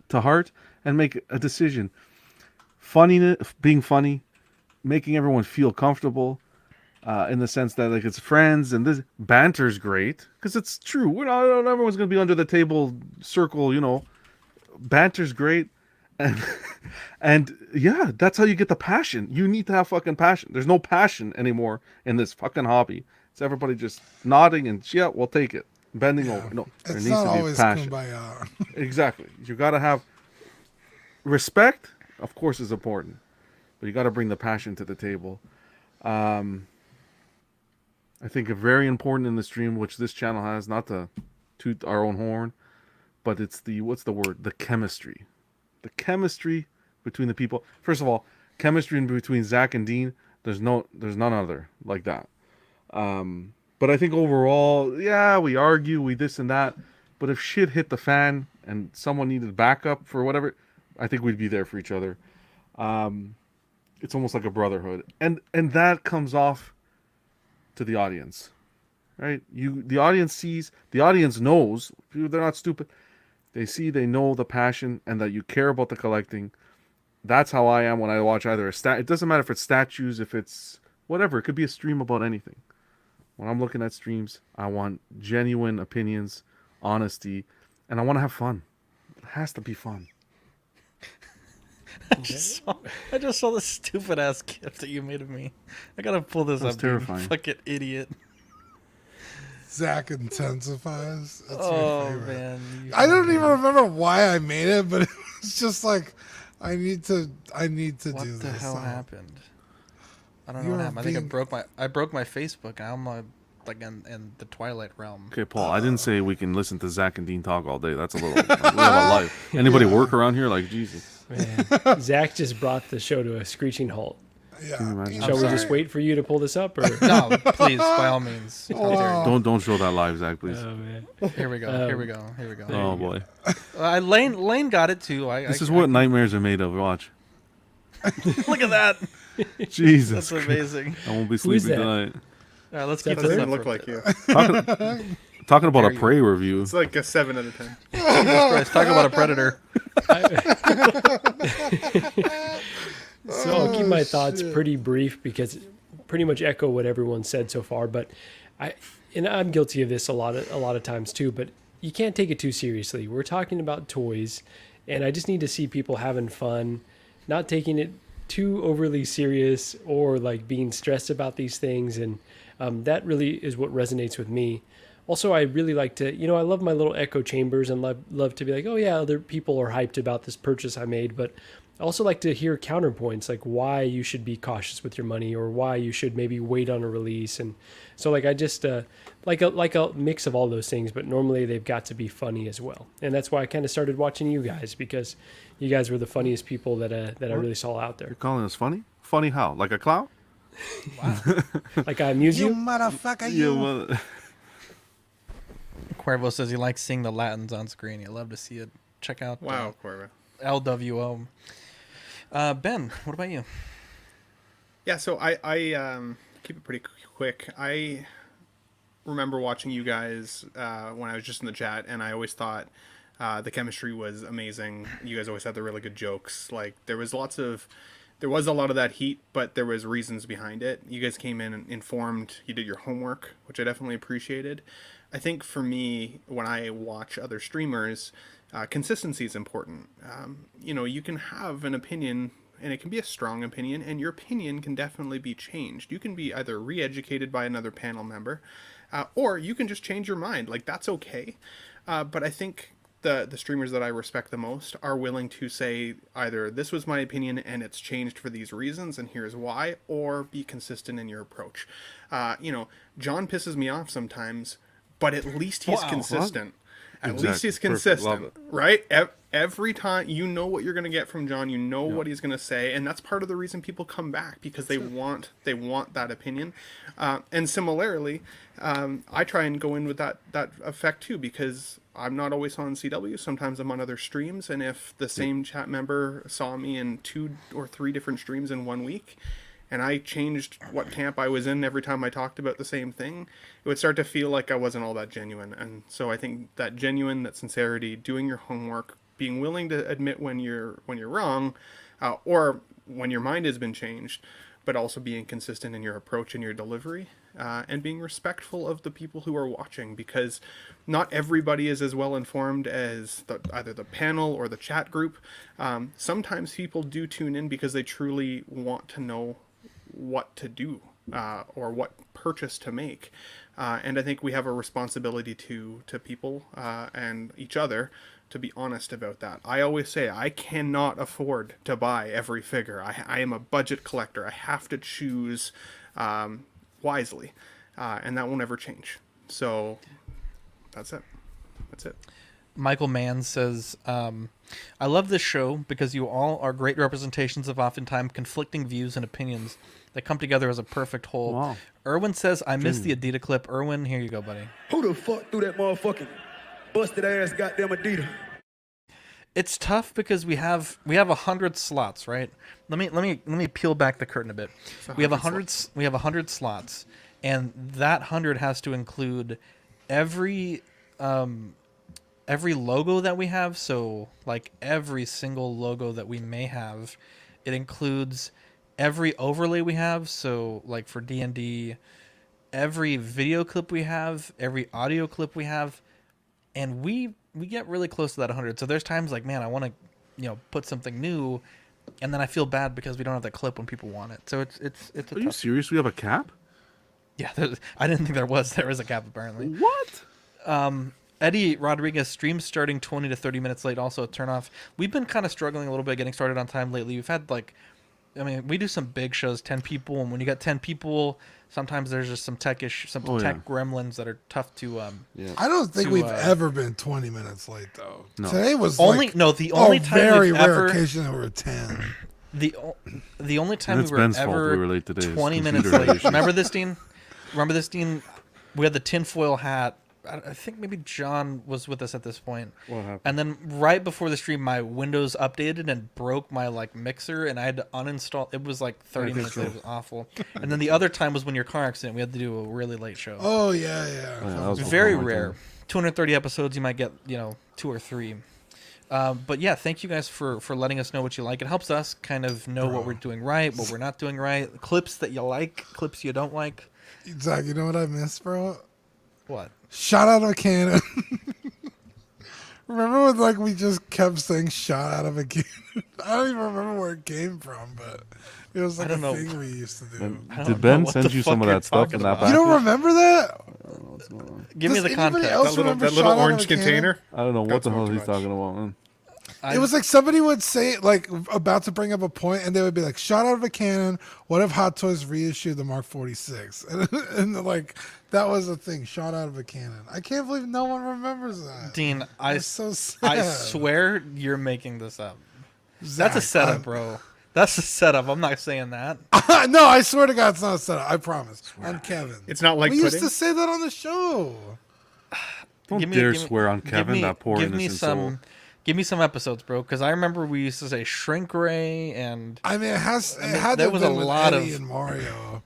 to heart and make a decision. Funniness, being funny, making everyone feel comfortable, in the sense that like it's friends, and this banter's great because it's true. We're not everyone's gonna be under the table circle, Banter's great, and yeah, that's how you get the passion. You need to have fucking passion. There's no passion anymore in this fucking hobby. It's everybody just nodding and yeah, we'll take it. Bending over. No, there it's needs not to be always passion. kumbaya. Exactly. You got to have respect. Of course, is important, but you got to bring the passion to the table. I think a very important in the stream, which this channel has, not to toot our own horn, but it's what's the word? The chemistry. The chemistry between the people. First of all, chemistry between Zach and Dean. There's none other like that. But I think overall, yeah, we argue, we this and that. But if shit hit the fan and someone needed backup for whatever, I think we'd be there for each other. It's almost like a brotherhood, and that comes off to the audience, right? The audience sees, the audience knows. They're not stupid. They see, they know the passion, and that you care about the collecting. That's how I am when I watch either it doesn't matter if it's statues, if it's whatever. It could be a stream about anything. When I'm looking at streams, I want genuine opinions, honesty, and I want to have fun. It has to be fun. I just saw this stupid ass gift that you made of me. I gotta pull this up. Terrifying. You fucking idiot. Zach intensifies. That's oh man! I don't even remember why I made it, but it was just like I need to do this. What the hell happened? I don't know what happened. I think I broke my Facebook, and I'm like in the Twilight realm. Okay, Paul, I didn't say we can listen to Zach and Dean talk all day. That's a little. We have a life. Anybody work around here? Like, Jesus. Man. Zach just brought the show to a screeching halt. Yeah. Shall we just wait for you to pull this up? Or? No, please, by all means. Don't show that live, Zach, please. Oh, man. Here we go. Here we go. Here we go. Oh boy. Lane got it too. This is what nightmares are made of. Watch. Look at that. Jesus. That's amazing. I won't be sleeping tonight. All right, let's That keep this doesn't up look for a like bit. you. Talking about a Prey review. It's like a 7 out of 10. Jesus Christ, talk about a predator. So I'll keep my thoughts pretty brief because pretty much echo what everyone said so far. But I'm guilty of this a lot of times too. But you can't take it too seriously. We're talking about toys, and I just need to see people having fun, not taking it too overly serious or like being stressed about these things. And that really is what resonates with me. Also, I really like to, I love my little echo chambers and love to be like, oh yeah, other people are hyped about this purchase I made, but I also like to hear counterpoints, like why you should be cautious with your money or why you should maybe wait on a release. And so like I just like a mix of all those things, but normally they've got to be funny as well. And that's why I kind of started watching you guys, because you guys were the funniest people that I really saw out there. You're calling us funny? Funny how? Like a clown? Wow. Like I amuse you? You motherfucker, you. Cuervo says he likes seeing the Latins on screen. You love to see it. Check out Wow, Cuervo. LWO. Ben, what about you? Yeah, so I keep it pretty quick. I remember watching you guys when I was just in the chat, and I always thought the chemistry was amazing. You guys always had the really good jokes. Like there was a lot of that heat, but there was reasons behind it. You guys came in informed. You did your homework, which I definitely appreciated. I think for me, when I watch other streamers, consistency is important. You can have an opinion, and it can be a strong opinion, and your opinion can definitely be changed. You can be either re-educated by another panel member, or you can just change your mind. Like, that's okay. But I think the streamers that I respect the most are willing to say either this was my opinion and it's changed for these reasons and here's why, or be consistent in your approach. John pisses me off sometimes, but at least he's consistent. At least he's consistent, right? Every time, you know what you're going to get from John. You know what he's going to say, and that's part of the reason people come back, because they want that opinion. And similarly, I try and go in with that effect too, because I'm not always on CW. Sometimes I'm on other streams, and if the same chat member saw me in 2 or 3 different streams in 1 week, and I changed what camp I was in every time I talked about the same thing, it would start to feel like I wasn't all that genuine. And so I think that sincerity, doing your homework, being willing to admit when you're wrong, or when your mind has been changed, but also being consistent in your approach and your delivery, and being respectful of the people who are watching, because not everybody is as well informed as either the panel or the chat group. Sometimes people do tune in because they truly want to know what to do, or what purchase to make, and I think we have a responsibility to people and each other to be honest about that. I always say I cannot afford to buy every figure. I am a budget collector. I have to choose wisely, and that will never change. So that's it. Michael Mann says, I love this show because you all are great representations of oftentimes conflicting views and opinions that come together as a perfect whole. Wow. Erwin says, I missed the Adidas clip. Erwin, here you go, buddy. Who the fuck threw that motherfucking busted ass goddamn Adidas? It's tough because we have 100 slots, right? Let me peel back the curtain a bit. We have 100 slots, and that 100 has to include every logo that we have. So like every single logo that we may have, it includes every overlay we have. So like for D&D, every video clip we have, every audio clip we have, and we get really close to that 100. So there's times like, man, I want to, put something new, and then I feel bad because we don't have that clip when people want it. So it's. Are you serious? We have a cap? Yeah, I didn't think there was. There is a cap apparently. What? Eddie Rodriguez, stream starting 20 to 30 minutes late, also a turnoff. We've been kind of struggling a little bit getting started on time lately. We've had like I mean, we do some big shows, 10 people, and when you got 10 people, sometimes there's just some tech gremlins that are tough to. I don't think we've ever been 20 minutes late though. No. Today was the only time very we've rare ever, occasion that we were 10. The only time we were Ben's ever fault we were late today 20 minutes late. Remember this, Dean? We had the tinfoil hat. I think maybe John was with us at this point. What happened? And then right before the stream, my Windows updated and broke my mixer, and I had to uninstall. It was 30 minutes late. It was awful. And then the other time was when your car accident. We had to do a really late show. Oh yeah. That was very rare. 230 episodes, you might get 2 or 3. But yeah, thank you guys for letting us know what you like. It helps us kind of know what we're doing right, what we're not doing right. Clips that you like, clips you don't like. Zach, you know what I miss, bro? What? Shot out of a cannon. Remember when we just kept saying shot out of a cannon? I don't even remember where it came from, but it was a thing we used to do. Did Ben send you some of that stuff in that package? You don't remember that? I don't know what's going on. Give me the context. That little orange container? I don't know what the hell he's talking about, man. It was somebody would say about to bring up a point, and they would be like, "Shot out of a cannon. What if Hot Toys reissued the Mark 46?" And that was a thing. Shot out of a cannon. I can't believe no one remembers that. Dean, so sad. I swear you're making this up. Zach, that's a setup, bro. That's a setup. I'm not saying that. No, I swear to God, it's not a setup. I promise. On Kevin. It's not like we used to say that on the show. Don't dare swear on Kevin, that poor innocent soul. Give me some episodes, bro, because I remember we used to say Shrink Ray, and I mean, it had there to was have a been lot Eddie of and Mario.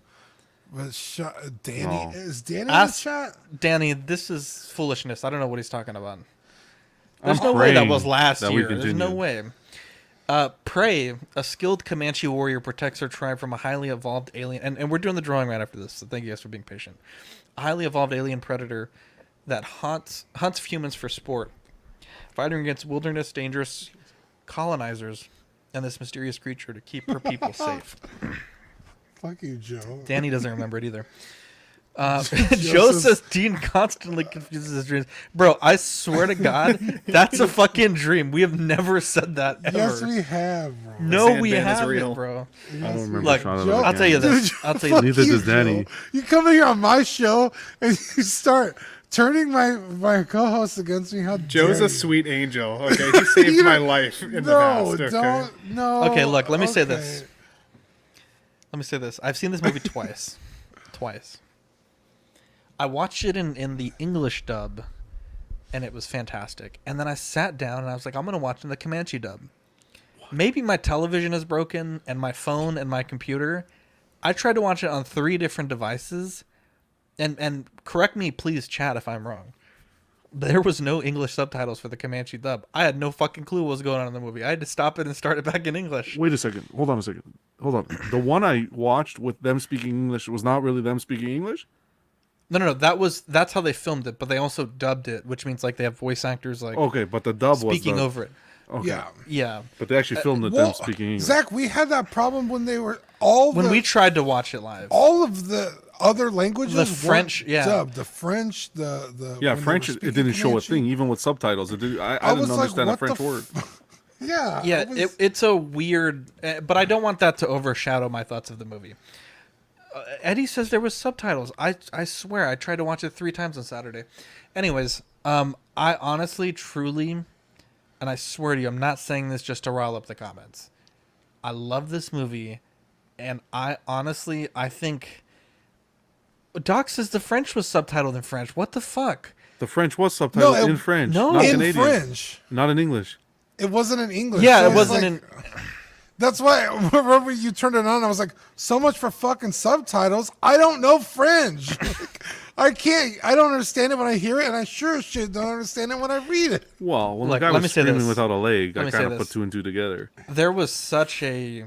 But Danny is Danny in the Ask chat? Danny, this is foolishness. I don't know what he's talking about. There's no way that was last year. There's no way. Prey, a skilled Comanche warrior, protects her tribe from a highly evolved alien, and we're doing the drawing right after this, so thank you guys for being patient. A highly evolved alien predator that hunts humans for sport, fighting against wilderness dangerous colonizers and this mysterious creature to keep her people safe. Fuck you, Joe. Danny doesn't remember it either. Joe says Dean constantly confuses his dreams. Bro, I swear to God, that's a fucking dream. We have never said that ever. Yes, we have, bro. No, we haven't, bro. I don't remember. Look, I'll tell you this. I'll tell you this. Neither does Danny. You come in here on my show and you start turning my co-host against me. How Joe's dare a you? sweet angel. Okay, he saved my life in the past. Okay? Okay, look. Let me say this. I've seen this movie twice. I watched it in the English dub, and it was fantastic. And then I sat down and I was like, I'm gonna watch it in the Comanche dub. Maybe my television is broken and my phone and my computer. I tried to watch it on 3 different devices, and correct me, please, chat, if I'm wrong. There was no English subtitles for the Comanche dub. I had no fucking clue what was going on in the movie. I had to stop it and start it back in English. Wait a second. Hold on a second. Hold on. The one I watched with them speaking English was not really them speaking English? No. That's how they filmed it, but they also dubbed it, which means they have voice actors okay, but the dub was speaking over it. Okay. Yeah. But they actually filmed it them speaking English. Zach, we had that problem when they were when we tried to watch it live. All of the other languages, the French, dubbed. The French, the French. It didn't show a thing, even with subtitles. I didn't understand a French word. Yeah. It's a weird, but I don't want that to overshadow my thoughts of the movie. Eddie says there was subtitles. I swear I tried to watch it 3 times on Saturday. Anyways, I honestly, truly, and I swear to you, I'm not saying this just to rile up the comments. I love this movie, and I think Doc says the French was subtitled in French. What the fuck? The French was subtitled in French. No, not in Canadian. French. Not in English. It wasn't in English. Yeah, so it wasn't in. That's why whenever you turned it on, I was like, so much for fucking subtitles. I don't know French. I don't understand it when I hear it, and I sure as shit don't understand it when I read it. Well, when the guy was screaming without a leg, I kind of put 2 and 2 together. There was such a...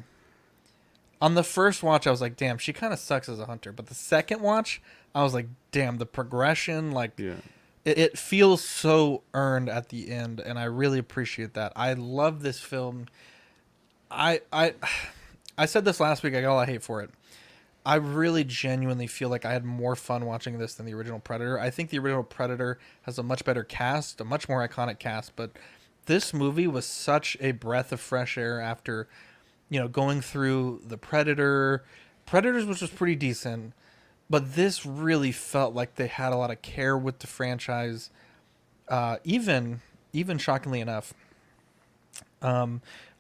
On the first watch, I was like, damn, she kind of sucks as a hunter. But the second watch, I was like, damn, the progression, it feels so earned at the end, and I really appreciate that. I love this film. I said this last week. I got all I hate for it. I really genuinely feel like I had more fun watching this than the original Predator. I think the original Predator has a much better cast, a much more iconic cast, but this movie was such a breath of fresh air after going through the Predators, which was pretty decent, but this really felt like they had a lot of care with the franchise. Even shockingly enough,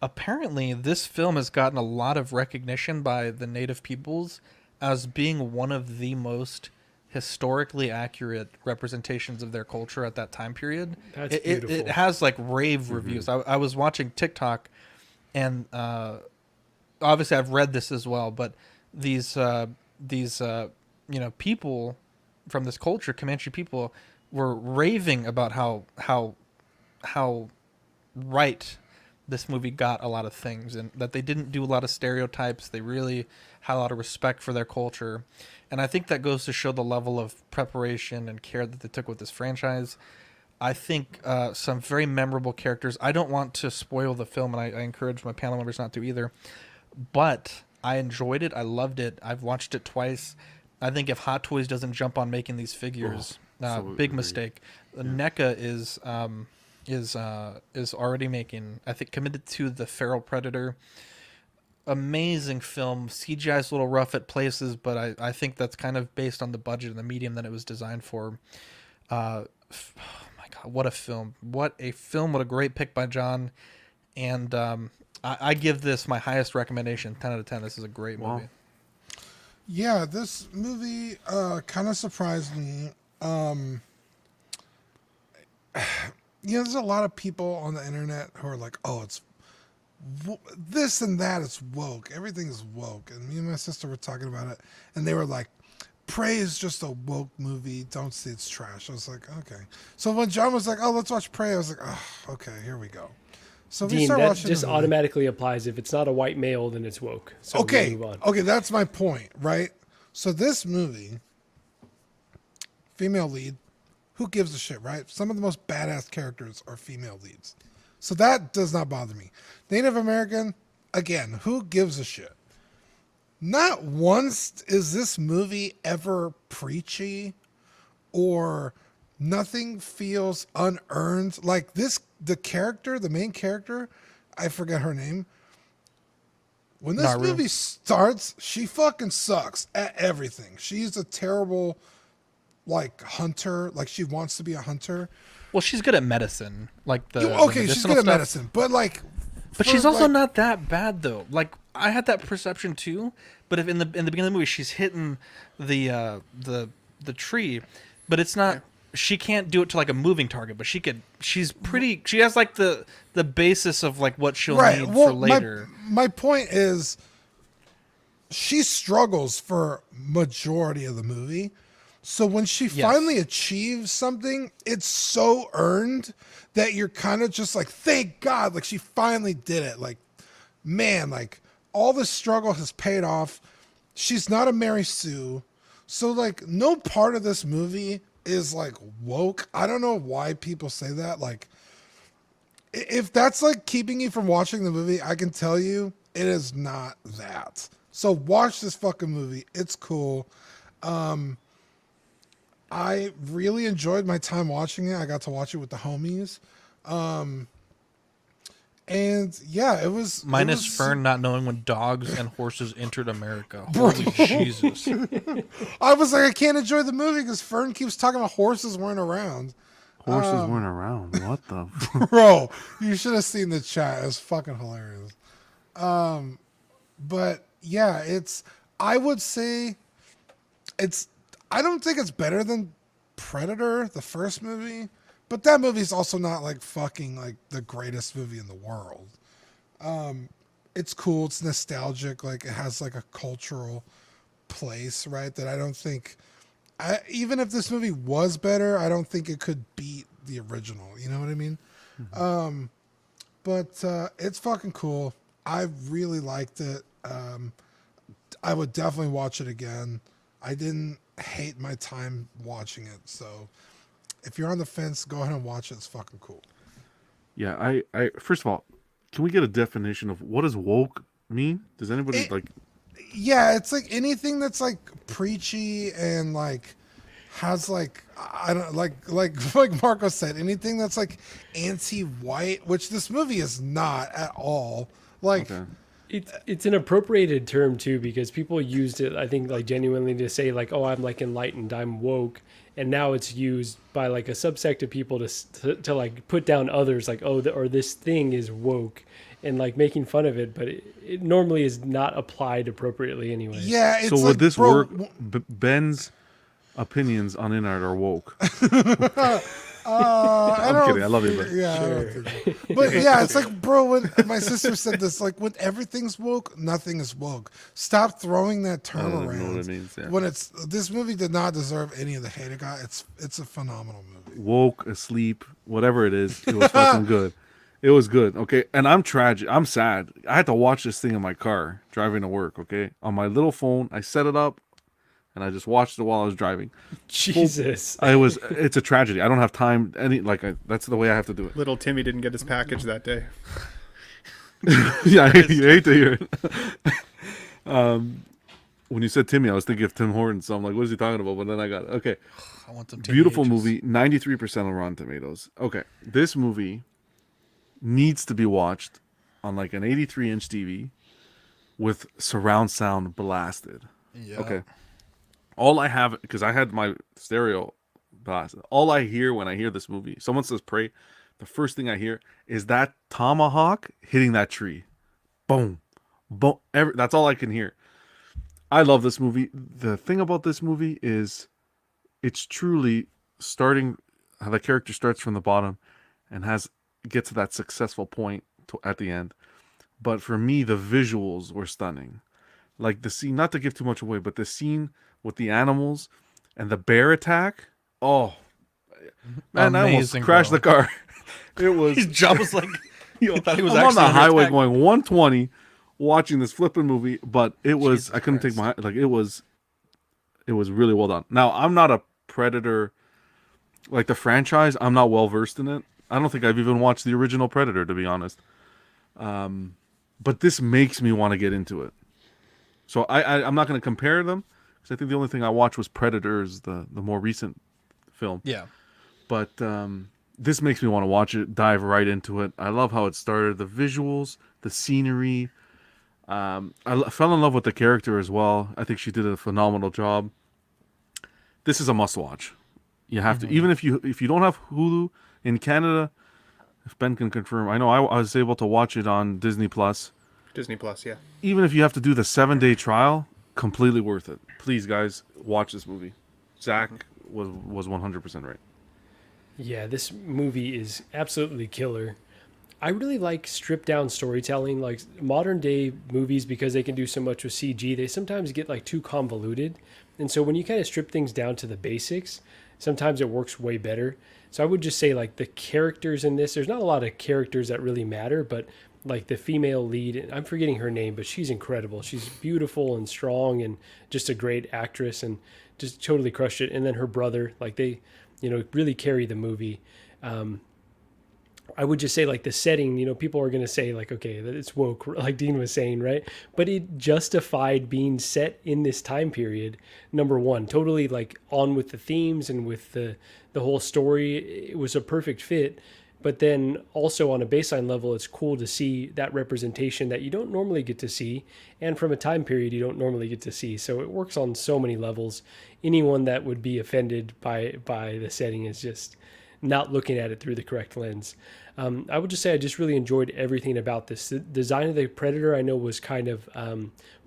apparently this film has gotten a lot of recognition by the native peoples as being one of the most historically accurate representations of their culture at that time period. That's beautiful. It has like rave reviews. I was watching TikTok, and obviously I've read this as well, but these people from this culture, Comanche people, were raving about how right this movie got a lot of things, and that they didn't do a lot of stereotypes. They really had a lot of respect for their culture. And I think that goes to show the level of preparation and care that they took with this franchise. I think some very memorable characters. I don't want to spoil the film, and I encourage my panel members not to either. But I enjoyed it. I loved it. I've watched it twice. I think if Hot Toys doesn't jump on making these figures, big mistake. NECA is already making, I think, committed to the Feral Predator. Amazing film. CGI's a little rough at places, but I think that's kind of based on the budget and the medium that it was designed for. Oh my God, what a film. What a film. What a great pick by John. And I give this my highest recommendation, 10 out of 10. This is a great movie. Yeah, this movie kind of surprised me. There's a lot of people on the internet who are like, oh, it's this and that, it's woke. Everything is woke. And me and my sister were talking about it, and they were like, Prey is just a woke movie. Don't say it's trash. I was like, okay. So when John was like, oh, let's watch Prey, I was like, oh, okay, here we go. So Dean, that just automatically applies. If it's not a white male, then it's woke. So okay, we'll move on. Okay, that's my point, right? So this movie, female lead, who gives a shit, right? Some of the most badass characters are female leads. So that does not bother me. Native American, again, who gives a shit? Not once is this movie ever preachy or nothing feels unearned. Like this, the main character, I forget her name. When this movie starts, she fucking sucks at everything. She's a terrible, hunter. Like, she wants to be a hunter. Well, she's good at medicine. She's good at medicine. But, But she's also not that bad, though. Like, I had that perception, too. But if in the beginning of the movie, she's hitting the tree. But it's not... Yeah. She can't do it to, a moving target. But she could... She has, the basis of, what she'll need for later. My point is... She struggles for majority of the movie. So when she finally achieves something, it's so earned that you're kind of just like, thank God, she finally did it. All the struggle has paid off. She's not a Mary Sue. So no part of this movie is woke. I don't know why people say that. If that's keeping you from watching the movie, I can tell you it is not that. So watch this fucking movie. It's cool. I really enjoyed my time watching it. I got to watch it with the homies. And yeah, it was... Minus Fern not knowing when dogs and horses entered America. Holy Jesus. I was like, I can't enjoy the movie because Fern keeps talking about horses weren't around. Horses weren't around? What the... Bro, you should have seen the chat. It was fucking hilarious. But yeah, I would say I don't think it's better than Predator, the first movie, but that movie's also not the greatest movie in the world. It's cool. It's nostalgic. It has a cultural place, right? That I don't think, even if this movie was better, I don't think it could beat the original. You know what I mean? Mm-hmm. But it's fucking cool. I really liked it. I would definitely watch it again. I didn't hate my time watching it, so if you're on the fence, go ahead and watch it. It's fucking cool. Yeah, I first of all, can we get a definition of what does woke mean? Does anybody Yeah, it's anything that's preachy and has I don't like Marco said, anything that's anti-white, which this movie is not at all. Okay. It's an appropriated term too, because people used it, I think, like genuinely to say like, oh, I'm like enlightened, I'm woke, and now it's used by like a subsect of people to like put down others, like, oh, or this thing is woke, and like making fun of it, but it normally is not applied appropriately anyway. Yeah, it's so like, would this bro, work? Ben's opinions on Inart are woke. I'm kidding. I love you, but yeah, Sure. I don't think so. But yeah, it's like, bro, when my sister said this, like, when everything's woke, nothing is woke. Stop throwing that term I don't around. know what it means, yeah. When this movie did not deserve any of the hate it got. It's a phenomenal movie. woke, asleep, whatever it is, it was fucking good. It was good, okay? And I'm tragic. I'm sad. I had to watch this thing in my car driving to work, okay? On my little phone, I set it up, and I just watched it while I was driving. Jesus. It's a tragedy. I don't have time. That's the way I have to do it. Little Timmy didn't get his package that day. Yeah, I hate to hear it. When you said Timmy, I was thinking of Tim Hortons. So I'm like, what is he talking about? But then I got it. Okay. I want some Beautiful movie. 93% on Rotten Tomatoes. Okay. This movie needs to be watched on like an 83-inch TV with surround sound blasted. Yeah. Okay. All I have, because I had my stereo blasted, all I hear when I hear this movie, someone says pray, the first thing I hear is that tomahawk hitting that tree. Boom. Boom. That's all I can hear. I love this movie. The thing about this movie is it's truly starting, how the character starts from the bottom and gets to that successful point at the end. But for me, the visuals were stunning. Like the scene, not to give too much away, but the scene with the animals and the bear attack. Oh, man, I almost crashed the car. It was. His jaw was like, I thought he was I'm on actually the under highway attack. going 120 watching this flipping movie, but it was, Jesus I couldn't Christ. take my, it was really well done. Now, I'm not a Predator, like the franchise, I'm not well versed in it. I don't think I've even watched the original Predator, to be honest. But this makes me want to get into it. So I'm not going to compare them, because I think the only thing I watched was Predators, the more recent film. Yeah. But this makes me want to watch it, dive right into it. I love how it started, the visuals, the scenery. I fell in love with the character as well. I think she did a phenomenal job. This is a must-watch. You have to, even if you don't have Hulu in Canada, if Ben can confirm. I know I was able to watch it on Disney Plus. Disney Plus, yeah. Even if you have to do the 7-day trial, completely worth it. Please, guys, watch this movie. Zach was 100% right. Yeah, this movie is absolutely killer. I really like stripped down storytelling. Like modern day movies, because they can do so much with CG, they sometimes get like too convoluted. And so when you kind of strip things down to the basics, sometimes it works way better. So I would just say like the characters in this, there's not a lot of characters that really matter, but like the female lead, I'm forgetting her name, but she's incredible. She's beautiful and strong and just a great actress and just totally crushed it. And then her brother, like they, really carry the movie. I would just say like the setting, people are going to say like, okay, that it's woke, like Dean was saying, right? But it justified being set in this time period. Number one, totally like on with the themes and with the whole story. It was a perfect fit. But then also on a baseline level, it's cool to see that representation that you don't normally get to see, and from a time period you don't normally get to see. So it works on so many levels. Anyone that would be offended by the setting is just not looking at it through the correct lens. I would just say I just really enjoyed everything about this. The design of the Predator I know was kind of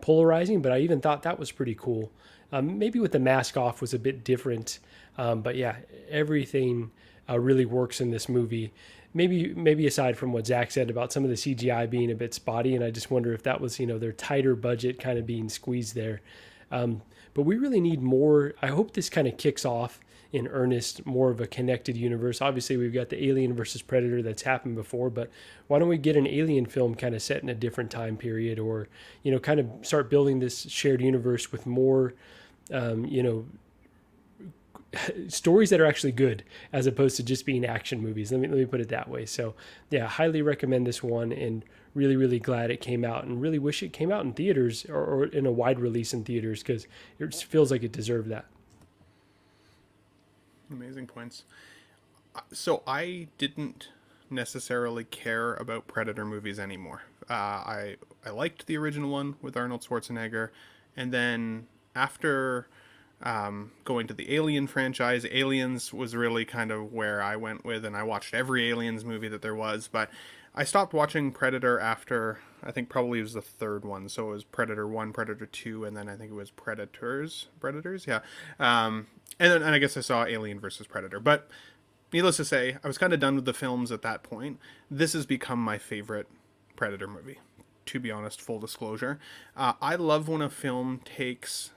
polarizing, but I even thought that was pretty cool. Maybe with the mask off was a bit different, but yeah, everything really works in this movie. Maybe aside from what Zach said about some of the CGI being a bit spotty, and I just wonder if that was their tighter budget kind of being squeezed there. But we really need more. I hope this kind of kicks off in earnest, more of a connected universe. Obviously, we've got the Alien versus Predator that's happened before, but why don't we get an Alien film kind of set in a different time period, or kind of start building this shared universe with more, stories that are actually good as opposed to just being action movies. Let me put it that way. So yeah, highly recommend this one, and really, really glad it came out, and really wish it came out in theaters or in a wide release in theaters, because it feels like it deserved that. Amazing points. So I didn't necessarily care about Predator movies anymore. I I liked the original one with Arnold Schwarzenegger. And then after going to the Alien franchise, Aliens was really kind of where I went with, and I watched every Aliens movie that there was. But I stopped watching Predator after, I think probably it was the third one. So it was Predator 1, Predator 2, and then I think it was Predators, yeah. And I guess I saw Alien versus Predator. But needless to say, I was kind of done with the films at that point. This has become my favorite Predator movie, to be honest, full disclosure. I love when a film takes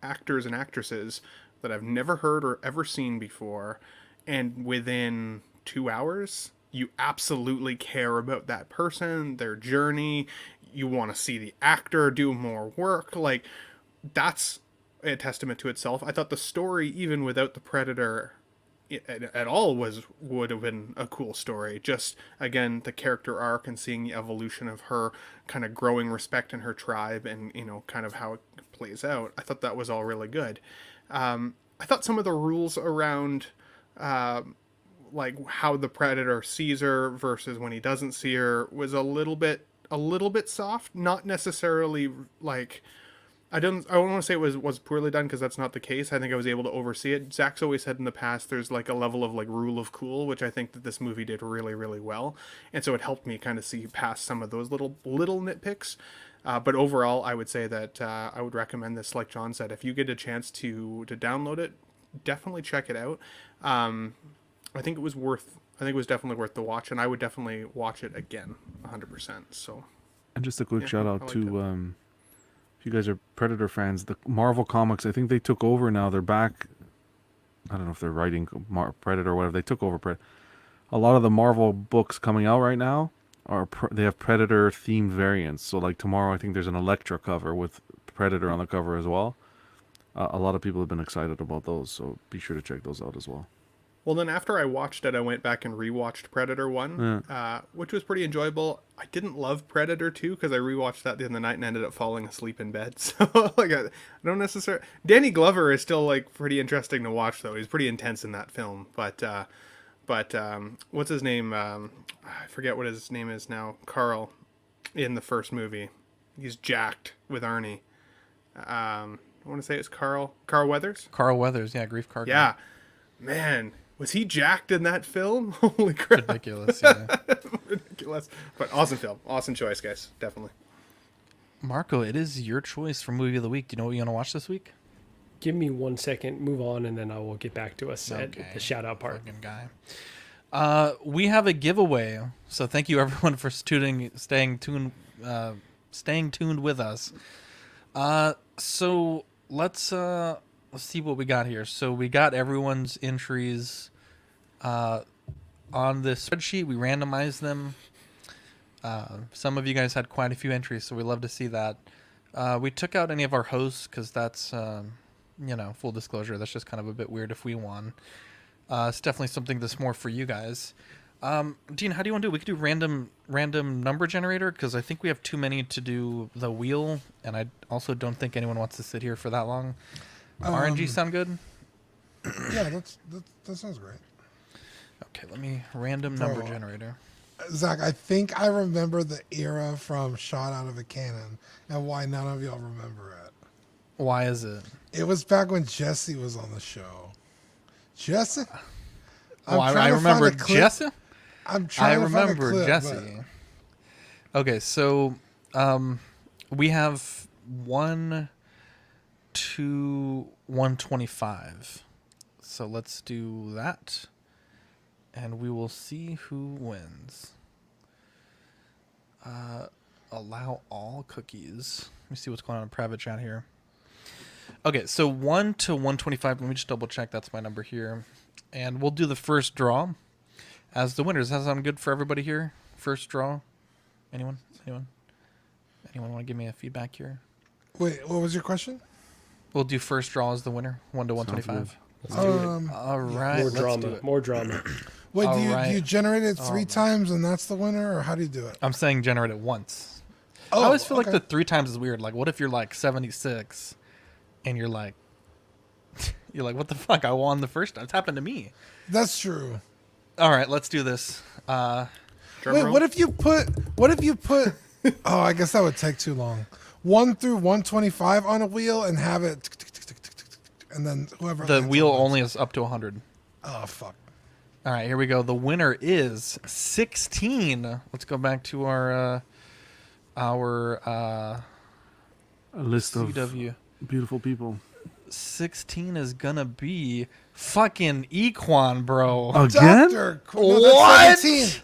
actors and actresses that I've never heard or ever seen before, and within 2 hours, you absolutely care about that person, their journey. You want to see the actor do more work. Like, that's a testament to itself. I thought the story, even without the Predator at all, would have been a cool story. Just, again, the character arc and seeing the evolution of her kind of growing respect in her tribe, and, you know, kind of how it plays out. I thought that was all really good. I thought some of the rules around like how the Predator sees her versus when he doesn't see her was a little bit soft. Not necessarily like, I don't want to say it was poorly done, because that's not the case. I think I was able to oversee it. Zach's always said in the past there's like a level of like rule of cool, which I think that this movie did really, really well. And so it helped me kind of see past some of those little nitpicks. But overall, I would say that I would recommend this. Like John said, if you get a chance to download it, definitely check it out. I think it was definitely worth the watch, and I would definitely watch it again, 100%. So, and just a quick shout out to if you guys are Predator fans, the Marvel Comics, I think they took over now. They're back. I don't know if they're writing Predator or whatever. They took over a lot of the Marvel books coming out right now they have Predator themed variants. So like tomorrow, I think there's an Elektra cover with Predator on the cover as well. A lot of people have been excited about those, so be sure to check those out as well. Well, then after I watched it, I went back and rewatched Predator 1, which was pretty enjoyable. I didn't love Predator 2 because I rewatched that the other night and ended up falling asleep in bed. So, like, I don't necessarily... Danny Glover is still, like, pretty interesting to watch, though. He's pretty intense in that film. But what's his name? I forget what his name is now. Carl, in the first movie. He's jacked with Arnie. I want to say it's Carl Weathers? Carl Weathers, yeah, Grief Cargo. Yeah. Man... Was he jacked in that film? Holy crap. Ridiculous, yeah. Ridiculous. But awesome film. Awesome choice, guys. Definitely. Marco, it is your choice for Movie of the Week. Do you know what you want to watch this week? Give me 1 second, move on, and then I will get back to us at the shout-out part. Fucking guy. We have a giveaway, so thank you everyone for staying tuned with us. So let's see what we got here. So we got everyone's entries on this spreadsheet. We randomized them. Some of you guys had quite a few entries, so we love to see that. We took out any of our hosts because that's, full disclosure, that's just kind of a bit weird if we won. It's definitely something that's more for you guys. Dean, how do you want to do it? We could do random number generator, because I think we have too many to do the wheel, and I also don't think anyone wants to sit here for that long. RNG sound good? Yeah, that sounds great. Okay, let me random number generator. Zach, I think I remember the era from Shot Out of a Cannon and why none of y'all remember it. Why is it? It was back when Jesse was on the show. Jesse? I remember Jesse? I'm trying to find a clip, Jesse. Okay, so we have 1 to 125. So let's do that. And we will see who wins. Allow all cookies. Let me see what's going on in private chat here. Okay, so 1 to 125. Let me just double check. That's my number here. And we'll do the first draw as the winners. Does that sound good for everybody here? First draw. Anyone want to give me a feedback here? Wait, what was your question? We'll do first draw as the winner. 1 to 125. Let's do it. All right. More drama. Wait, do you generate it 3 times and that's the winner, or how do you do it? I'm saying generate it once. Oh, I always feel like the 3 times is weird. Like, what if you're like 76 and you're like, what the fuck? I won the first time. It's happened to me. That's true. All right, let's do this. Wait, what if you put Oh, I guess that would take too long. 1 through 125 on a wheel and have it, and then whoever. The wheel only is up to 100. Oh fuck! All right, here we go. The winner is 16. Let's go back to our a list CW. of beautiful people. 16 is gonna be fucking Equan, bro. Again? No, What? 17.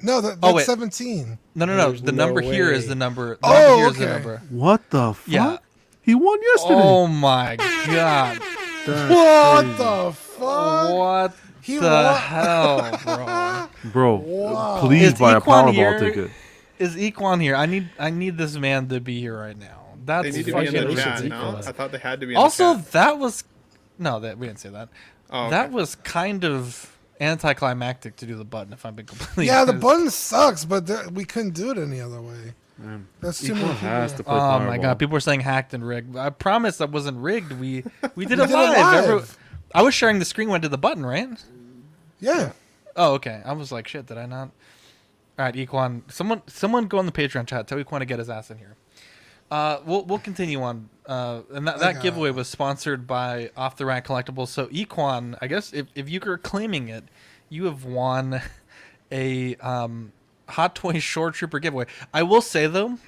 No, that's 17. No. The number here is the number. The Oh, number here is the okay. number. What the fuck? Yeah. He won yesterday. Oh my god. What the fuck? What He the won. hell, bro? Bro, Wow. please Is buy a Equan Powerball here? ticket. Is Equan here? I need this man to be here right now. That's They need to be in the fucking chat. ridiculous. No, I thought they had to be. In Also, the chat. that was we didn't say that. Oh, okay. That was kind of anticlimactic to do the button. If I'm being completely Yeah, the honest. button sucks, but we couldn't do it any other way. Man, That's too Equan many has people. to play Oh my Powerball. god, people were saying hacked and rigged. I promise that wasn't rigged. We did it We did it live. live. I was sharing the screen when I did the button, right? Yeah. Oh, okay. I was like, shit, did I not? All right, Equan. Someone go on the Patreon chat. Tell Equan to get his ass in here. We'll continue on. And that giveaway was sponsored by Off the Rack Collectibles. So Equan, I guess if you are claiming it, you have won a Hot Toys Shore Trooper giveaway. I will say though,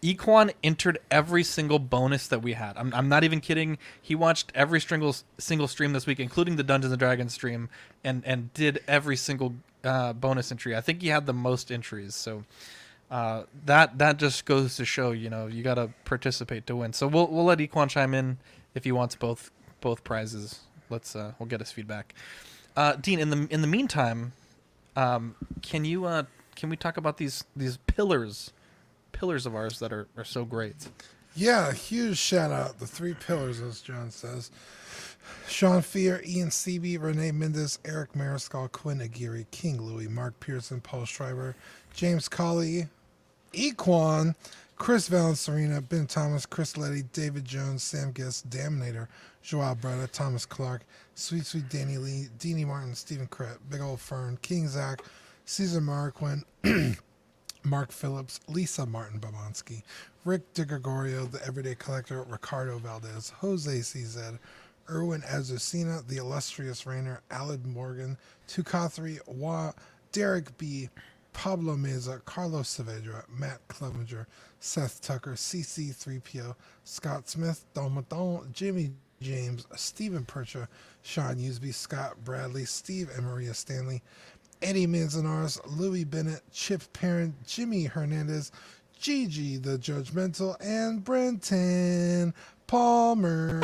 Equan entered every single bonus that we had. I'm not even kidding. He watched every single stream this week, including the Dungeons and Dragons stream, and did every single bonus entry. I think he had the most entries. So that just goes to show, you got to participate to win. So we'll let Equan chime in if he wants both prizes. We'll get his feedback. Dean, in the meantime, can we talk about these pillars of ours that are so great? Yeah, huge shout out. The 3 pillars, as John says. Sean Fear, Ian Seabee, Renee Mendez, Eric Mariscal, Quinn Aguirre, King Louis, Mark Pearson, Paul Schreiber, James Colley, Equan, Chris Valencerina, Ben Thomas, Chris Letty, David Jones, Sam Guest, Daminator, Joao Bretta, Thomas Clark, Sweet Danny Lee, Deanie Martin, Stephen Crett, Big Old Fern, King Zach, Caesar Marquin, Mark Phillips, Lisa Martin Babonsky, Rick DeGregorio, The Everyday Collector, Ricardo Valdez, Jose CZ, Erwin Azucena, The Illustrious Rainer, Alad Morgan, Tukathri, Derek B., Pablo Meza, Carlos Saavedra, Matt Clevenger, Seth Tucker, CC3PO, Scott Smith, Domaton, Jimmy James, Stephen Percha, Sean Usby, Scott Bradley, Steve and Maria Stanley, Eddie Manzanares, Louis Bennett, Chip Parent, Jimmy Hernandez, Gigi the Judgmental, and Brenton Palmer.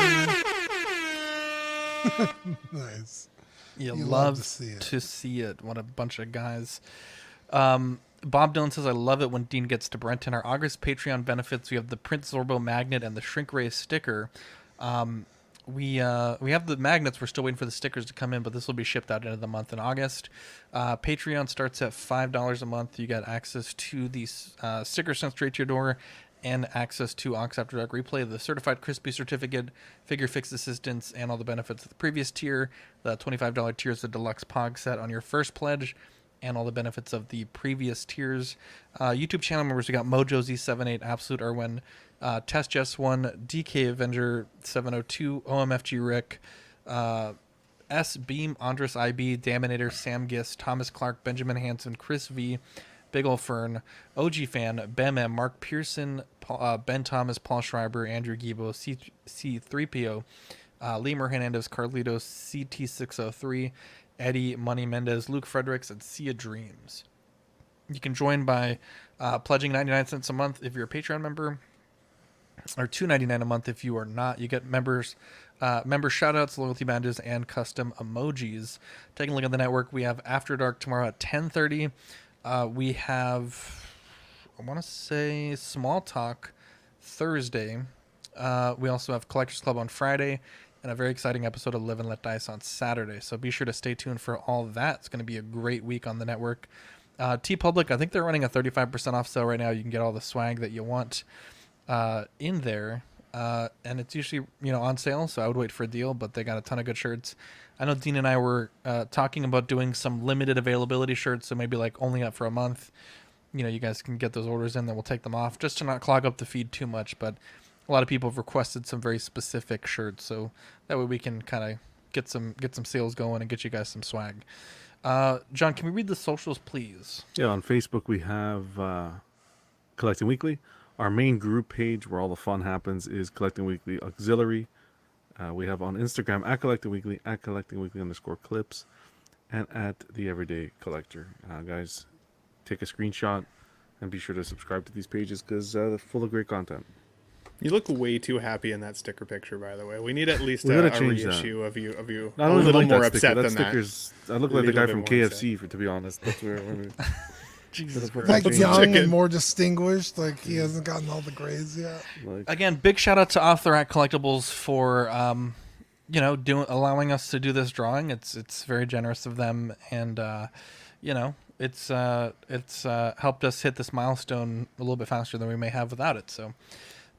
Nice. You love love to see it. What a bunch of guys. Bob Dylan says, I love it when Dean gets to Brenton. Our August Patreon benefits, we have the Prince Zorbo magnet and the Shrink Ray sticker. We have the magnets. We're still waiting for the stickers to come in, but this will be shipped out into the month in August. Patreon starts at $5 a month. You get access to these stickers sent straight to your door and access to Ox After Dark Replay, the Certified Crispy Certificate, Figure Fix Assistance, and all the benefits of the previous tier. The $25 tier is the Deluxe Pog set on your first pledge, and all the benefits of the previous tiers. YouTube channel members, we got Mojo Z78, Absolute Erwin, Test Jess 1, DK Avenger 702, OMFG Rick, S Beam, Andres IB, Daminator, Sam Gist, Thomas Clark, Benjamin Hansen, Chris V, Big Ol' Fern, OG Fan, Bem M, Mark Pearson, Ben Thomas, Paul Schreiber, Andrew Gibo, C3PO, Lemur Hernandez, Carlitos, CT603, Eddie, Money Mendez, Luke Fredericks, and Sia Dreams. You can join by pledging 99 cents a month if you're a Patreon member, or $2.99 a month if you are not. You get member shoutouts, loyalty badges, and custom emojis. Taking a look at the network, we have After Dark tomorrow at 10:30. We have, I want to say, Small Talk Thursday. We also have Collectors Club on Friday, and a very exciting episode of Live and Let Dice on Saturday. So be sure to stay tuned for all that. It's going to be a great week on the network. TeePublic, I think they're running a 35% off sale right now. You can get all the swag that you want in there. And it's usually, on sale, so I would wait for a deal, but they got a ton of good shirts. I know Dean and I were talking about doing some limited availability shirts, so maybe like only up for a month, you guys can get those orders in, then we'll take them off just to not clog up the feed too much. But a lot of people have requested some very specific shirts, so that way we can kind of get some sales going and get you guys some swag. John, can we read the socials, please? Yeah, on Facebook we have Collecting Weekly. Our main group page where all the fun happens is Collecting Weekly Auxiliary. We have on Instagram at Collecting Weekly, at Collecting Weekly _clips, and at The Everyday Collector. Guys, take a screenshot and be sure to subscribe to these pages because they're full of great content. You look way too happy in that sticker picture, by the way. We need at least a reissue of you I don't a little like more that upset sticker. than that. I look like the guy from KFC, to be honest. That's where Jesus Christ. Like young and more distinguished, like he hasn't gotten all the grades yet. Again, big shout out to Off the Rack Collectibles for allowing us to do this drawing. It's very generous of them, and it's helped us hit this milestone a little bit faster than we may have without it. So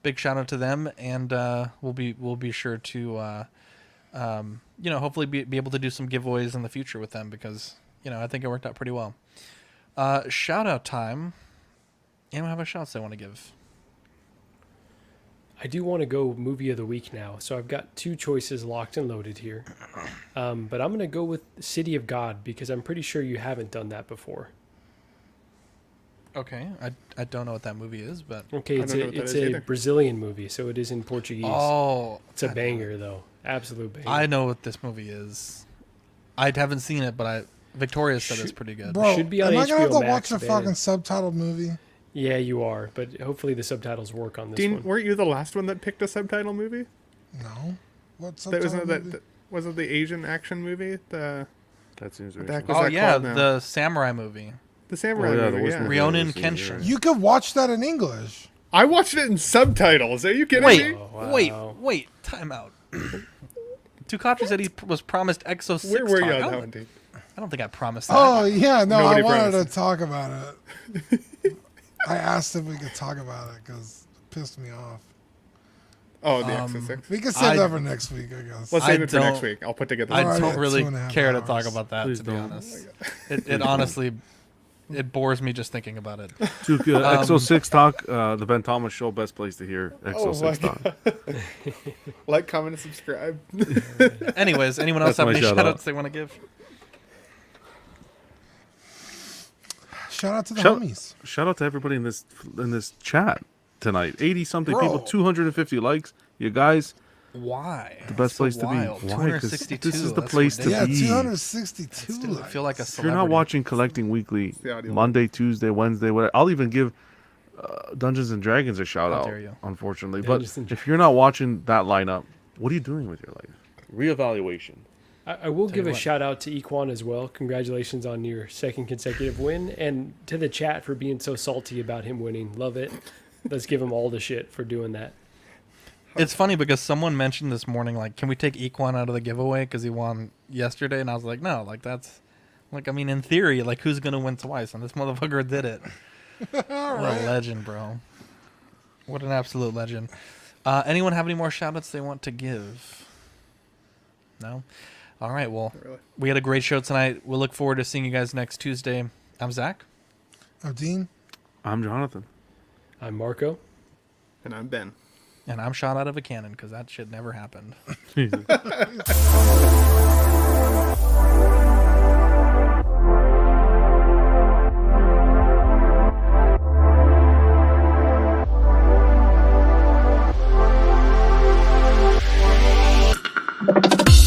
big shout out to them, and we'll be sure to hopefully be able to do some giveaways in the future with them because I think it worked out pretty well. Shout out time. Anyone have a shout they want to give? I do want to go movie of the week now, so I've got 2 choices locked and loaded here. But I'm going to go with City of God because I'm pretty sure you haven't done that before. Okay, I don't know what that movie is, but okay, it's a Brazilian movie, so it is in Portuguese. Oh, it's a banger though, absolute banger. I know what this movie is. I haven't seen it, but Victoria said it's pretty good. Bro, should be on am HBO I gonna have to Max, watch a fucking subtitled movie? Yeah, you are, but hopefully the subtitles work on this Dean, one. weren't you the last one that picked a subtitle movie? No. What subtitle movie? Was it the Asian action movie? That seems right. The samurai movie. The samurai movie, yeah. Ryonin Kenshin. You could watch that in English. I watched it in subtitles. Are you kidding me? Wait, time out. Tukatra said he was promised Exo 6 Where were you talk. on that one, dude? I don't think I promised that. Oh, yeah, no, Nobody I wanted promised. to talk about it. I asked if we could talk about it because it pissed me off. Oh, the Exo 6? We can save that for next week, I guess. Let's save it for next week. I'll put together. I don't really care to talk about that, to be honest. It honestly... It bores me just thinking about it. Exo 6 talk, the Ben Thomas Show, best place to hear Exo 6 talk. Like, comment, and subscribe. Anyways, anyone else have any shout-outs they want to give? Shout out to the homies. Shout out to everybody in this chat tonight. 80-something people, 250 likes. You guys... Why? The best place to be. Why? Because this is the place to be. Yeah, 262. I feel like a If you're not watching Collecting Weekly, audio Monday, Tuesday, Wednesday, whatever, I'll even give Dungeons and Dragons a shout out, unfortunately. But if you're not watching that lineup, what are you doing with your life? Reevaluation. I will give a shout out to Equan as well. Congratulations on your 2nd consecutive win, and to the chat for being so salty about him winning. Love it. Let's give him all the shit for doing that. It's funny because someone mentioned this morning, like, can we take Equan out of the giveaway because he won yesterday? And I was like, no, like, that's, like, I mean, in theory, like, who's going to win twice? And this motherfucker did it. What a legend, bro. What an absolute legend. Anyone have any more shout-outs they want to give? No? All right, well, we had a great show tonight. We'll look forward to seeing you guys next Tuesday. I'm Zach. I'm Dean. I'm Jonathan. I'm Marco. And I'm Ben. And I'm shot out of a cannon because that shit never happened.